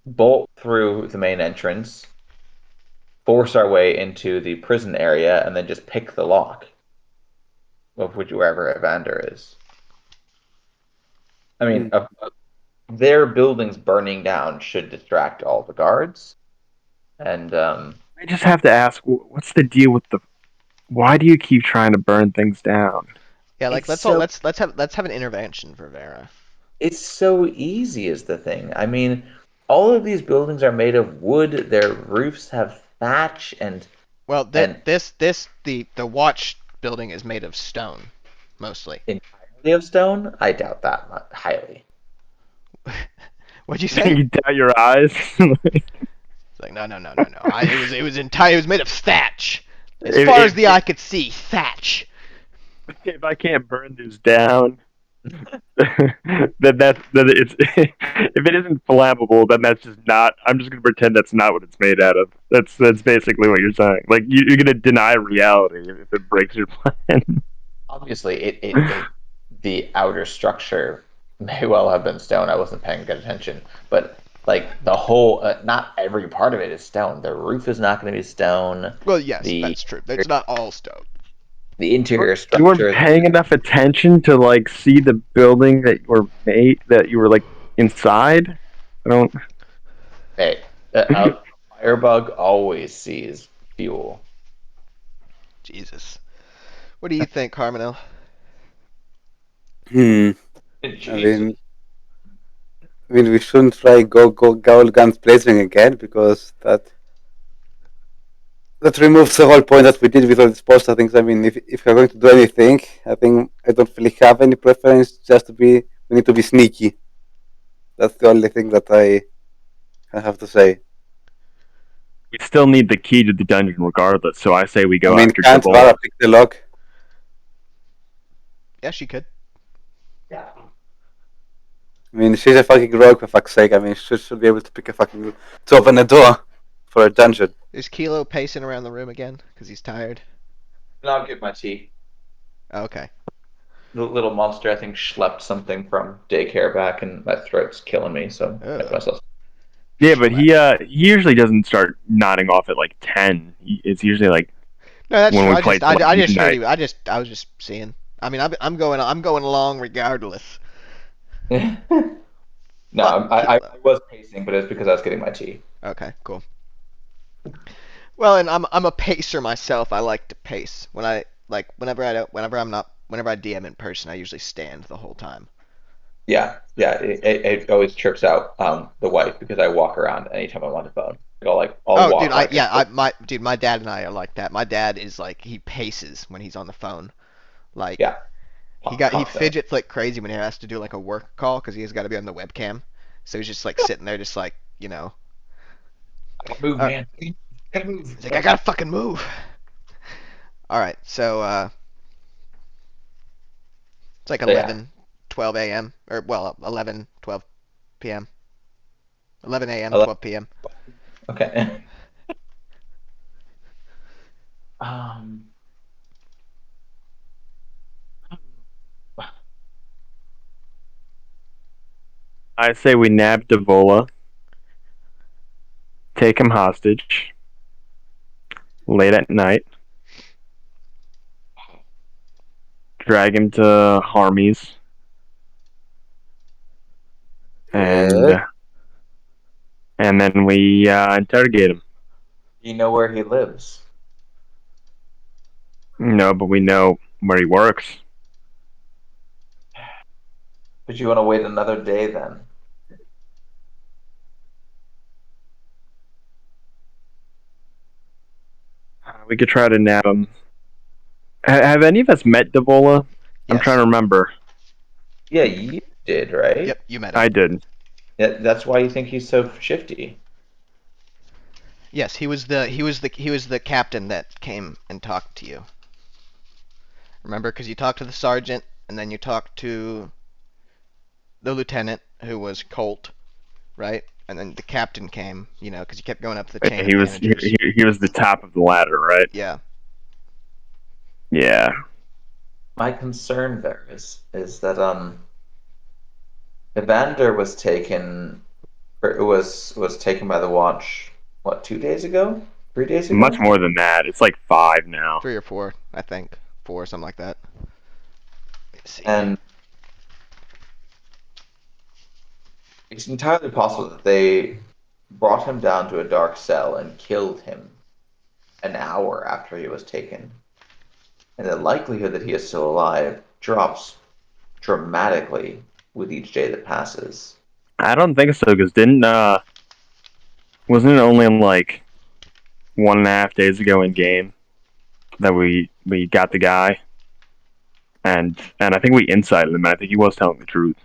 bolt through the main entrance, force our way into the prison area, and then just pick the lock of wherever Evander is. I mean, their buildings burning down should distract all the guards. And I just have to ask, what's the deal with Why do you keep trying to burn things down? Yeah, like It's let's so let's have an intervention for Vera. it's so easy is the thing. I mean, all of these buildings are made of wood. Their roofs have thatch Well, and the watch building is made of stone, mostly. entirely of stone. I doubt that highly. What'd you say? You doubt your eyes. It's like no. It was made of thatch. As If- far if- as the eye could see, thatch. If I can't burn this down, then it's if it isn't flammable, then that's just not. I'm just gonna pretend that's not what it's made out of. That's basically what you're saying. Like you're gonna deny reality if it breaks your plan. Obviously, the outer structure may well have been stone. I wasn't paying good attention, but like the whole, not every part of it is stone. The roof is not going to be stone. Well, yes, The that's true. It's not all stone. the interior You weren't structure. paying enough attention to like see the building that you were like inside. I don't. Hey, a firebug always sees fuel. Jesus. What do you think, Carminel? I Jesus. mean, we shouldn't try go guns blazing again because that removes the whole point that we did with all these poster things. I mean, if you're going to do anything, I think I don't really have any preference. Just to be, we need to be sneaky. That's the only thing that I have to say. We still need the key to the dungeon regardless. So I say we go I mean, after can't Gabola. Vara pick the lock? Yeah, she could. Yeah. I mean, she's a fucking rogue for fuck's sake. I mean, she should be able to pick to open a door for a dungeon. Is Kilo pacing around the room again because he's tired? And I'll get my tea. Oh, okay. The little monster, I think, schlepped something from daycare back, and my throat's killing me. So I Ugh. myself. Yeah, but he usually doesn't start nodding off at like 10. It's usually like No, that's When true. we I played just, I, till I just midnight. heard you. I was just seeing. I mean, I'm going along regardless. No, Fuck I Kilo. was pacing, but it's because I was getting my tea. Okay, cool. Well, and I'm a pacer myself. I like to pace. Whenever I DM in person, I usually stand the whole time. Yeah. It always trips out the wife because I walk around anytime I'm on the phone. I'll Oh, walk dude, like my dad and I are like that. My dad is like he paces when he's on the phone. Like yeah. he Constantly. fidgets like crazy when he has to do like a work call because he's got to be on the webcam. So he's just like sitting there, just like Move, Uh, man. Gotta move. he's like I gotta fucking move. All right, so it's like So, yeah. 11, 12 a.m. or well 11, 12 p.m. 11 a.m., 12 p.m. Okay. um. I say we nab Devola, take him hostage late at night, drag him to Harmy's, and Yeah. and then we interrogate him. You know where he lives. No, but we know where he works. But you want to wait another day then? We could try to nab him. Have any of us met Devola? I'm Yes. trying to remember. Yeah, you did, right? Yep, you met him. I did. Yeah, that's why you think he's so shifty. Yes, he was the captain that came and talked to you. Remember, because you talked to the sergeant, and then you talked to the lieutenant, who was Colt, right? And then the captain came, because you kept going up the chain. He of was managers. he was the top of the ladder, right? Yeah. Yeah. My concern there is that Evander was taken, or it was taken by the watch. What, 2 days ago? 3 days ago? Much more than that. It's like 5 now. 3 or 4, I think. 4, something like that. Let's see. And it's entirely possible that they brought him down to a dark cell and killed him an hour after he was taken. and the likelihood that he is still alive drops dramatically with each day that passes. I don't think so, because wasn't it only like 1.5 days ago in game that we got the guy, and I think we incited him. I think he was telling the truth.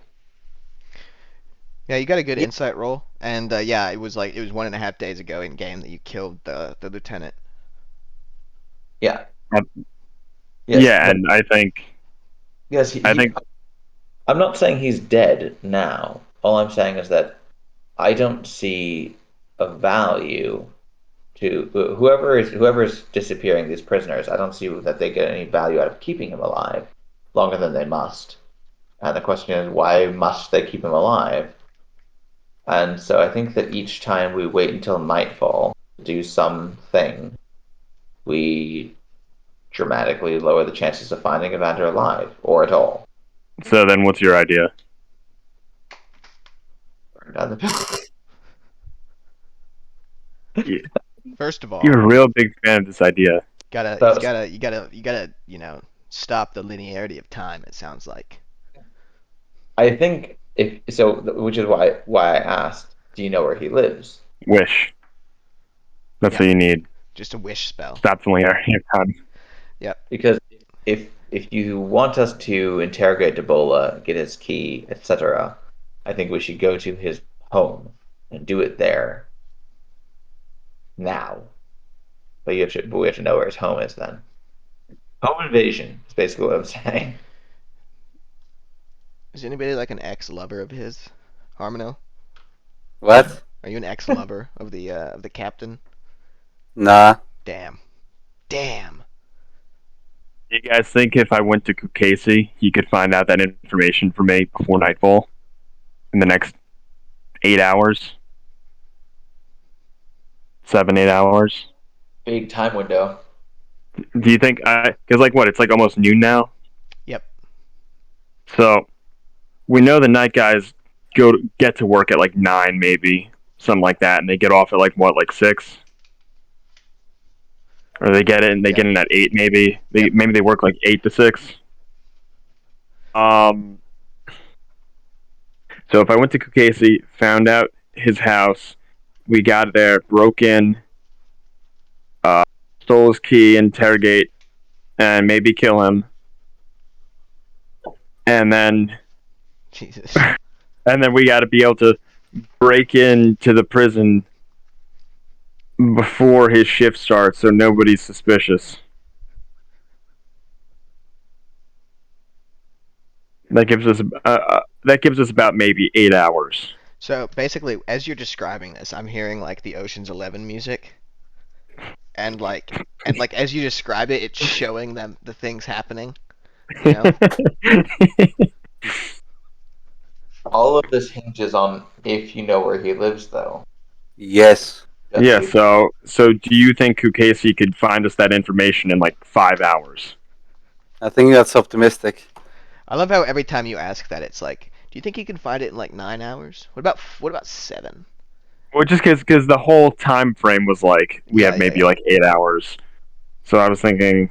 Yeah, you got a good Yeah. insight roll, and yeah, it was 1.5 days ago in game that you killed the lieutenant. Yeah. Um, Yes, yeah, but- and I think yes. I'm not saying he's dead now. All I'm saying is that I don't see a value to whoever's disappearing these prisoners. I don't see that they get any value out of keeping him alive longer than they must. And the question is, why must they keep him alive? And so I think that each time we wait until nightfall to do something, we dramatically lower the chances of finding Evander alive or at all. so. Then what's your idea? Burn down the building. First of all, You're a real big fan of this idea. you gotta stop the linearity of time. It sounds like. I think if so, which is why I asked, do you know where he lives? Wish. That's Yeah. what you need. Just a wish spell. Stop the linear time. Because if you want us to interrogate Debola, get his key, etc., I think we should go to his home and do it there now. But we have to know where his home is then. Home invasion is basically what I'm saying. Is anybody like an ex-lover of his, Harmono? What? Are you an ex-lover of the captain? Nah. Damn. You guys think if I went to Kukasi, he could find out that information for me before nightfall in the next 8 hours? 7, 8 hours? Big time window. Do you think because like what? It's like almost noon now. Yep. So we know the night guys get to work at like 9, maybe something like that, and they get off at like what, like 6, or they get in. They get in at 8, maybe. Maybe they work like 8 to 6. So if I went to Kukasi, found out his house, we got there, broke in, stole his key, interrogate, and maybe kill him, and then Jesus. we got to be able to break into the prison before his shift starts, so nobody's suspicious. That gives us about maybe 8 hours. So basically, as you're describing this, I'm hearing like the Ocean's 11 music, and like as you describe it, it's showing them the things happening. You know? All of this hinges on if you know where he lives, though. Yes. That's Yeah. the- So do you think Kukasi could find us that information in like 5 hours? I think that's optimistic. I love how every time you ask that, it's like, do you think you can find it in like 9 hours? What about 7? Well, just because the whole time frame was like we Yeah, have maybe yeah. like 8 hours. So I was thinking,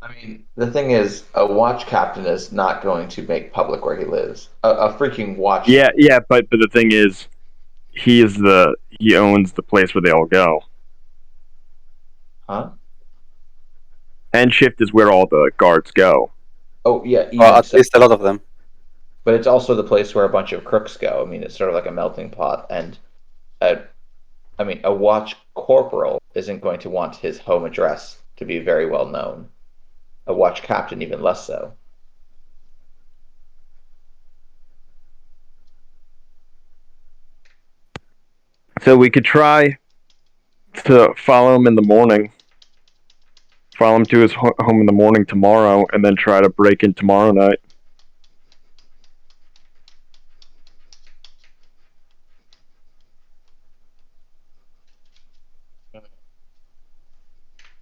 I mean, the thing is, a watch captain is not going to make public where he lives. A freaking watch. yeah, but the thing is, he owns the place where they all go. Huh? End shift is where all the guards go. Oh yeah, Or even at so. least a lot of them. But it's also the place where a bunch of crooks go. I mean, it's sort of like a melting pot. And a watch corporal isn't going to want his home address to be very well known. A watch captain, even less so. So we could try to follow him in the morning. Follow him to his home in the morning tomorrow, and then try to break in tomorrow night.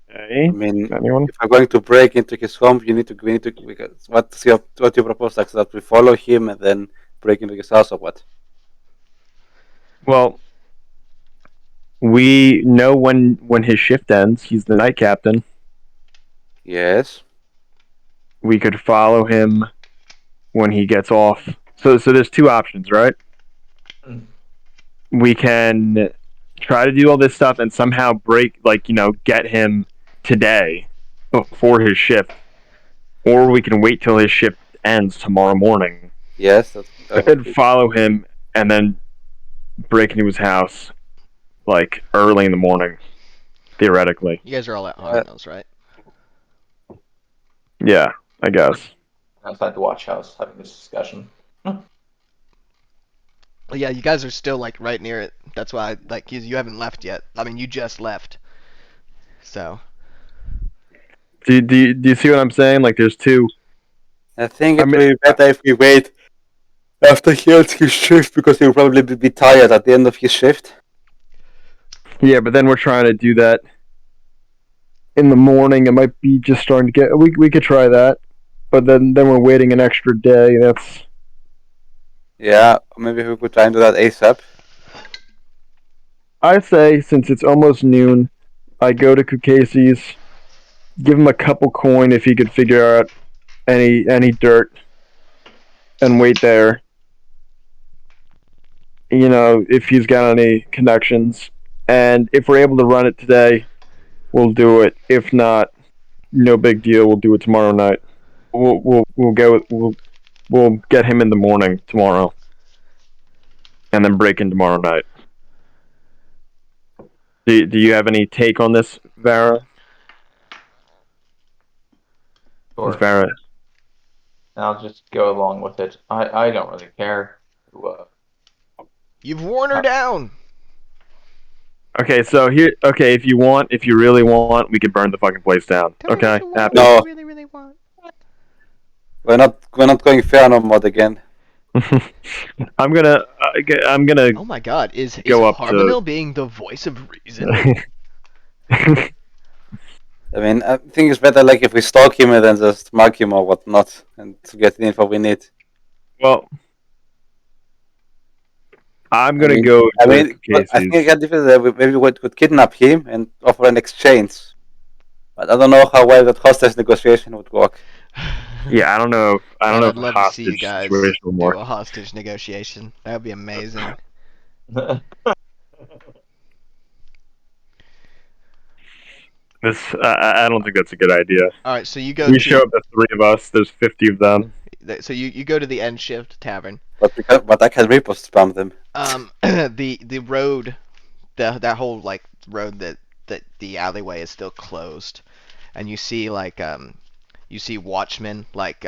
Hey, I mean, anyone? if I'm going to break into his home, we need to. Because what you propose, like that we follow him and then break into his house, or what? Well, we know when his shift ends. He's the night captain. Yes. we could follow him when he gets off. So there's two options, right? Mm. We can try to do all this stuff and somehow break, like, get him today before his shift, or we can wait till his shift ends tomorrow morning. Yes, I could follow him and then break into his house, like, early in the morning, theoretically. You guys are all at Harnell's, right? Yeah, I guess. Outside the watch house having this discussion. Well, yeah, you guys are still like right near it. That's why like you haven't left yet. I mean, you just left. So Do you see what I'm saying? Like, there's two. I think I it mean- will be better if we wait after he ends his shift, because he'll probably be tired at the end of his shift. Yeah, but then we're trying to do that in the morning. It might be just starting to get. We could try that, but then we're waiting an extra day. That's. Yeah, maybe we could try and do that ASAP. I say, since it's almost noon, I go to Kukasi's, give him a couple coin if he could figure out any dirt, and wait there. If he's got any connections, and if we're able to run it today, we'll do it. If not, no big deal. We'll do it tomorrow night. We'll get him in the morning tomorrow, and then break in tomorrow night. Do you have any take on this, Vara? Sure. Vara. I'll just go along with it. I don't really care. you've worn her down. Okay, so here. Okay, if you really want, we could burn the fucking place down. Tell me Okay. what you want, Happy? No. what you really, really want. We're not going Inferno mode again. I'm gonna. Oh my God, is Go up to- Harmonil being the voice of reason? I mean, I think it's better like if we stalk him and then just mark him or whatnot, and to get the info we need. Well, I'm gonna I mean- go. I to mean, but I think I got different. Maybe we could kidnap him and offer an exchange. But I don't know how well that hostage negotiation would work. Yeah, I don't know. I don't know I'd if love the to see you hostage guys situation will do work. a hostage negotiation. That would be amazing. This, I don't think that's a good idea. All right, so you go We to show up, the three of us. There's 50 of them. so you go to the End Shift Tavern. But I can riposte spam them. The road, that whole like road that the alleyway is still closed, and you see like you see watchmen like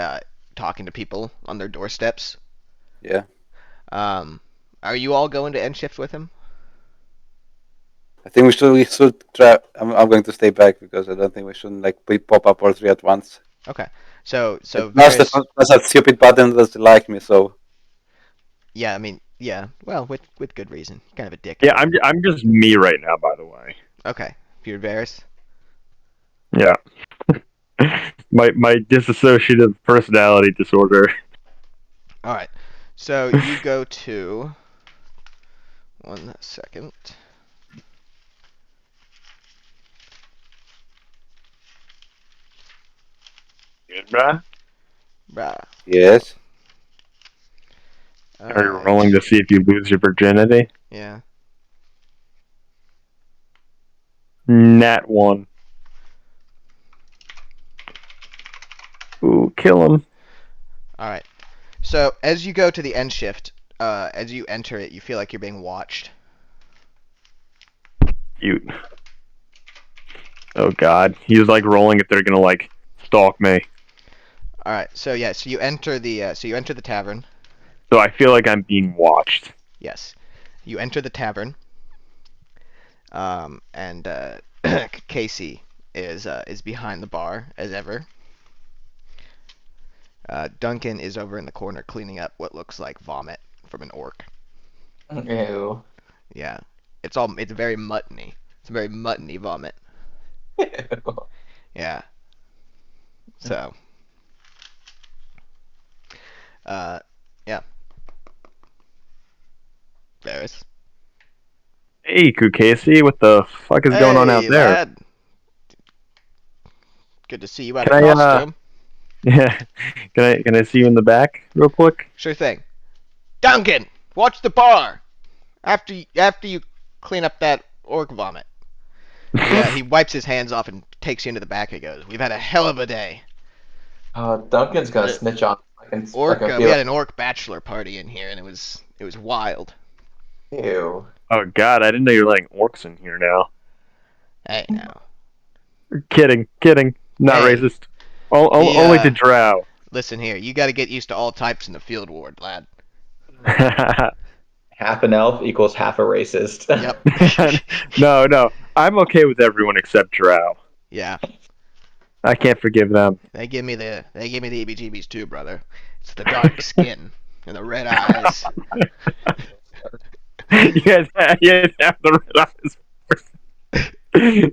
talking to people on their doorsteps. Yeah. Are you all going to End Shift with him? I think we should try. I'm going to stay back because I don't think we shouldn't like pop up all three at once. Okay. So Plus, Varys, that's that stupid button doesn't like me. So yeah, I mean, yeah, well, with good reason. Kind of a dick. Yeah, I'm just me right now, by the way. Okay. You're Varys. Yeah. my dissociative personality disorder. All right. So you go to 1 second. Good, bruh. Bruh. yes. Are you Alright. rolling to see if you lose your virginity? Yeah. Nat 1. Ooh, kill him. All right. So as you go to the End Shift, as you enter it, you feel like you're being watched. Cute. Oh god. He was like rolling if they're gonna like stalk me. All right. So yeah. So you enter the tavern. So I feel like I'm being watched. Yes. You enter the tavern. And Casey is behind the bar as ever. Duncan is over in the corner cleaning up what looks like vomit from an orc. Ew. Yeah. It's very muttony. It's a very muttony vomit. Yeah. So. Yeah. Varys. Hey, Kukasi, what the fuck is going on out Hey, there? lad. Good to see you out Can of I, costume. Yeah. Can I see you in the back real quick? Sure thing. Duncan, watch the bar. After you clean up that orc vomit. Yeah, he wipes his hands off and takes you into the back. He goes, "We've had a hell of a day. Duncan's gonna The snitch on. Orc, we had an orc bachelor party in here, and it was wild. Ew. Oh God, I didn't know you're letting orcs in here now. Hey, now, Kidding. Not Hey. racist. Only to drow. listen here. You got to get used to all types in the field ward, lad. Half an elf equals half a racist. Yep. No. I'm okay with everyone except drow. Yeah, I can't forgive them. they give me the EBGBs too, brother. It's the dark skin and the red eyes. you guys have the red eyes.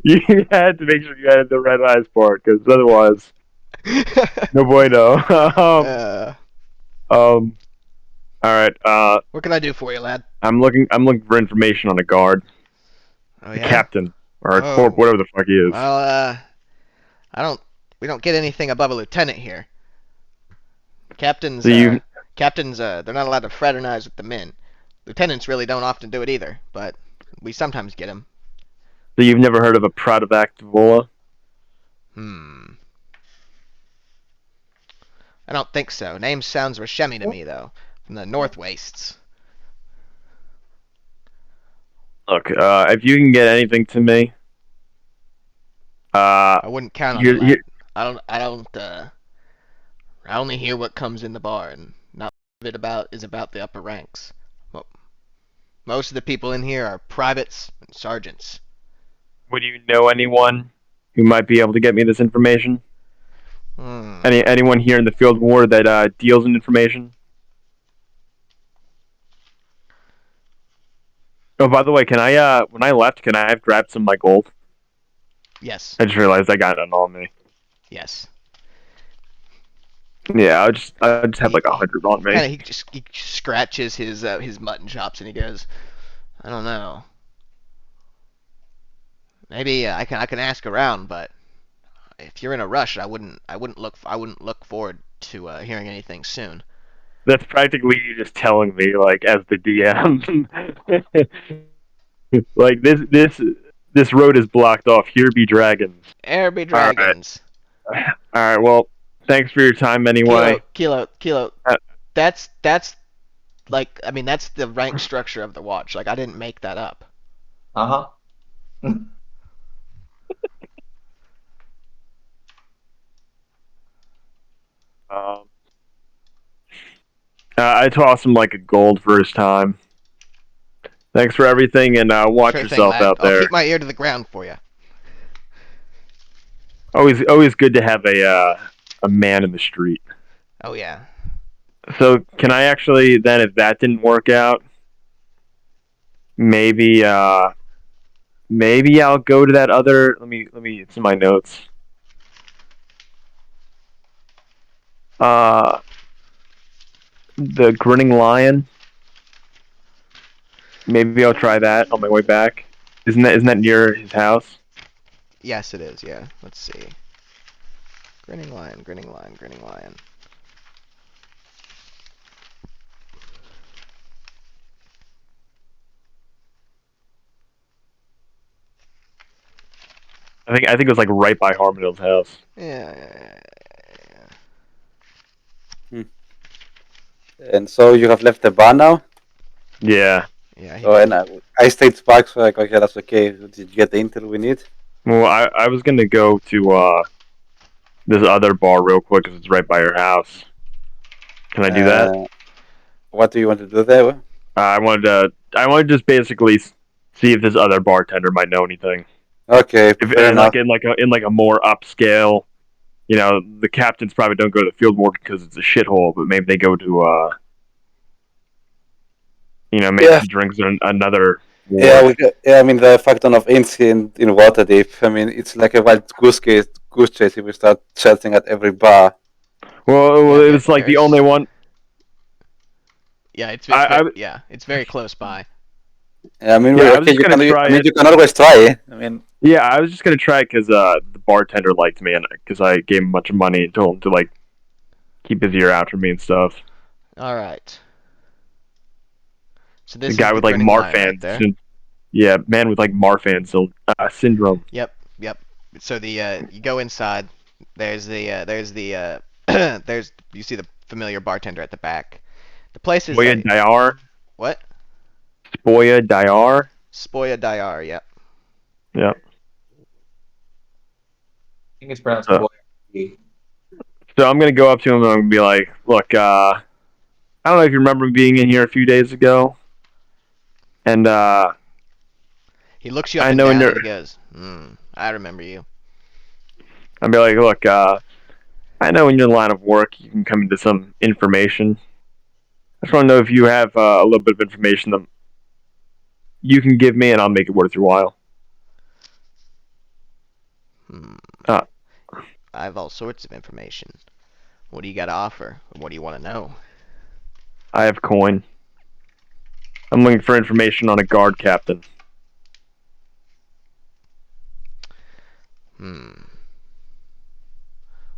You had to make sure you had the red eyes part, because otherwise, no bueno. All right. What can I do for you, lad? I'm looking for information on a guard, Oh the yeah. captain, or a Oh. corp, whatever the fuck he is. Well, we don't get anything above a lieutenant here. Captains, So you- they're not allowed to fraternize with the men. Lieutenants really don't often do it either, but we sometimes get them. So you've never heard of a Pradovac Vola? I don't think so. Name sounds Rashemi to me, though, from the North Wastes. Look, if you can get anything to me, I wouldn't count on You're- that. you're- I only hear what comes in the bar, and not much of it is about the upper ranks. Most of the people in here are privates and sergeants. would you know anyone who might be able to get me this information? Anyone here in the field war that deals in information? Oh, by the way, can I when I left, can I have grabbed some of my gold? Yes. I just realized I got none on me. Yes. Yeah, I just have like 100 on me. Kind of, he scratches his mutton chops and he goes, I don't know. Maybe I can ask around, but if you're in a rush, I wouldn't look forward to hearing anything soon. That's practically you just telling me, like, as the DM, like this road is blocked off. Here be dragons. Air be All right. dragons. All right. Well, thanks for your time anyway. Kilo. Uh, That's like, I mean, that's the rank structure of the watch. Like, I didn't make that up. Uh-huh. I tossed him like a gold for his time. Thanks for everything, and watch Sure thing, yourself lad. out I'll there. keep my ear to the ground for you. Always good to have a man in the street. Oh yeah. So can I actually then, if that didn't work out, maybe I'll go to that other. Let me. It's in my notes. The Grinning Lion. Maybe I'll try that on my way back. Isn't that near his house? Yes, it is. Yeah. Let's see. Grinning lion. I think it was like right by Harmondale's house. Yeah. And so you have left the bar now? Yeah. Yeah. Oh, and I stayed back, so like, okay, that's okay. Did you get the intel we need? Well, I was gonna go to this other bar real quick because it's right by your house. Can I do that? What do you want to do there? I wanted to just basically see if this other bartender might know anything. Okay, If fair enough. like in like a more upscale, you know, the captains probably don't go to the field war because it's a shithole, but maybe they go to maybe Yeah. some drinks in another war. Yeah, I mean the factor of incident in Waterdeep. I mean it's like a wild goose chase if we start chatting at every bar. Well, Yeah, it was like the there's- only one. Yeah. It's it's very close by. Yeah, I mean, Yeah, I was okay, just you gonna can, try I mean, it. you can always try it. I mean, Yeah, I was just gonna try it because the bartender liked me, and because I gave him a bunch of money and told him to like keep his ear out for me and stuff. All right. So The this guy is with the like Grinning Lion Marfan, right there. yeah, man with like Marfan syndrome. Yep. So the you go inside. There's you see the familiar bartender at the back. The place is Spoya Dayar. what? Spoya Dayar. Spoya Dayar. Yep. Yep. I think it's pronounced Uh, boy. So I'm gonna go up to him and I'm gonna be like, "Look, I don't know if you remember me being in here a few days ago, and He looks you up I and know in down your- and he goes, I remember you. I'll be like, look, I know in your line of work you can come into some information. I just want to know if you have a little bit of information that you can give me, and I'll make it worth your while." Uh. I have all sorts of information. What do you got to offer? What do you want to know? I have coin. I'm looking for information on a guard captain.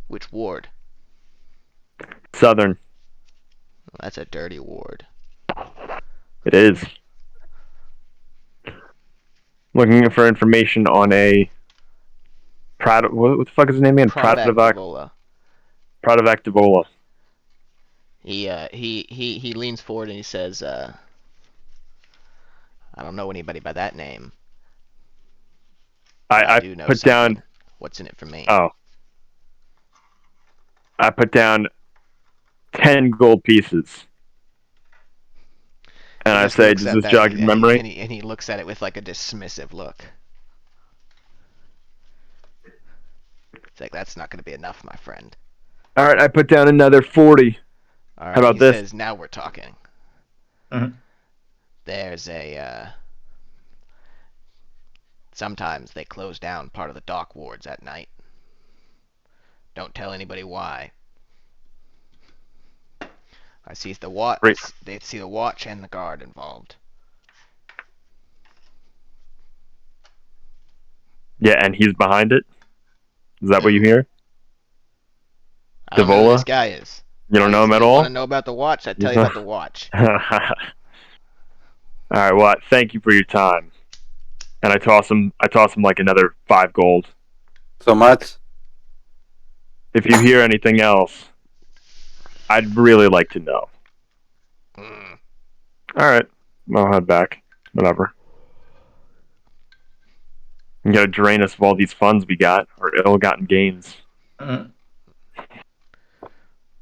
Which ward? Southern. Well, that's a dirty ward. It is. Looking for information on a what the fuck is his name again? Pradovac Davola. Pradovac Davola. He leans forward and he says, I don't know anybody by that name. I do know put something. down. What's in it for me? Oh. I put down 10 gold pieces. And I just say, looks does at this that jog and your memory? And he looks at it with like a dismissive look. It's like, that's not going to be enough, my friend. All right, I put down another 40. All right, How about he this? says, now we're talking. Mhm. There's sometimes they close down part of the dock wards at night. Don't tell anybody why. I see the watch. Great. They see the watch and the guard involved. Yeah, and he's behind it? Is that what you hear? I don't know who Davola? this guy is. You don't know him at You all? want to know about the watch? I tell you about the watch. Alright, well, thank you for your time. And I toss him like another 5 gold. So much. If you hear anything else, I'd really like to know. Alright, I'll head back. Whatever. You gotta drain us of all these funds we got, or ill-gotten gains. Mhm.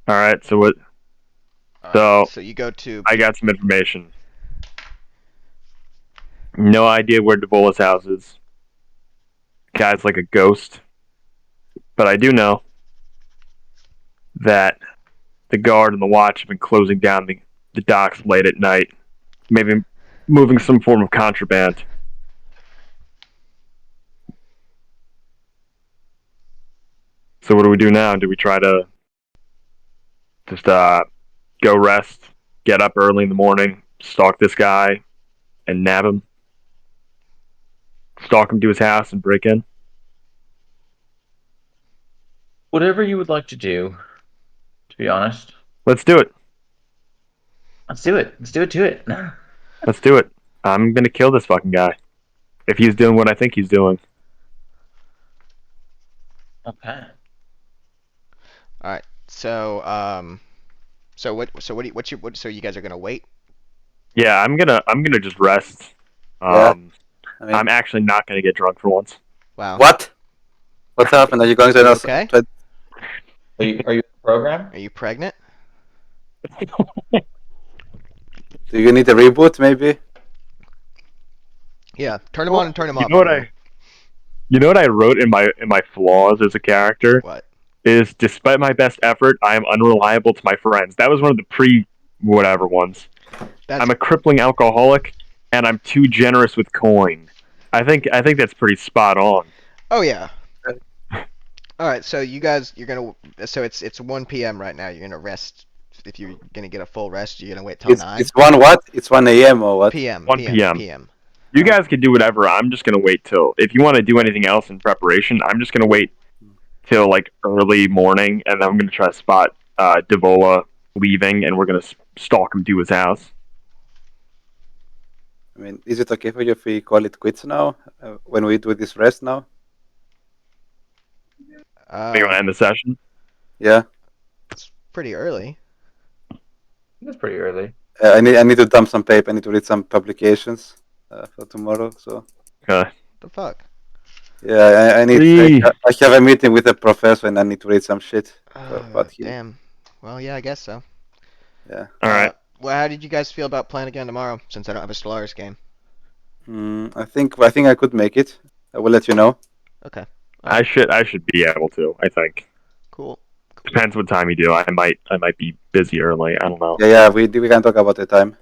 Alright, so what? So you go to. I got some information. No idea where Davola's house is. Guy's like a ghost. But I do know that the guard and the watch have been closing down the docks late at night. Maybe moving some form of contraband. So what do we do now? Do we try to just go rest, get up early in the morning, stalk this guy, and nab him? Stalk him to his house and break in? Whatever you would like to do, to be honest. Let's do it. Let's do it. Let's do it to it. Let's do it. I'm gonna kill this fucking guy. If he's doing what I think he's doing. Okay. All right. So so you guys are gonna wait? Yeah, I'm gonna just rest. Yeah. I mean, I'm actually not gonna get drunk for once. Wow. what? What happened? Are you going to You announce? okay? Are you in the program? Are you pregnant? Do you need a reboot, maybe? Yeah. Turn him on and turn him off. You know what I wrote in my flaws as a character What? is, despite my best effort, I am unreliable to my friends. That was one of the pre-whatever ones. That's I'm a crippling alcoholic, and I'm too generous with coin. I think that's pretty spot on. Oh yeah. All right, so you guys, so it's 1 p.m. right now. You're gonna rest. If you're gonna get a full rest, you're gonna wait till 9 It's 1 what? It's 1 a.m. or what? p.m. 1 p.m. You guys can do whatever. I'm just gonna wait till. If you want to do anything else in preparation, I'm just gonna wait till like early morning, and then I'm gonna try to spot Devola leaving, and we're gonna stalk him to his house. I mean, is it okay for you if we call it quits now? When we do this rest now? You want to end the session? Yeah. It's pretty early. That's pretty early. I need to dump some paper. I need to read some publications for tomorrow. So Okay. The fuck? yeah, I need. Free. I have a meeting with a professor, and I need to read some shit about him. Damn. Well, yeah, I guess so. Yeah. All right. Well, how did you guys feel about playing again tomorrow? Since I don't have a Stellaris game. I think I could make it. I will let you know. Okay. I should be able to. I think. Cool. Depends what time you do. I might be busy early. I don't know. Yeah, we can talk about the time.